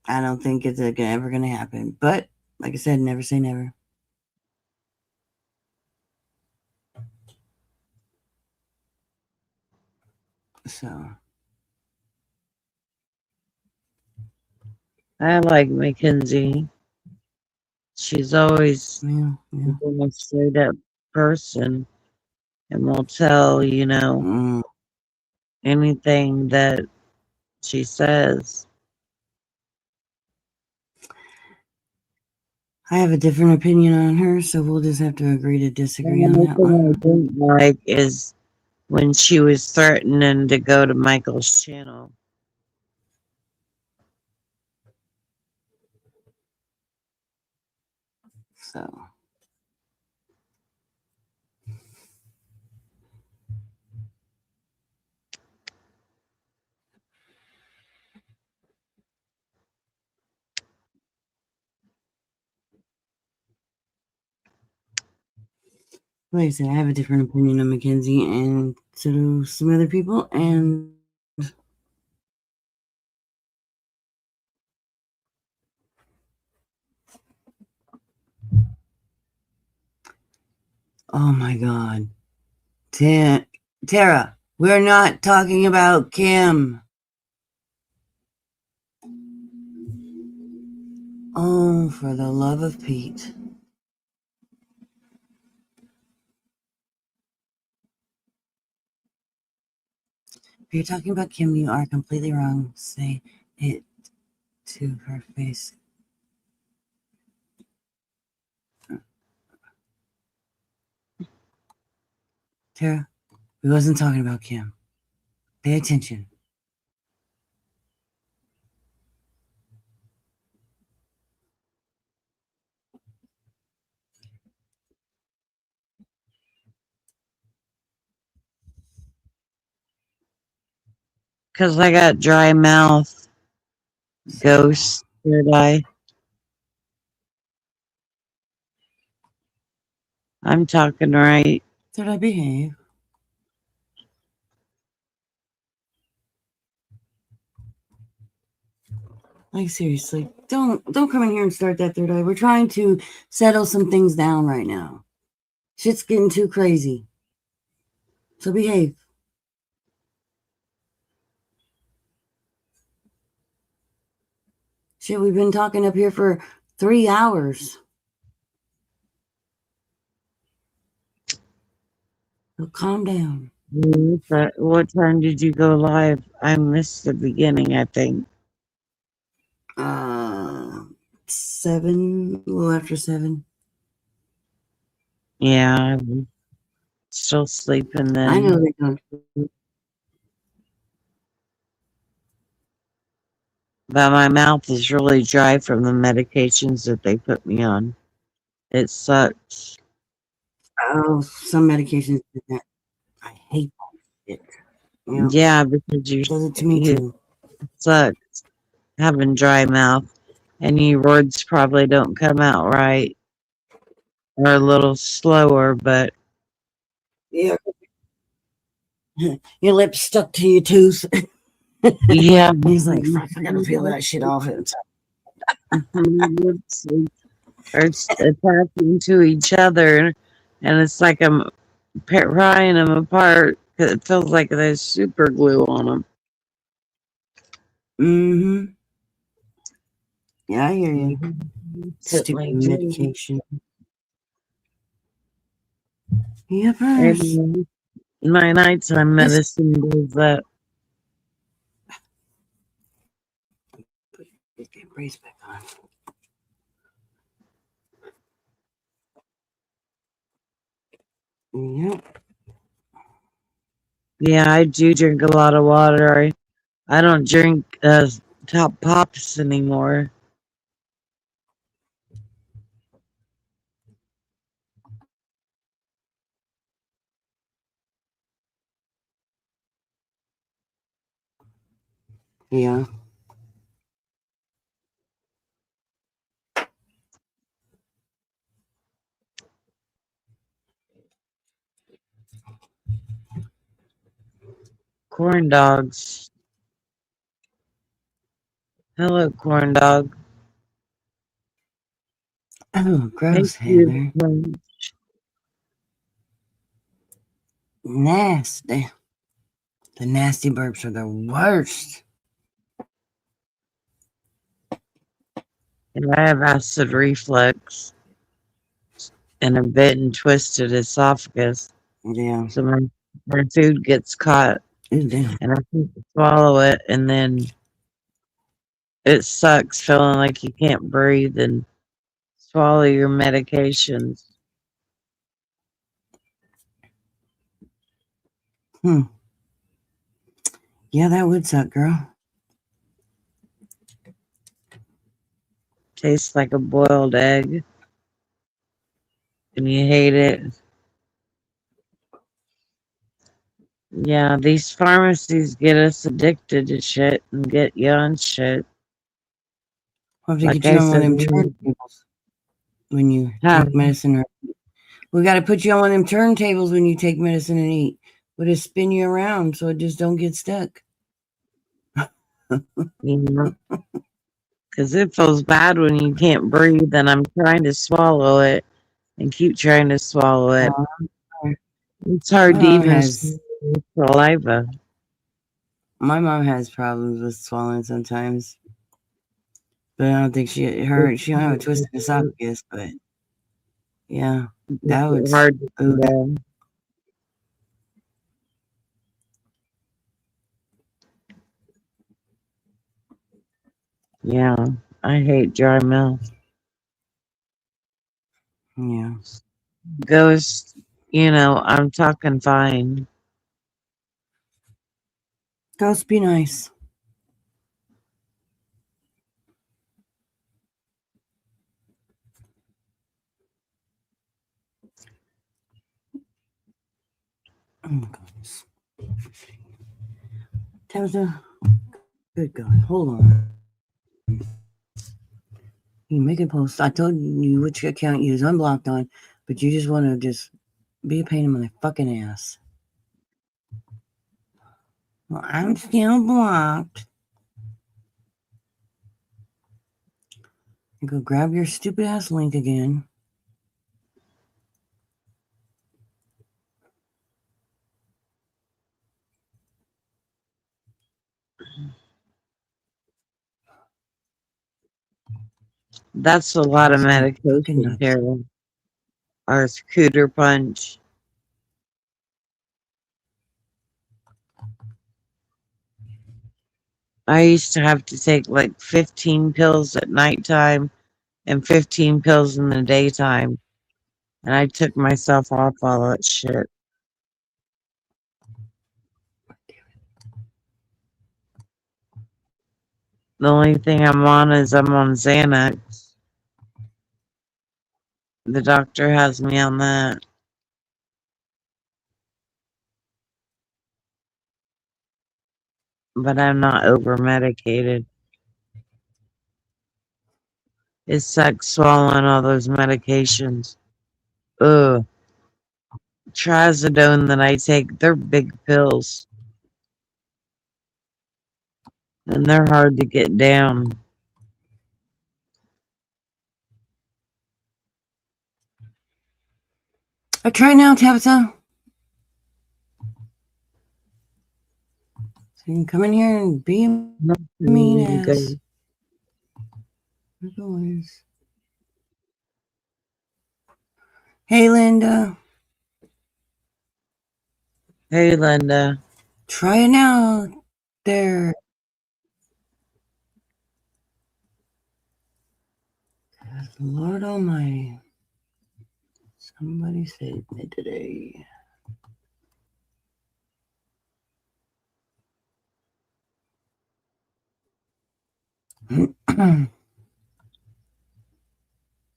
I don't think it's ever going to happen. But, like I said, never say never. So. I like Mackenzie. She's always Yeah. been a straight up person and will tell, anything that she says. I have a different opinion on her, so we'll just have to agree to disagree on that One one. I don't like is when she was threatening to go to Michael's channel. So. Like I said, I have a different opinion on Mackenzie, and so do some other people, and oh my God. Tara, we're not talking about Kim. Oh, for the love of Pete. If you're talking about Kim, you are completely wrong. Say it to her face. Tara, we wasn't talking about Kim. Pay attention. Because I got dry mouth. Ghost, did I? I'm talking right. Did I behave? Like, seriously, don't come in here and start that third eye. We're trying to settle some things down right now. Shit's getting too crazy. So behave. Shit, we've been talking up here for 3 hours. So calm down. What time did you go live? I missed the beginning, I think. 7, a little after 7. Yeah, I'm still sleeping then. I know they don't. But my mouth is really dry from the medications that they put me on. It sucks. Oh, some medications do that. I hate that shit. You know, Yeah, because you does it to me too. sucks having dry mouth, and your words probably don't come out right, or a little slower. But Yeah. Your lips stuck to your tooth. yeah, He's like, fuck, I gotta peel that shit off. My lips are attaching to each other, and it's like I'm prying them apart. 'Cause it feels like there's super glue on them. Mm-hmm. Yeah, I hear you. Put Stupid my medication. Yep. and my nighttime medicine does that. Get the brace back on. Yep. Yeah, I do drink a lot of water. I don't drink top pops anymore. Yeah. Corn dogs. Hello, corn dog. Oh, gross, Thank you. Heather. Nasty. The nasty burps are the worst. And I have acid reflux and a bit and twisted esophagus. Yeah. So my food gets caught Ooh, damn. and I have to swallow it, and then it sucks feeling like you can't breathe and swallow your medications. Yeah, that would suck, girl. Tastes like a boiled egg. And you hate it. Yeah, these pharmacies get us addicted to shit and get you on shit. We'll have to Like get you I on one of them said, turntables when you Huh. take medicine. We got to put you on one of them turntables when you take medicine and eat. We'll just spin you around so it just don't get stuck. You know, because it feels bad when you can't breathe, and I'm trying to swallow it and keep trying to swallow it. It's hard to even swallow saliva. My mom has problems with swallowing sometimes, but I don't think she don't have a twisted esophagus. But yeah, that would hard to do that. Yeah, I hate dry mouth. Yeah. Ghost, I'm talking fine. Ghost, be nice. Oh my goodness. Tabitha, good God, hold on. You make a post. I told you which account you was unblocked on, but you just want to just be a pain in my fucking ass. Well, I'm still blocked. Go grab your stupid ass link again. That's a lot of medication here. Our scooter punch. I used to have to take like 15 pills at nighttime and 15 pills in the daytime. And I took myself off all that shit. The only thing I'm on is I'm on Xanax. The doctor has me on that. But I'm not over medicated. It sucks swallowing all those medications. Ugh. Trazodone that I take, they're big pills. And they're hard to get down. Try now, Tabitha. So you can come in here and be a mean ass. Hey, Linda. Hey, Linda. Try it now. There. Lord Almighty. Somebody saved me today.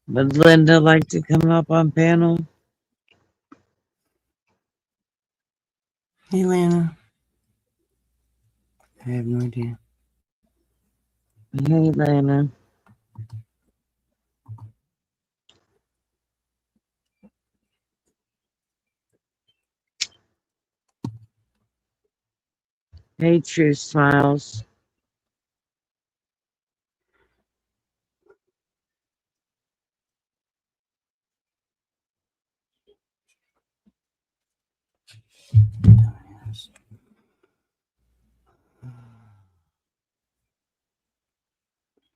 Would Linda like to come up on panel? Hey, Lana. I have no idea. Hey, Lana. Hey, True Smiles.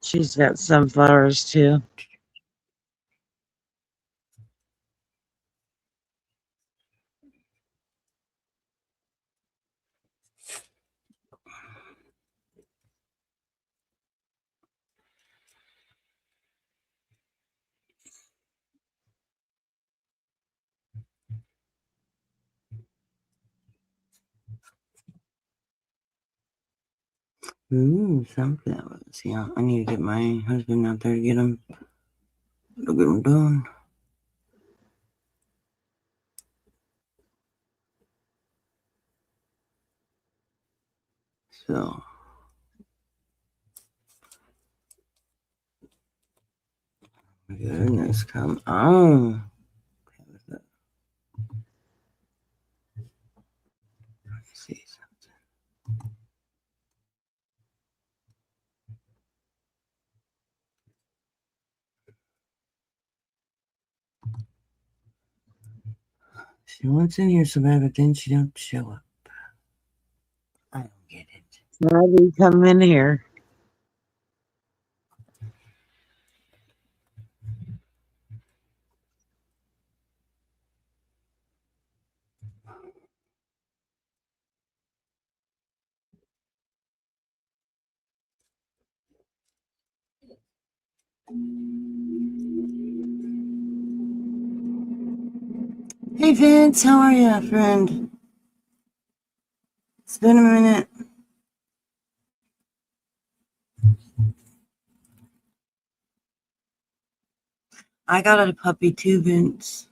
She's got sunflowers too. Ooh, sunflowers. Yeah, I need to get my husband out there to get them done. So. Goodness, come on. Let's see something. She wants in here so bad, but then she don't show up. I don't get it. Why do you come in here? Hey Vince, how are you, friend? It's been a minute. I got a puppy too, Vince.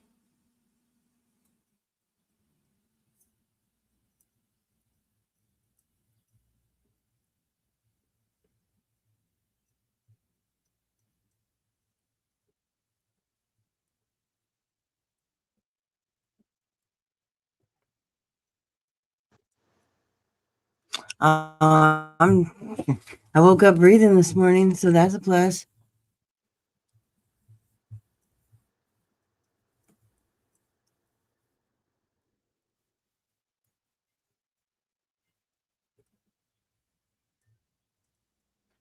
I woke up breathing this morning, so that's a plus.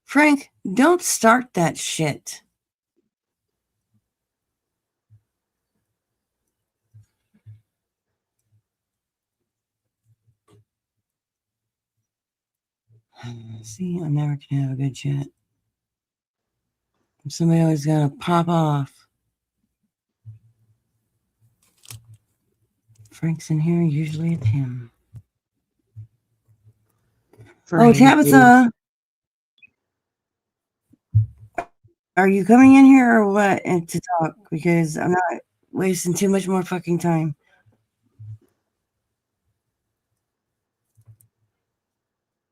Frank, don't start that shit. See, I never can have a good chat. Somebody always gotta pop off. Frank's in here, usually it's him. Oh, Tabitha. Are you coming in here or what? And to talk, because I'm not wasting too much more fucking time.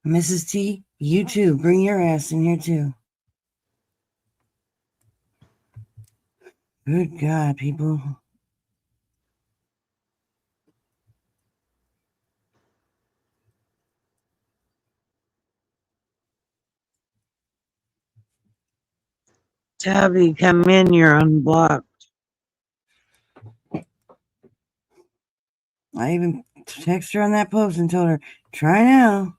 Mrs. T, you too. Bring your ass in here too. Good God, people. Tabby, come in, you're unblocked. I even texted her on that post and told her, try now.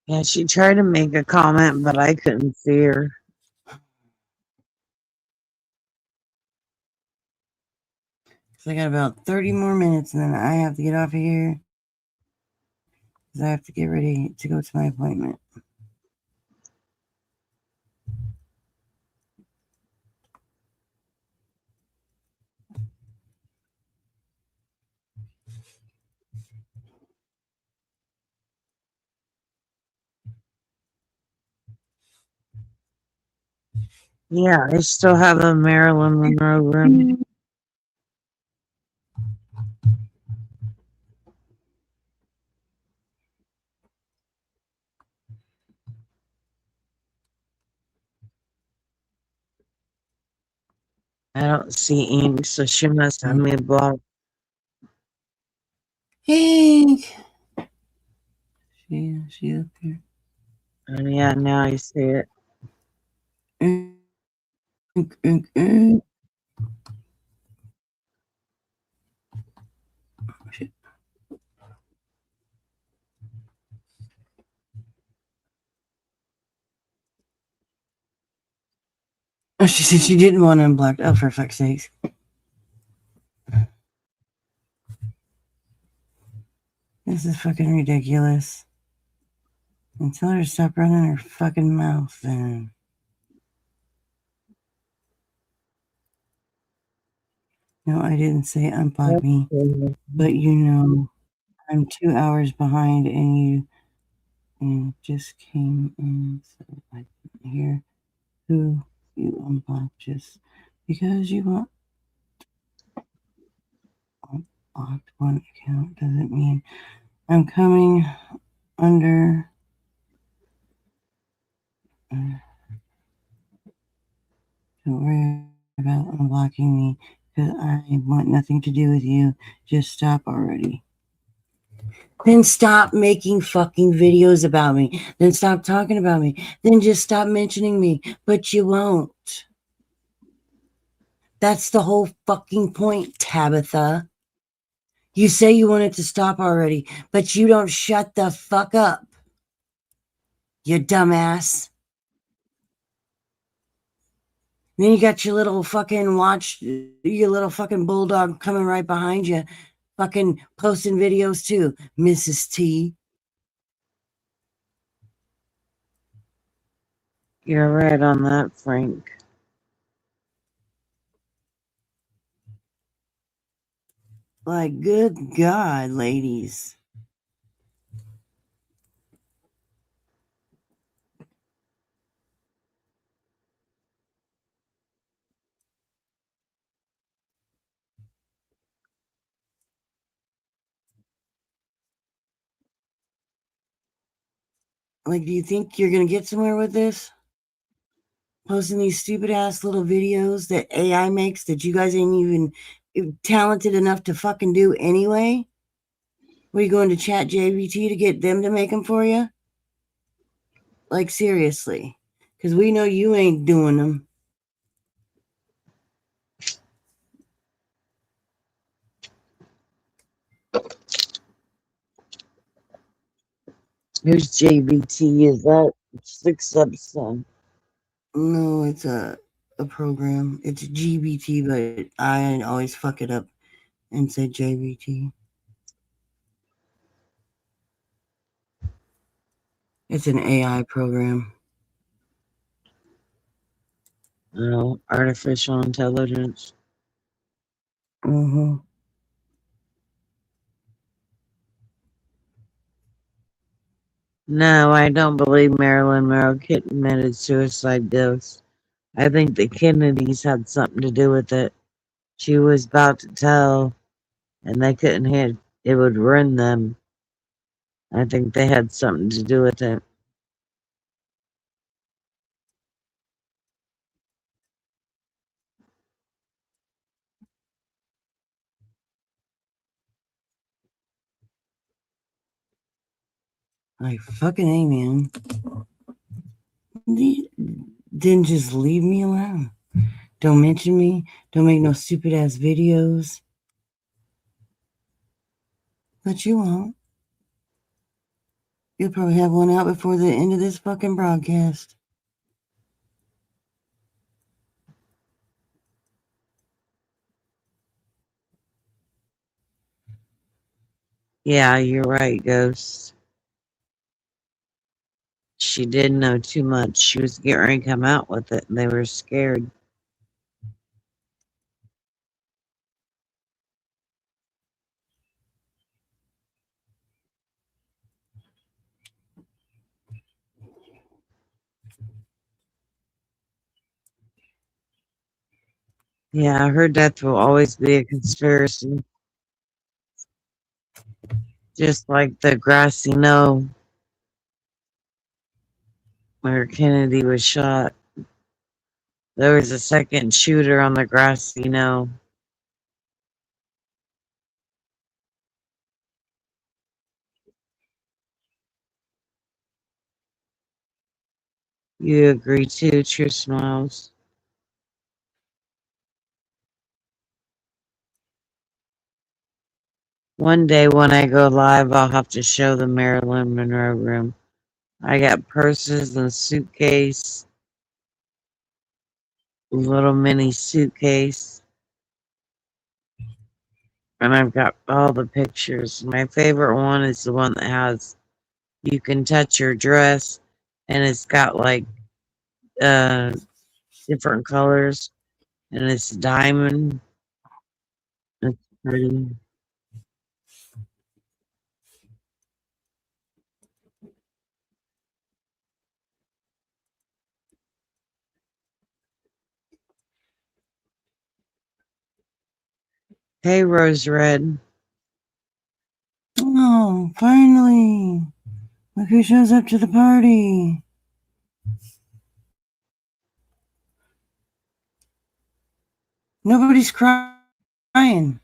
Yeah, she tried to make a comment, but I couldn't see her. So I got about 30 more minutes and then I have to get off of here because I have to get ready to go to my appointment. Yeah, I still have a Marilyn Monroe room. I don't see ink, so she must have me blocked. Ink. She up here. And yeah, now I see it. Ink, ink, ink. Shit. Oh, she said she didn't want unblocked. Oh, for fuck's sakes. This is fucking ridiculous. And tell her to stop running her fucking mouth then. No, I didn't say unblock me, but you know, I'm 2 hours behind and you just came in, so I didn't hear who you unblocked just because you want unblocked one account doesn't mean I'm coming under. Don't worry about unblocking me because I want nothing to do with you. Just stop already. Then stop making fucking videos about me. Then stop talking about me. Then just stop mentioning me. But you won't. That's the whole fucking point, Tabitha. You say you want it to stop already, but you don't shut the fuck up. You dumbass. Then you got your little fucking your little fucking bulldog coming right behind you, fucking posting videos too, Mrs. T. You're right on that, Frank. Like, good God, ladies. Like, do you think you're going to get somewhere with this? Posting these stupid ass little videos that AI makes that you guys ain't even talented enough to fucking do anyway? Were you going to chat JVT to get them to make them for you? Like, seriously. Because we know you ain't doing them. Who's JVT? Is that 677? No, it's a program. It's GBT, but I always fuck it up and say JVT. It's an AI program. No, artificial intelligence. Mm-hmm. No, I don't believe Marilyn Monroe committed suicide dose. I think the Kennedys had something to do with it. She was about to tell, and they couldn't hit. It would ruin them. I think they had something to do with it. Like, fucking A, man. Then just leave me alone. Don't mention me. Don't make no stupid ass videos. But you won't. You'll probably have one out before the end of this fucking broadcast. Yeah, you're right, Ghost. She did know too much. She was getting ready to come out with it, and they were scared. Yeah, her death will always be a conspiracy. Just like the grassy knoll where Kennedy was shot. There was a second shooter on the grassy knoll. You agree too, True Smiles? One day when I go live, I'll have to show the Marilyn Monroe room. I got purses and suitcase, little mini suitcase, and I've got all the pictures. My favorite one is the one that has you can touch your dress, and it's got like different colors, and it's diamond. It's pretty. Hey, Rose Red. Oh, finally. Look who shows up to the party. Nobody's crying.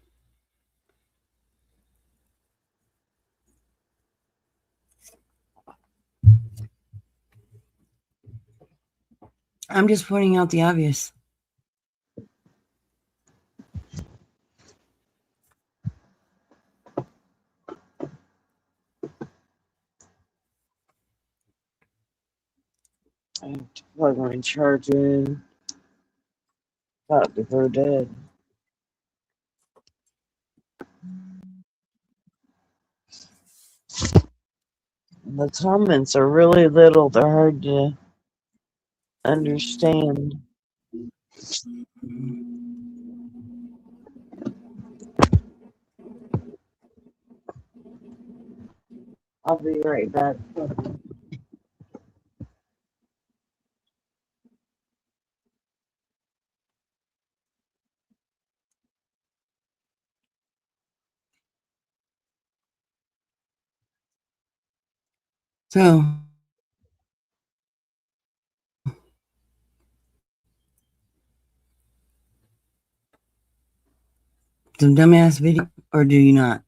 I'm just pointing out the obvious. I have to plug my charger in. Thought they were dead. The comments are really little. They're hard to understand. I'll be right back. So, some dumbass video, or do you not?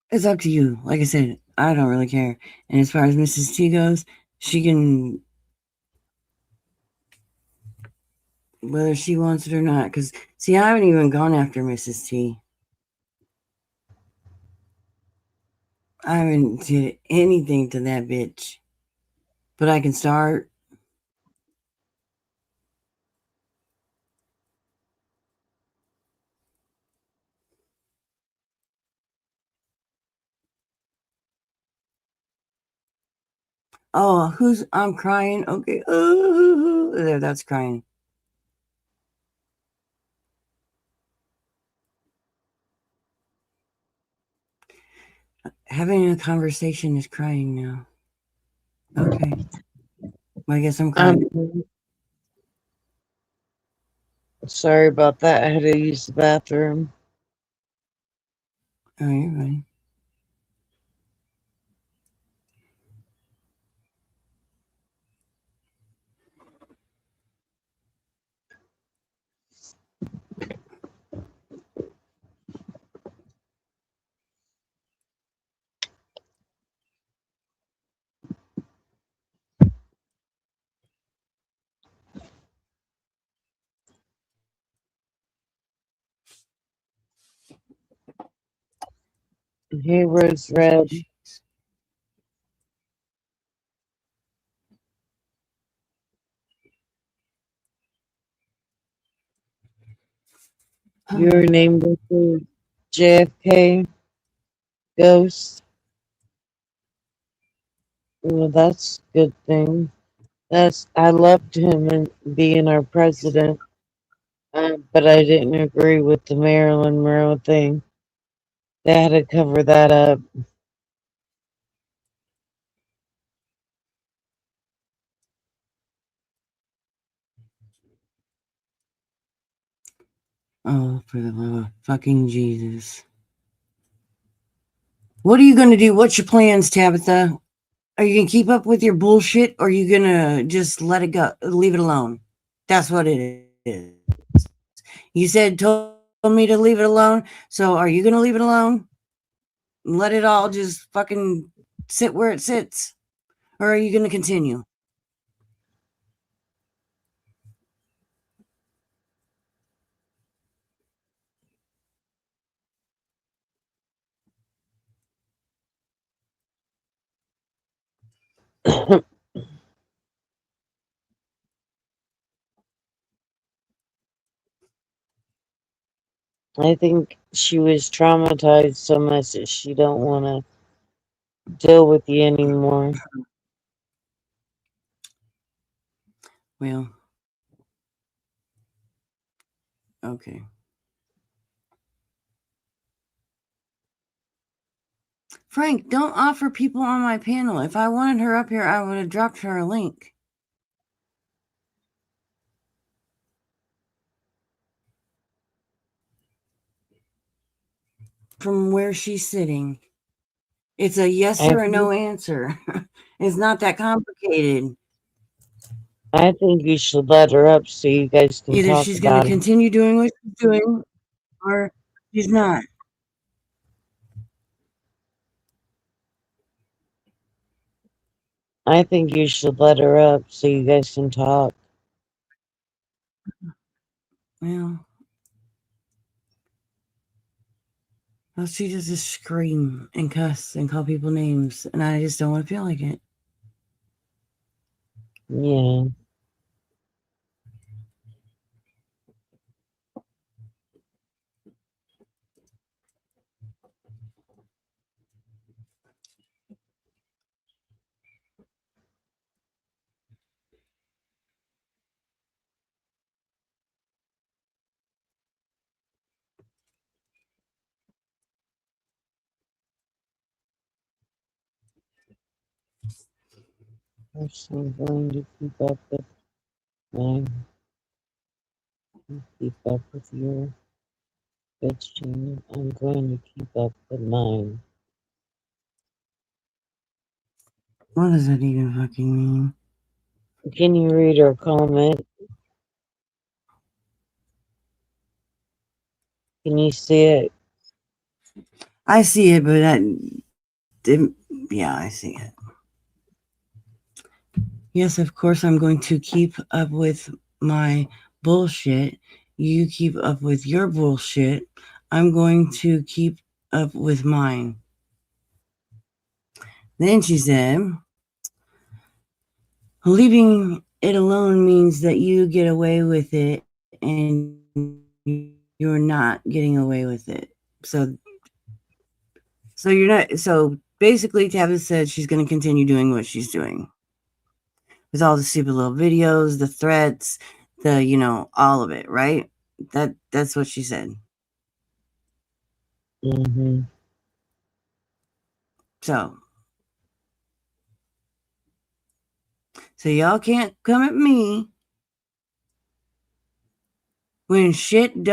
It's up to you. Like I said, I don't really care. And as far as Mrs. T goes, she can, whether she wants it or not. Because, see, I haven't even gone after Mrs. T. I haven't did anything to that bitch. But I can start. Oh, I'm crying. Okay. There, that's crying. Having a conversation is crying now. Okay. Well, I guess I'm crying. Sorry about that. I had to use the bathroom. Oh, you're right. Hey, Rose Red. You were named after JFK Ghost. Well, that's a good thing. I loved him and being our president, but I didn't agree with the Marilyn Monroe thing. They had to cover that up. Oh, for the love of fucking Jesus. What are you going to do? What's your plans, Tabitha? Are you going to keep up with your bullshit or are you going to just let it go, leave it alone? That's what it is. You told me to leave it alone. So are you going to leave it alone? Let it all just fucking sit where it sits? Or are you going to continue? I think she was traumatized so much that she don't want to deal with you anymore. Well, okay. Frank, don't offer people on my panel. If I wanted her up here, I would have dropped her a link from where she's sitting. It's a yes or a no answer. It's not that complicated. I think you should let her up so you guys can Either talk she's going about to it. continue doing what she's doing or she's not. I think you should let her up so you guys can talk. Well, all she does is scream and cuss and call people names, and I just don't want to feel like it. Yeah. First, I'm going to keep up with mine. Keep up with your bitching. I'm going to keep up with mine. What does that even fucking mean? Can you read her comment? Can you see it? I see it, but yeah, I see it. Yes, of course, I'm going to keep up with my bullshit. You keep up with your bullshit. I'm going to keep up with mine. Then she said, leaving it alone means that you get away with it and you're not getting away with it. So you're not. So basically, Tabitha said she's going to continue doing what she's doing with all the stupid little videos, the threats, all of it, right? That's what she said. Mm-hmm. So y'all can't come at me when shit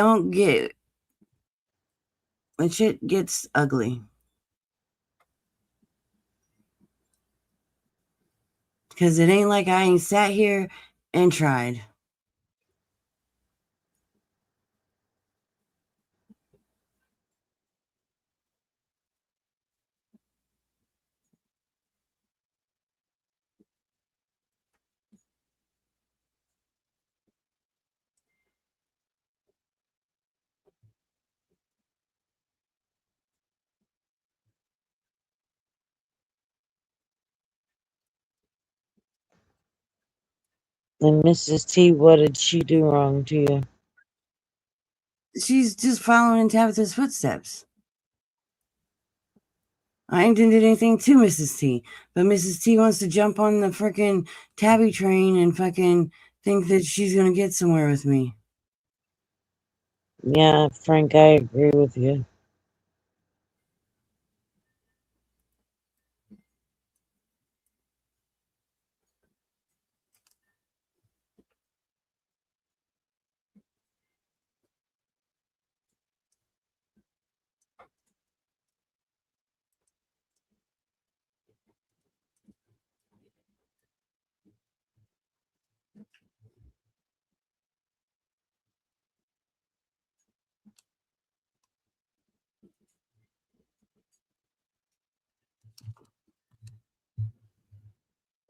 gets ugly. Because it ain't like I ain't sat here and tried. And Mrs. T, what did she do wrong to you? She's just following in Tabitha's footsteps. I ain't did anything to Mrs. T, but Mrs. T wants to jump on the freaking Tabby train and fucking think that she's gonna get somewhere with me. Yeah, Frank, I agree with you.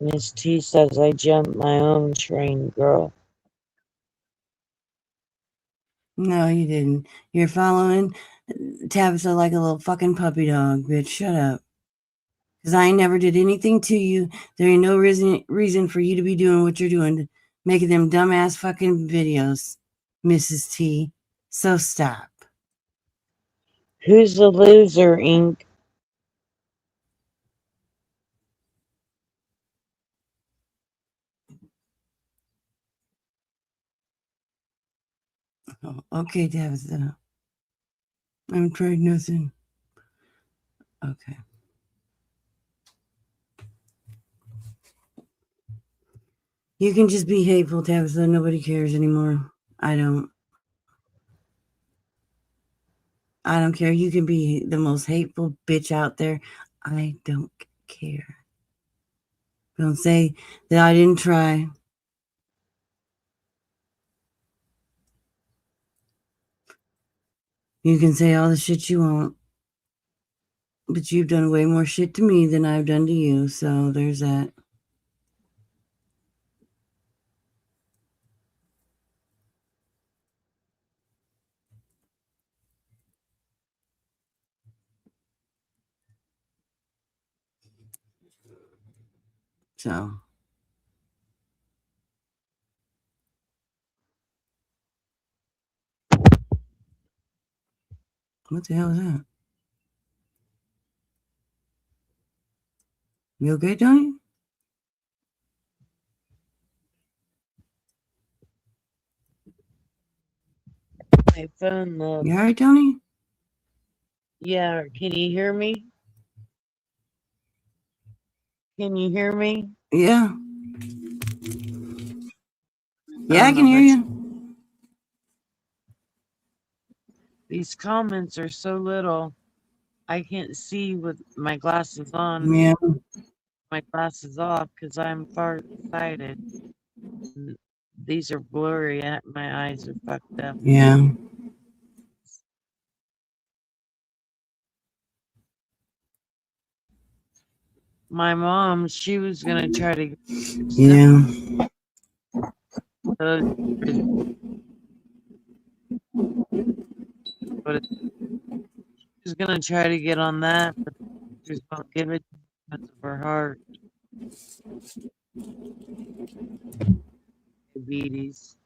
Miss T says I jumped my own train, girl. No, you didn't. You're following Tabitha like a little fucking puppy dog, bitch. Shut up. Because I never did anything to you. There ain't no reason for you to be doing what you're doing, making them dumbass fucking videos, Mrs. T. So stop. Who's the loser, Ink? Oh, okay, Tabitha. I'm trying nothing. Okay. You can just be hateful, Tabitha. Nobody cares anymore. I don't care. You can be the most hateful bitch out there. I don't care. Don't say that I didn't try. You can say all the shit you want. But you've done way more shit to me than I've done to you. So there's that. So. What the hell is that? You okay, Tony? My phone, love. You alright, Tony? Yeah, can you hear me? Can you hear me? Yeah. Yeah, I can hear you. These comments are so little. I can't see with my glasses on. Yeah. My glasses off because I'm farsighted. These are blurry. My eyes are fucked up. Yeah. My mom, she was gonna try to. Yeah. But she's gonna try to get on that, but she won't give it because of her heart. Diabetes.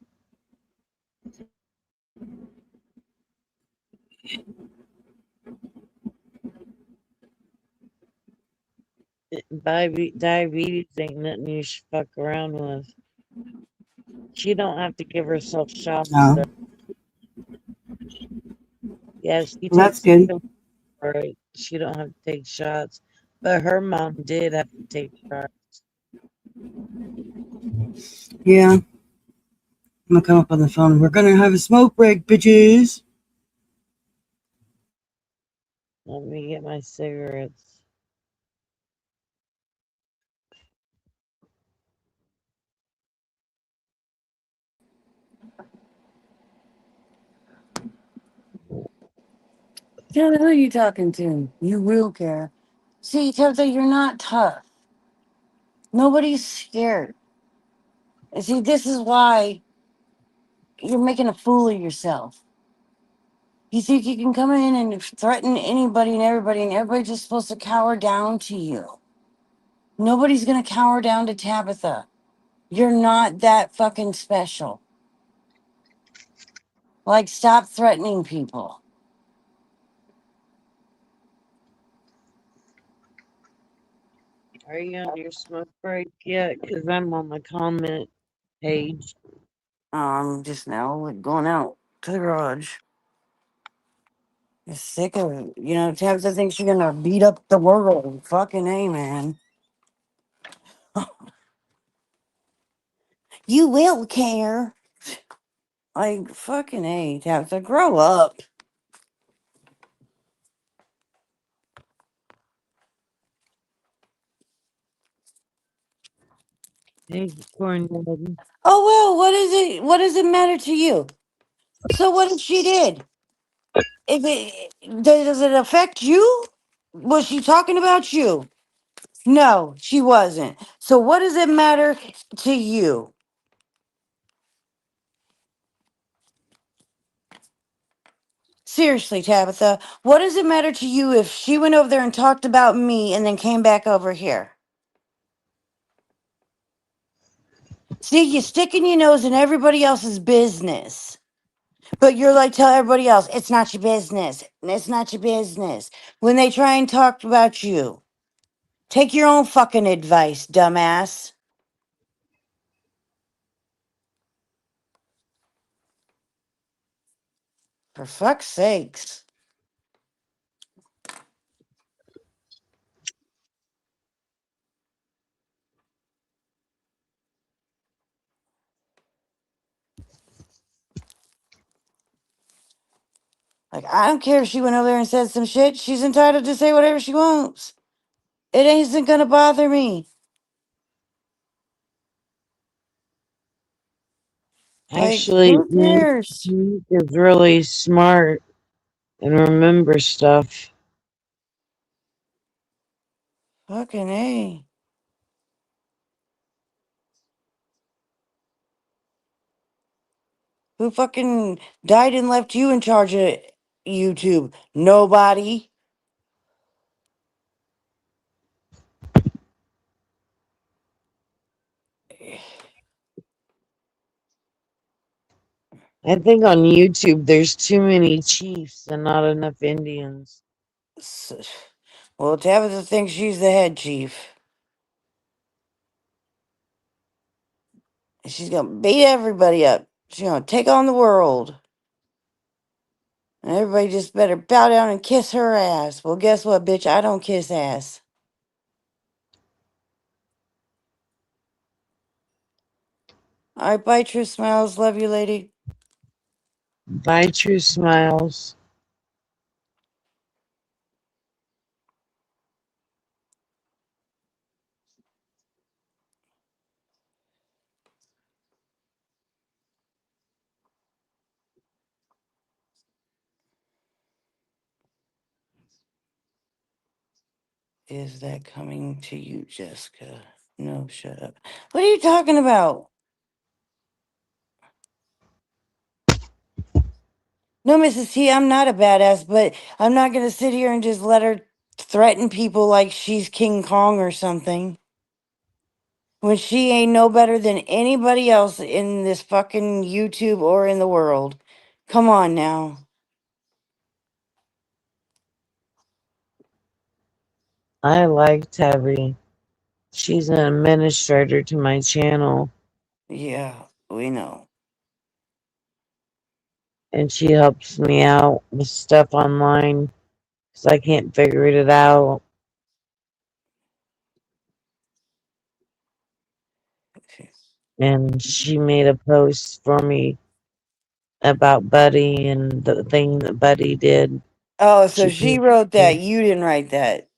Diabetes ain't nothing you should fuck around with. She don't have to give herself shots. No. Yeah, she Well, that's takes good. Right. She don't have to take shots. But her mom did have to take shots. Yeah. I'm gonna come up on the phone. We're gonna have a smoke break, bitches. Let me get my cigarettes. Tell me who you talking to. You will care. See, Tabitha, you're not tough. Nobody's scared. And see, this is why you're making a fool of yourself. You think you can come in and threaten anybody and everybody's just supposed to cower down to you. Nobody's gonna cower down to Tabitha. You're not that fucking special. Like, stop threatening people. Are you on your smoke break yet? Because I'm on the comment page. I'm just now like, going out to the garage. I'm sick of it. You know, Tabitha thinks she's gonna beat up the world. Fucking A, man. You will care. Like, fucking A, Tabitha, grow up. Hey, Cornbread. Oh, well, what is it? What does it matter to you? So, what if she did? If it does it affect you? Was she talking about you? No, she wasn't. So, what does it matter to you? Seriously, Tabitha, what does it matter to you if she went over there and talked about me and then came back over here? See, you're sticking your nose in everybody else's business. But you're like, tell everybody else, it's not your business. It's not your business. When they try and talk about you, take your own fucking advice, dumbass. For fuck's sakes. Like, I don't care if she went over there and said some shit. She's entitled to say whatever she wants. It isn't gonna bother me. Like, Actually, who cares? Nick is really smart and remembers stuff. Fucking A. Who fucking died and left you in charge of YouTube? Nobody. I think on YouTube there's too many chiefs and not enough Indians. S- Well, Tabitha thinks she's the head chief. She's gonna beat everybody up. She's gonna take on the world. And everybody just better bow down and kiss her ass. Well, guess what, bitch? I don't kiss ass. All right, bye, True Smiles. Love you, lady. Bye, True Smiles. Is that coming to you, Jessica? No, shut up. What are you talking about? No, Mrs. T, I'm not a badass, but I'm not gonna sit here and just let her threaten people like she's King Kong or something. When she ain't no better than anybody else in this fucking YouTube or in the world. Come on now. I like Tabby. She's an administrator to my channel Yeah, we know. and she helps me out with stuff online because I can't figure it out. And she made a post for me about Buddy and the thing that Buddy did. Oh, so She she wrote that. You didn't write that.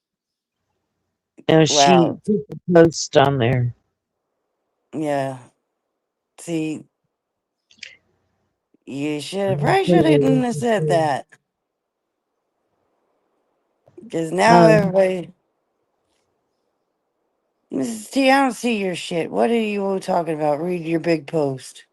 she Wow. put the post on there. Yeah. See, you should have probably shouldn't have said that. Because now Um, everybody. Mrs. T, I don't see your shit. What are you talking about? Read your big post.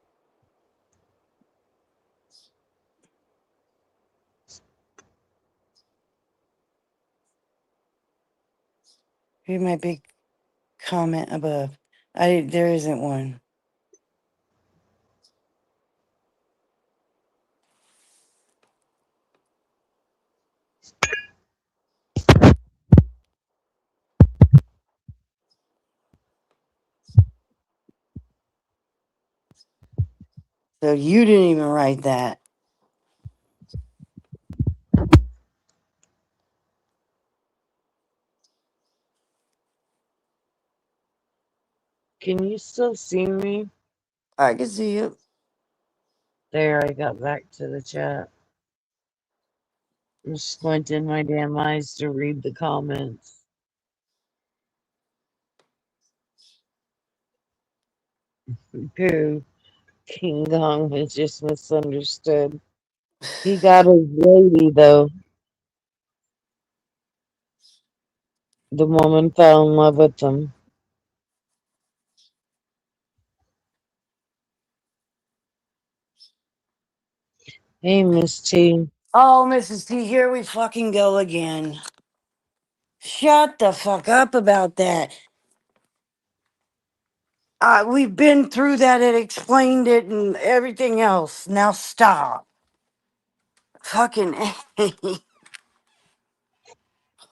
Read my big comment above. There isn't one. So you didn't even write that. Can you still see me? I can see it. There, I got back to the chat. I'm squinting my damn eyes to read the comments. Pooh. King Kong was just misunderstood. He got his lady, though. The woman fell in love with him. Hey, Miss T. Oh, Mrs. T, here we fucking go again. Shut the fuck up about that. We've been through that and explained it and everything else. Now stop. Fucking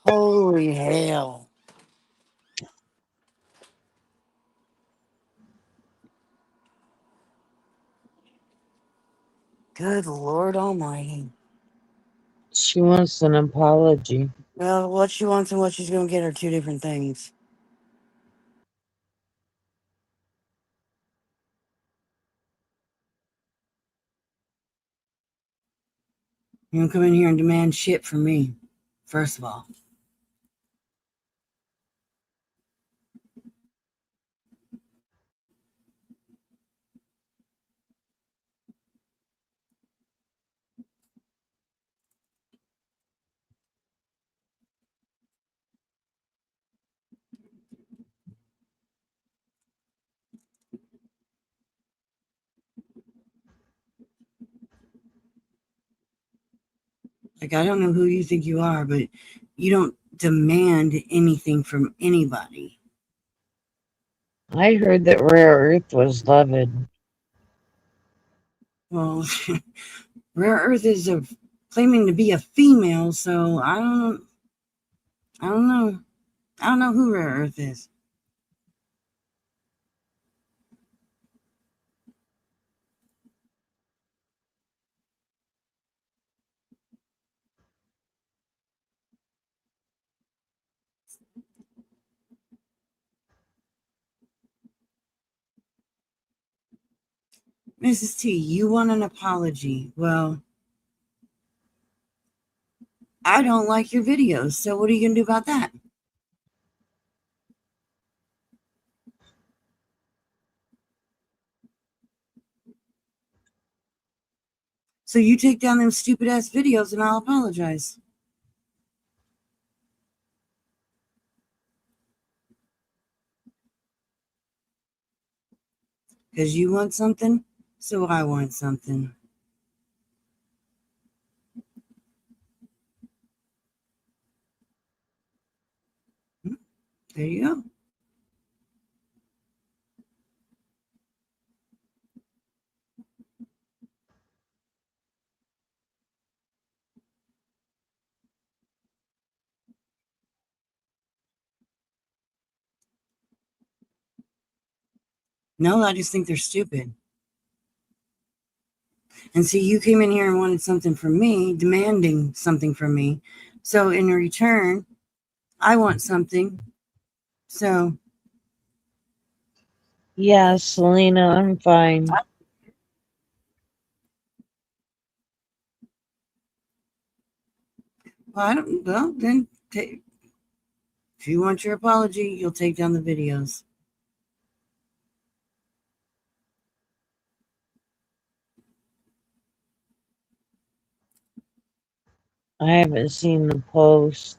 holy hell. Good Lord Almighty. She wants an apology. Well, what she wants and what she's gonna get are two different things. You don't come in here and demand shit from me, first of all. Like, I don't know who you think you are, but you don't demand anything from anybody. I heard that Rare Earth was loved. Well, Rare Earth is claiming to be a female, so I don't know. I don't know who Rare Earth is. Mrs. T, you want an apology. Well, I don't like your videos, so what are you going to do about that? So you take down them stupid ass videos and I'll apologize. Because you want something, so I want something. There you go. No, I just think they're stupid. And see, you came in here and wanted something from me, demanding something from me. So in return, I want something. So. Yeah, Selena, I'm fine. Well, then, if you want your apology, you'll take down the videos. I haven't seen the post.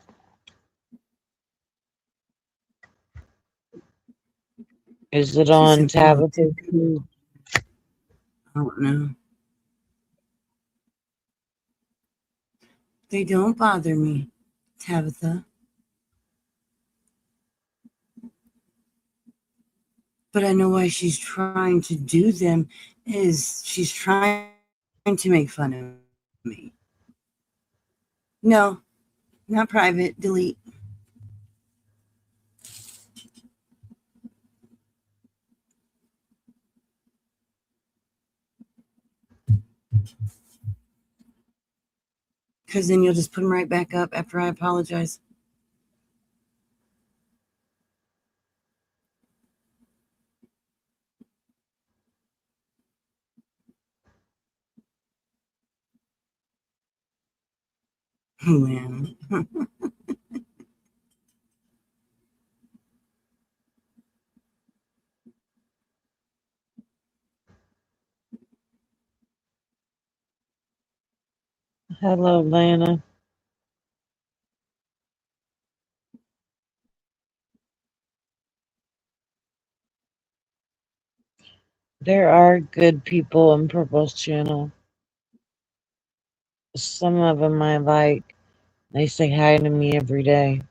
Is it on Tabitha's feed? I don't know. They don't bother me, Tabitha. But I know why she's trying to do them is she's trying to make fun of me. No, Not private. Delete. Because then you'll just put them right back up after I apologize. Oh, man. Hello, Lana. There are good people on Purple's channel. Some of them I like. They say hi to me every day.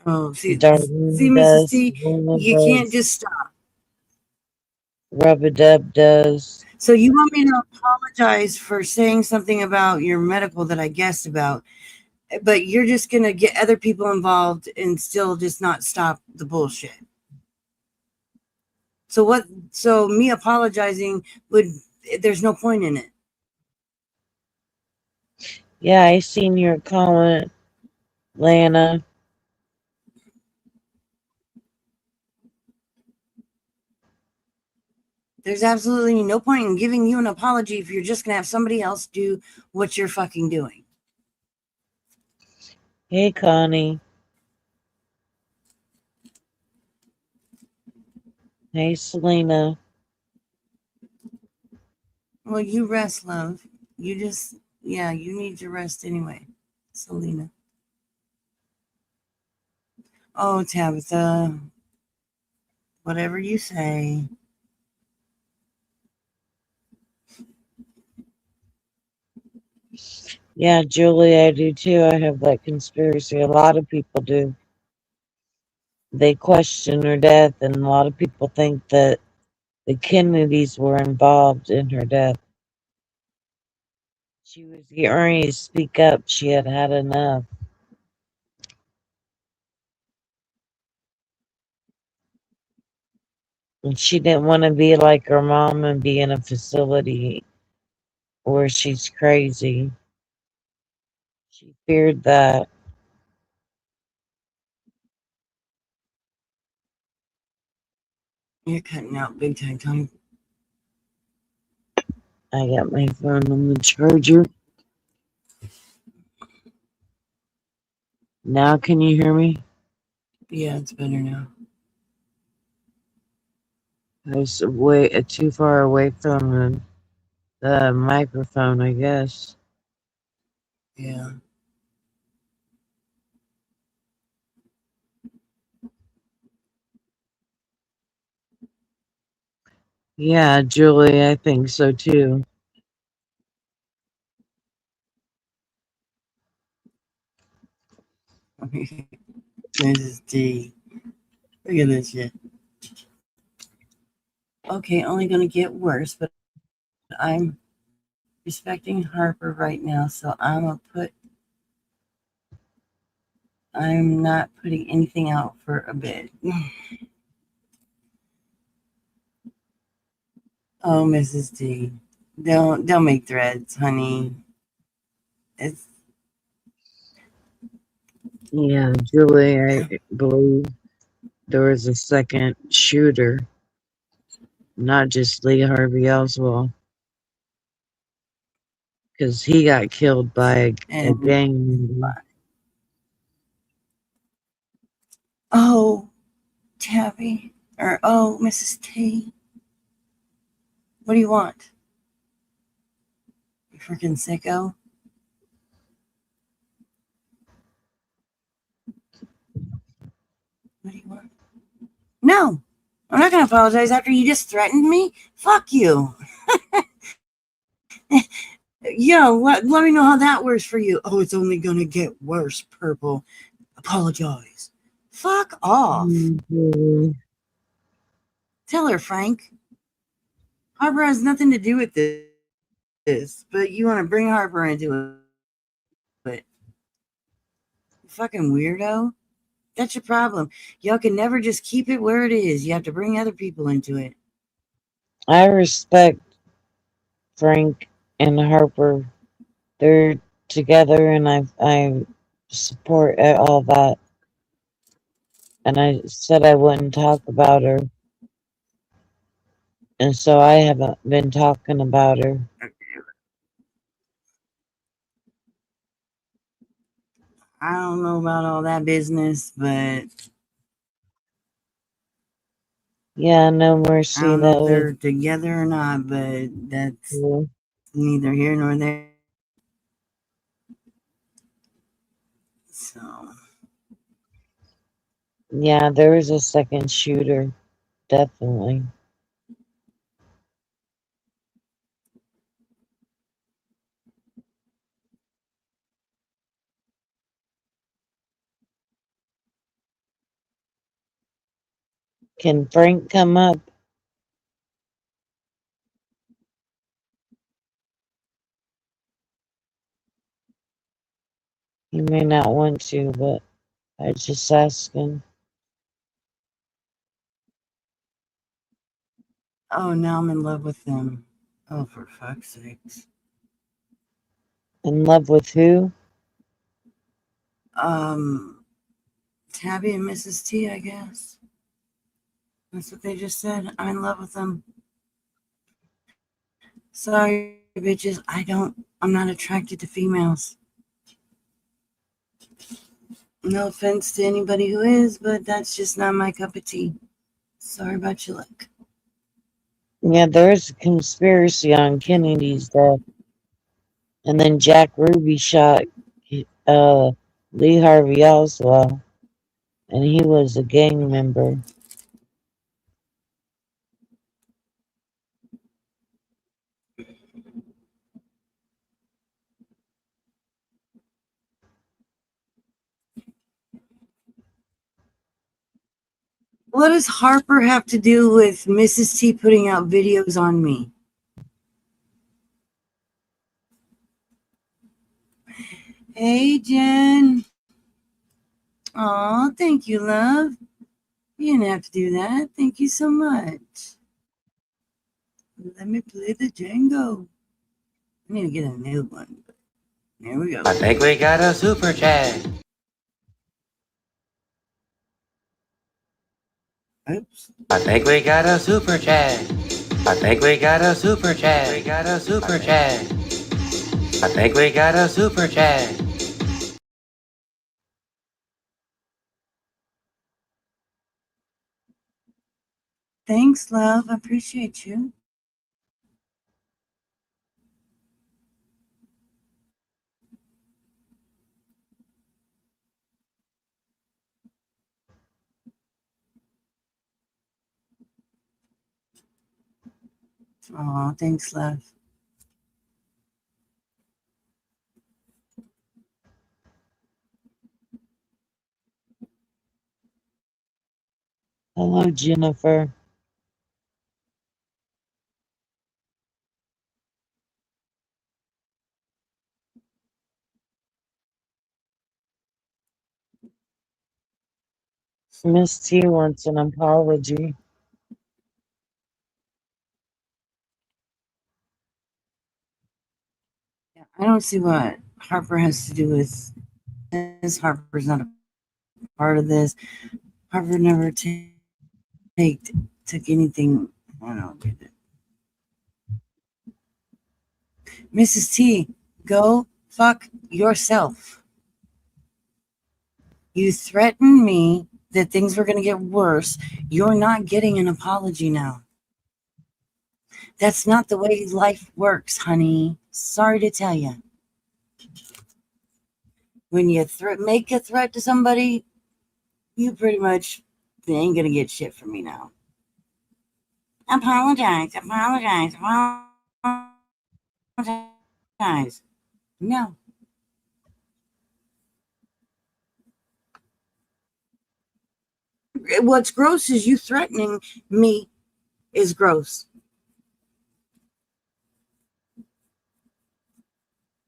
Oh, see, Darlene Mrs. does. T, Luna you can't does. just stop. Rub-a-dub does. So you want me to apologize for saying something about your medical that I guessed about, but you're just going to get other people involved and still just not stop the bullshit. So what? So me apologizing there's no point in it. Yeah, I seen your comment, Lana. There's absolutely no point in giving you an apology if you're just going to have somebody else do what you're fucking doing. Hey, Connie. Hey, Selena. Well, you rest, love. You need to rest anyway, Selena. Oh, Tabitha, whatever you say. Yeah, Julie, I do too. I have that conspiracy. A lot of people do. They question her death, and a lot of people think that the Kennedys were involved in her death. She was getting ready to speak up. She had had enough. And she didn't want to be like her mom and be in a facility where she's crazy. She feared that. You're cutting out big time, Tommy. I got my phone on the charger. Now can you hear me? Yeah, it's better now. I was way too far away from the microphone, I guess. Yeah. Yeah, Julie, I think so too. Mrs. D. Look at this shit. Okay, only gonna get worse, but I'm respecting Harper right now, so I'm not putting anything out for a bit. Oh, Mrs. D. Don't make threads, honey. It's Yeah, Julie, I believe there was a second shooter, not just Lee Harvey Oswald, because he got killed by a and gang member. oh, Tabby, or oh, Mrs. T. What do you want? You freaking sicko. What do you want? No, I'm not going to apologize after you just threatened me. Fuck you. Yo, let me know how that works for you. Oh, it's only going to get worse, Purple. Apologize. Fuck off. Mhm. Tell her, Frank. Harper has nothing to do with this. this, but you want to bring Harper into it. Fucking weirdo. That's your problem. Y'all can never just keep it where it is. You have to bring other people into it. I respect Frank and Harper. They're together, and I support all that. And I said I wouldn't talk about her, and so I haven't been talking about her. I don't know about all that business, but Yeah, no I mercy. don't know That if was they're together or not, but that's cool. neither here nor there. So, Yeah, there was a second shooter, definitely. Can Frank come up? He may not want to, but I just asking. oh, now I'm in love with them. Oh, for fuck's sakes. In love with who? Tabby and Mrs. T, I guess. That's what they just said. I'm in love with them. Sorry, bitches. I'm not attracted to females. No offense to anybody who is, but that's just not my cup of tea. Sorry about your luck. Yeah, there's a conspiracy on Kennedy's death. And then Jack Ruby shot Lee Harvey Oswald, and he was a gang member. What does Harper have to do with Mrs. T putting out videos on me? Hey, Jen. Oh, thank you, love. You didn't have to do that. Thank you so much. Let me play the Django. I need to get a new one. There we go. I think we got a super chat. Oops. I think we got a super chat. I think we got a super chat. We got a super chat. I think we got a super chat. Thanks, love. I appreciate you. Oh, thanks, love. Hello, Jennifer. Miss T wants an apology. I don't see what Harper has to do with this. Harper's not a part of this. Harper never took anything. I don't get it. Mrs. T, go fuck yourself. You threatened me that things were going to get worse. You're not getting an apology now. That's not the way life works, honey. Sorry to tell you. When you make a threat to somebody, you pretty much, they ain't going to get shit from me now. Apologize. No. What's gross is you threatening me is gross.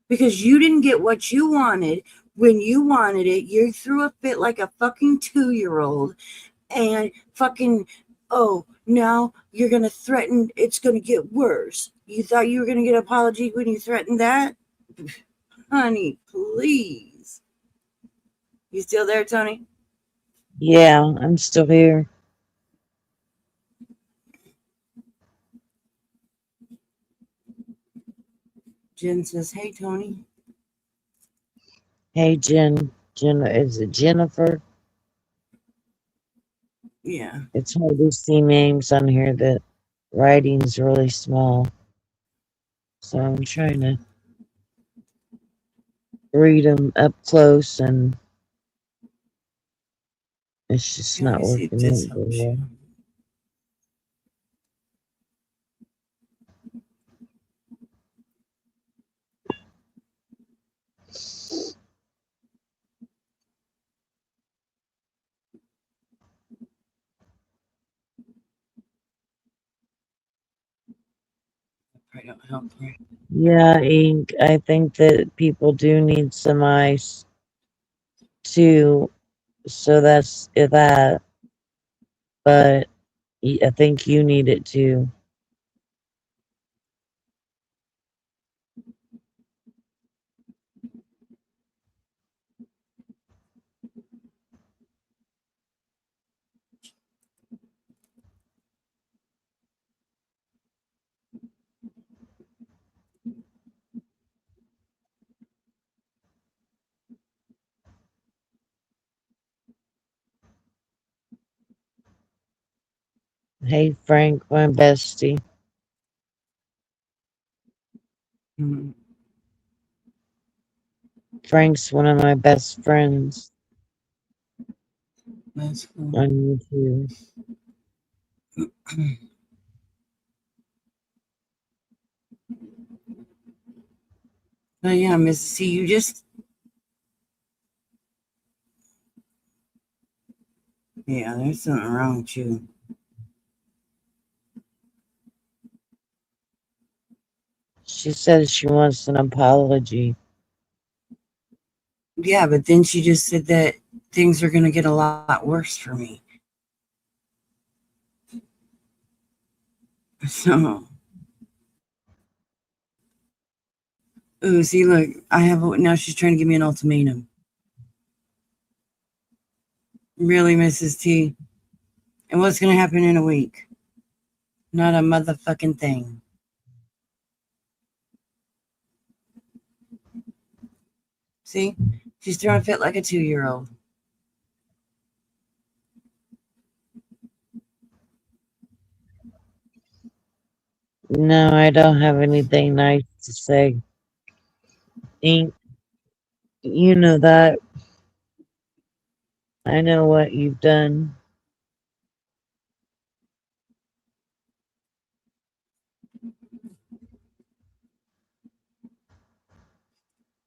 because you didn't get what you wanted when you wanted it. You threw a fit like a fucking 2-year-old and fucking, oh, now you're going to threaten it's going to get worse. You thought you were going to get an apology when you threatened that? Honey, please. You still there, Tony? Yeah, I'm still here. Jen says, hey, Tony. Hey, Jen. Is it Jennifer? Yeah. It's hard to see names on here. The writing's really small. So I'm trying to read them up close, and it's just Let not me see if working this out very helps well. you. Probably don't help her. Yeah, Ink. I think that people do need some ice too. So that's that. But I think you need it too. Hey, Frank, my bestie. Mm-hmm. Frank's one of my best friends That's cool. on YouTube. Oh, yeah, Mrs. C, you just... Yeah, there's something wrong with you. She says she wants an apology. Yeah, but then she just said that things are going to get a lot worse for me. So... Ooh, see, look, now she's trying to give me an ultimatum. Really, Mrs. T? And what's going to happen in a week? Not a motherfucking thing. See? She's throwing a fit like a 2-year-old. No, I don't have anything nice to say. Ink, you know that. I know what you've done.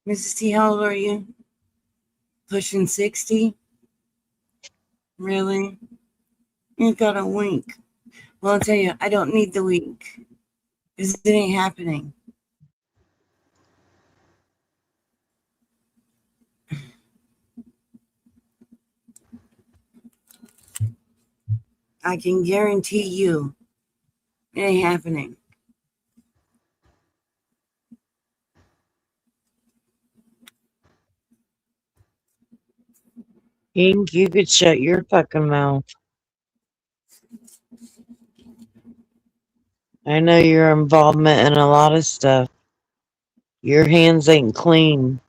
Mrs. T, how old are you? Pushing 60? Really? You got a wink. Well, I'll tell you, I don't need the wink. Because it ain't happening. I can guarantee you it ain't happening. Ink, you could shut your fucking mouth. I know your involvement in a lot of stuff. Your hands ain't clean.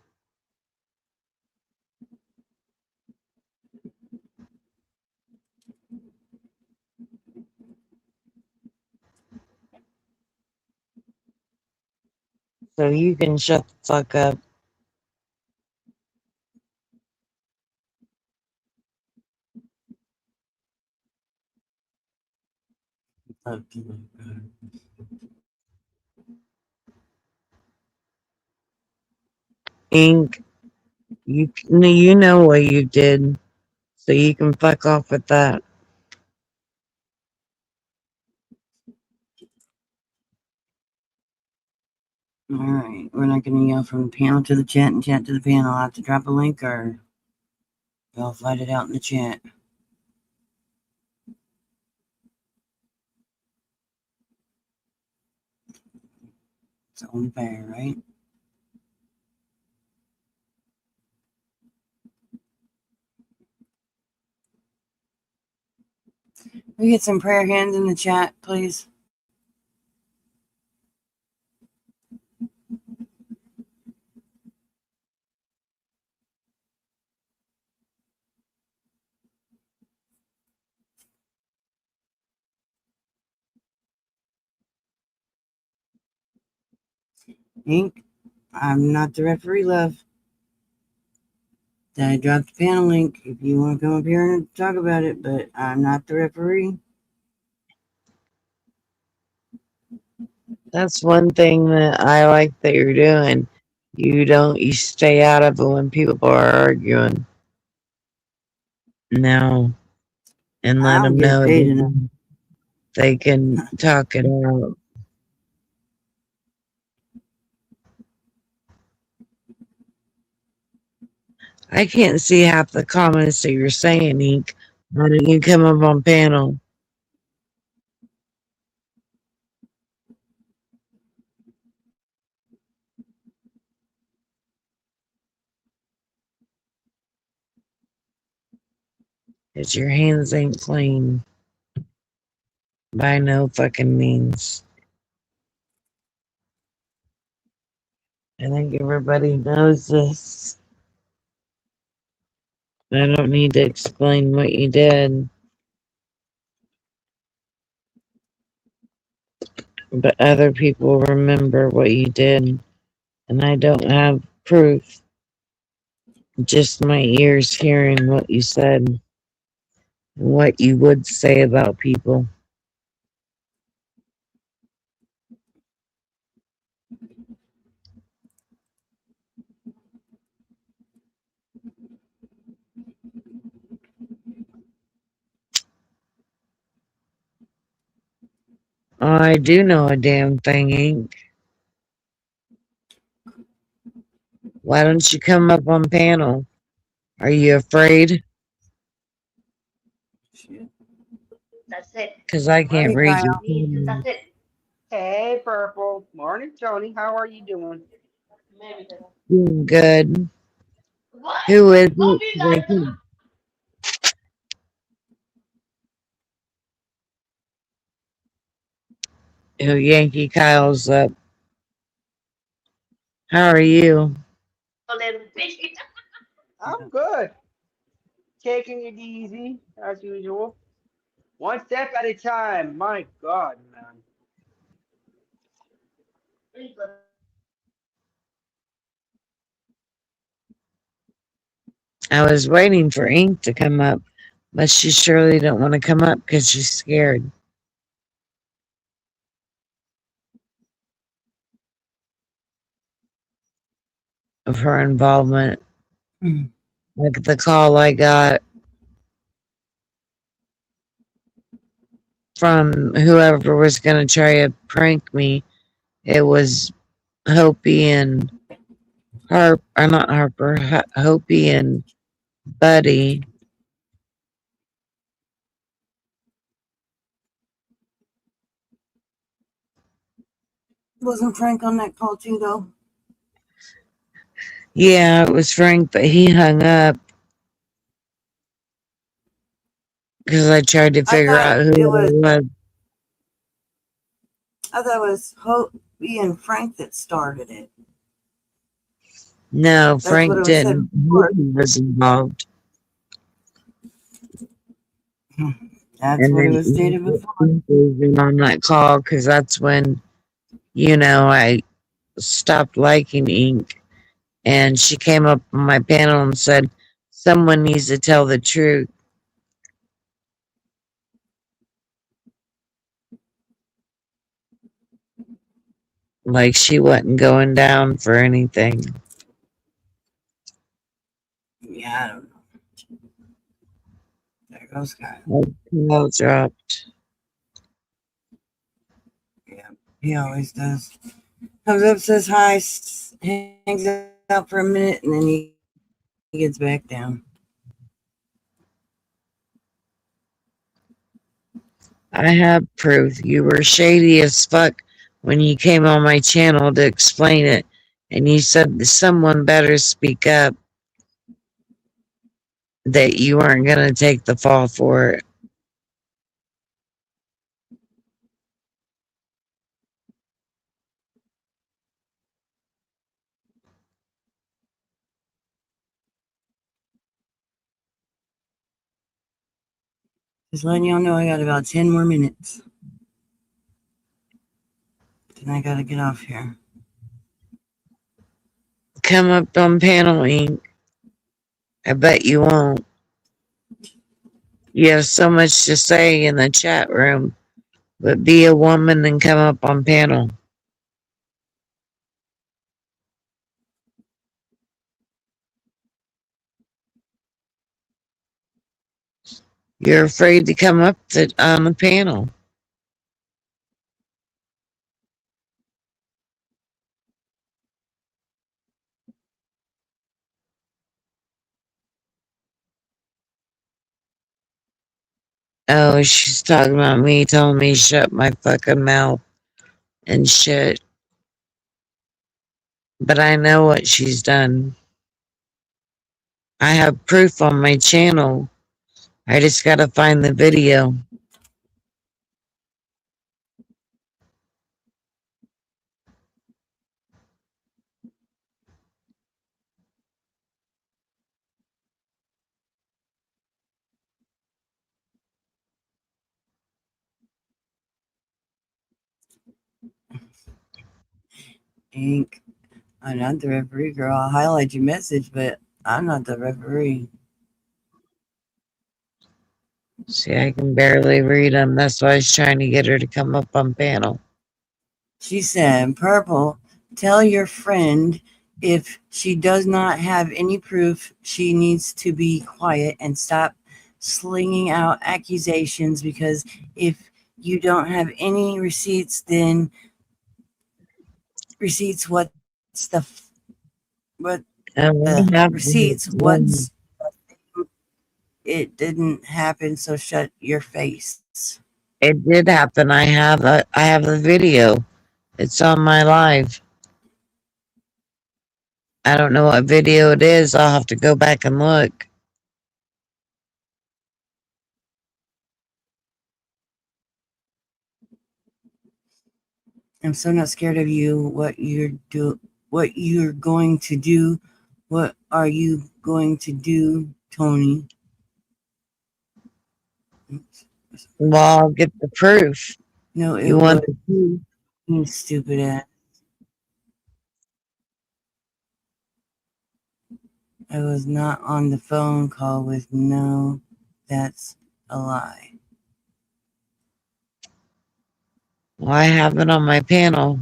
So you can shut the fuck up. Ink, you know what you did. So you can fuck off with that. All right, we're not going to yell from the panel to the chat and chat to the panel. I'll have to drop a link or they'll fight it out in the chat. It's only fair, right? We get some prayer hands in the chat, please. Ink, I'm not the referee, love. I dropped the panel link if you want to come up here and talk about it, but I'm not the referee. That's one thing that I like that you're doing. You stay out of it when people are arguing. No. And I let don't them get know paid enough. they can talk it out. I can't see half the comments that you're saying, Ink. Why don't you come up on panel? Because your hands ain't clean. By no fucking means. I think everybody knows this. I don't need to explain what you did. But other people remember what you did. And I don't have proof. Just my ears hearing what you said. And what you would say about people. I do know a damn thing, Ink. Why don't you come up on panel? Are you afraid? That's it. Because I can't Hey, read Kyle. your That's it. Hey, Purple. Morning, Tony. How are you doing? Doing good. What? Who is Don't it? be 'Cause I like can't- Oh, Yankee Kyle's up. How are you? a little bitch. I'm good. Taking it easy, as usual. One step at a time. My God, man. I was waiting for Ink to come up, but she surely don't want to come up because she's scared of her involvement. Mhm. Like the call I got from whoever was going to try to prank me. It was Hopi and not Harper, Hopi and Buddy. Wasn't Frank on that call too, though? Yeah, it was Frank, but he hung up because I tried to I figure thought out who it it was. was. I thought it was Hopi and Frank that started it. No, That's what Frank it was said didn't. before. Hopi was involved. That's And what it then was stated before. Ink was in on that call because that's when, I stopped liking Ink. And she came up on my panel and said, someone needs to tell the truth. Like she wasn't going down for anything. Yeah, I don't know. There goes Kyle. Kyle dropped. Yeah, he always does. Comes up, says hi, hangs out for a minute, and then he gets back down. I have proof. You were shady as fuck when you came on my channel to explain it, and you said someone better speak up, that you weren't gonna take the fall for it. Just letting y'all know I got about 10 more minutes. Then I gotta get off here. Come up on Panel Ink. I bet you won't. You have so much to say in the chat room, but be a woman and come up on panel. You're afraid to come up on the panel. Oh, she's talking about me, telling me to shut my fucking mouth and shit. But I know what she's done. I have proof on my channel. I just gotta find the video. Ink. I'm not the referee, girl. I'll highlight your message, but I'm not the referee. See, I can barely read them. That's why I was trying to get her to come up on panel. She said, Purple, tell your friend if she does not have any proof, she needs to be quiet and stop slinging out accusations, because if you don't have any receipts, then receipts, what's the receipts, what's it didn't happen, so shut your face. It did happen. I have the video. It's on my live. I don't know what video it is. I'll have to go back and look. I'm so not scared of you. What you're going to do. What are you going to do, Tony? Well, I'll get the proof. No, it You want was the proof? you stupid ass. I was not on the phone call with no, that's a lie. Well, I have it on my panel.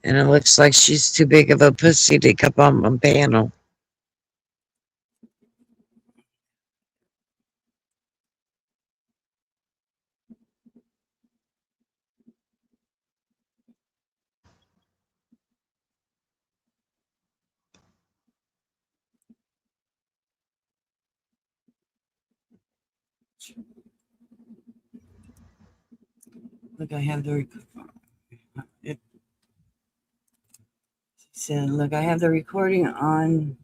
And it looks like she's too big of a pussy to come on my panel. Look, I have the it said, look, I have the recording on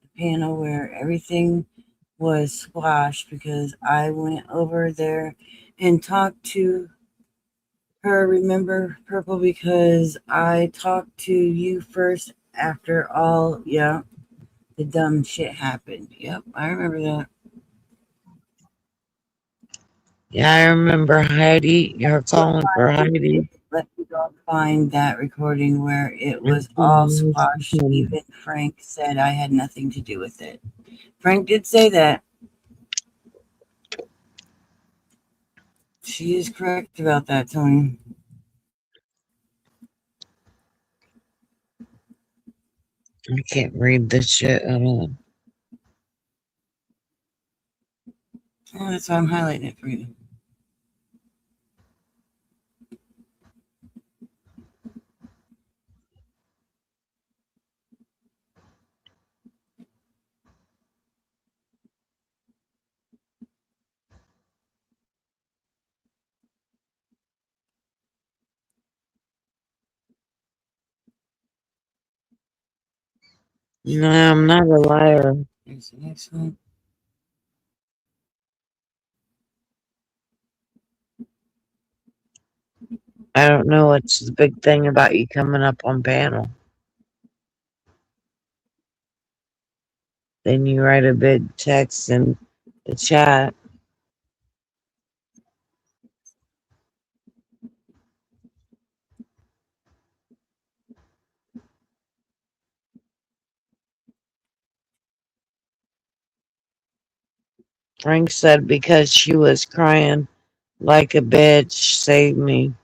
the panel where everything was squashed because I went over there and talked to her. Remember, Purple, because I talked to you first after all, yeah, the dumb shit happened. Yep, I remember that. Yeah, I remember Heidi. You're calling for Heidi. Let me go find that recording where it was all squashed. Even Frank said I had nothing to do with it. Frank did say that. She is correct about that, Tony. I can't read this shit at all. Yeah, that's why I'm highlighting it for you. No, I'm not a liar. Here's the next one. I don't know what's the big thing about you coming up on panel. Then you write a big text in the chat. Frank said because she was crying like a bitch, save me.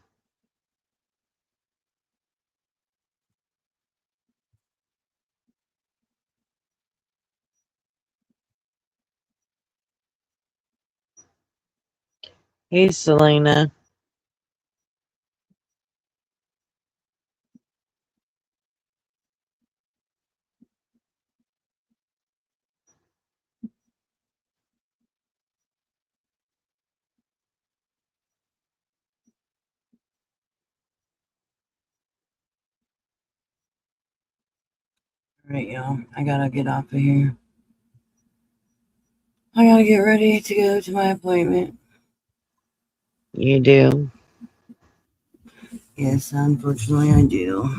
Hey, Selena. All right, y'all. I gotta get off of here. I gotta get ready to go to my appointment. You do. Yes, unfortunately, I do.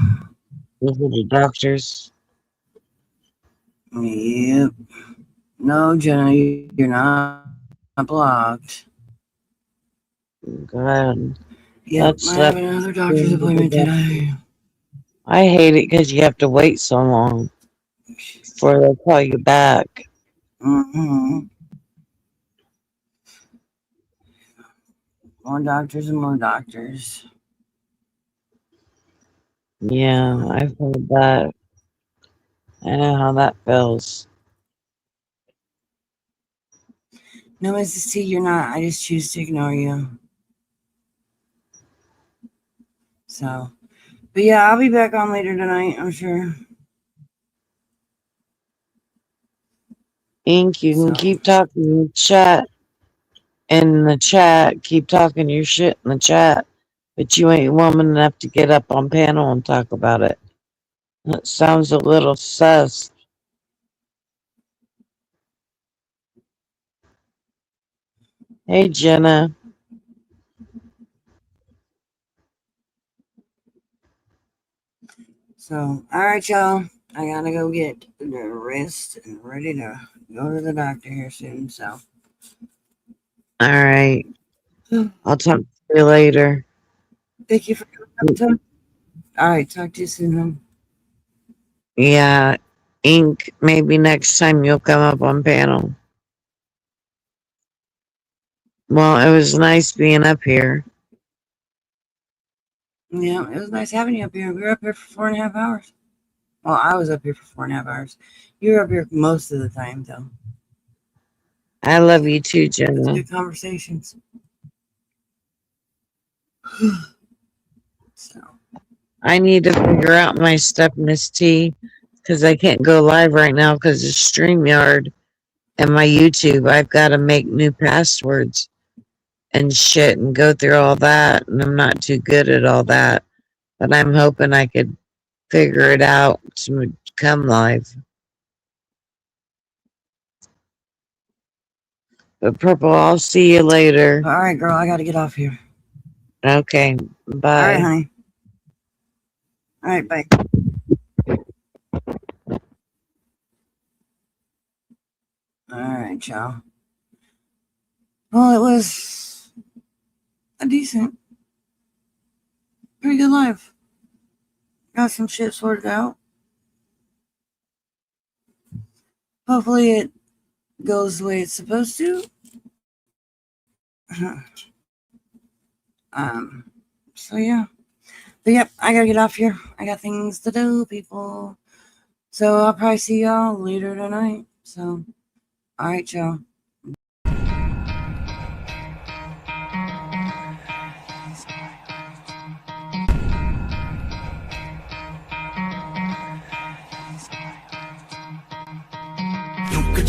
Go to the doctors. Yep. No, Jenna, you're not blocked. Go ahead. Yep, I have another doctor's appointment today. I hate it because you have to wait so long before they call you back. Mm-hmm. More doctors and more doctors. Yeah, I've heard that. I know how that feels. No, Mrs. T, you're not. I just choose to ignore you. So, but yeah, I'll be back on later tonight, I'm sure. Ink, you can So, keep talking in the chat. In the chat, keep talking your shit in the chat. But you ain't woman enough to get up on panel and talk about it. That sounds a little sus. Hey, Jenna. all right, y'all. I gotta go get the rest and ready to go to the doctor here soon. So, All right. I'll talk to you later. thank you for coming up. All right, talk to you soon, hon. Yeah. Ink, maybe next time you'll come up on panel. Well, it was nice being up here. Yeah, it was nice having you up here. We were up here for 4.5 hours. Well, I was up here for 4.5 hours. You were up here most of the time, though. I love you too, It's Jenna. good conversations. So, I need to figure out my stuff, Miss T, because I can't go live right now because of StreamYard and my YouTube. I've got to make new passwords and shit and go through all that, and I'm not too good at all that. But I'm hoping I could figure it out to come live. But Purple, I'll see you later. all right, girl, I got to get off here. Okay, bye. All right, honey. All right, bye. All right, y'all. Well, it was a decent, pretty good live. Got some shit sorted out. Hopefully it goes the way it's supposed to. So yeah. But yep, I gotta get off here. I got things to do, people. So I'll probably see y'all later tonight. So, all right, y'all.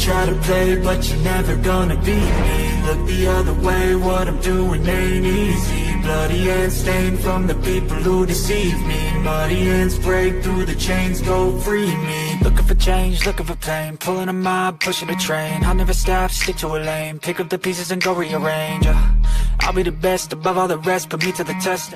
try to play, but you're never gonna beat me. Look the other way, what I'm doing ain't easy. Bloody hands stained from the people who deceive me. Muddy hands break through the chains, go free me. Looking for change, looking for pain, pulling a mob, pushing a train. I'll never stop, stick to a lane, pick up the pieces and go rearrange. I'll be the best above all the rest, put me to the test.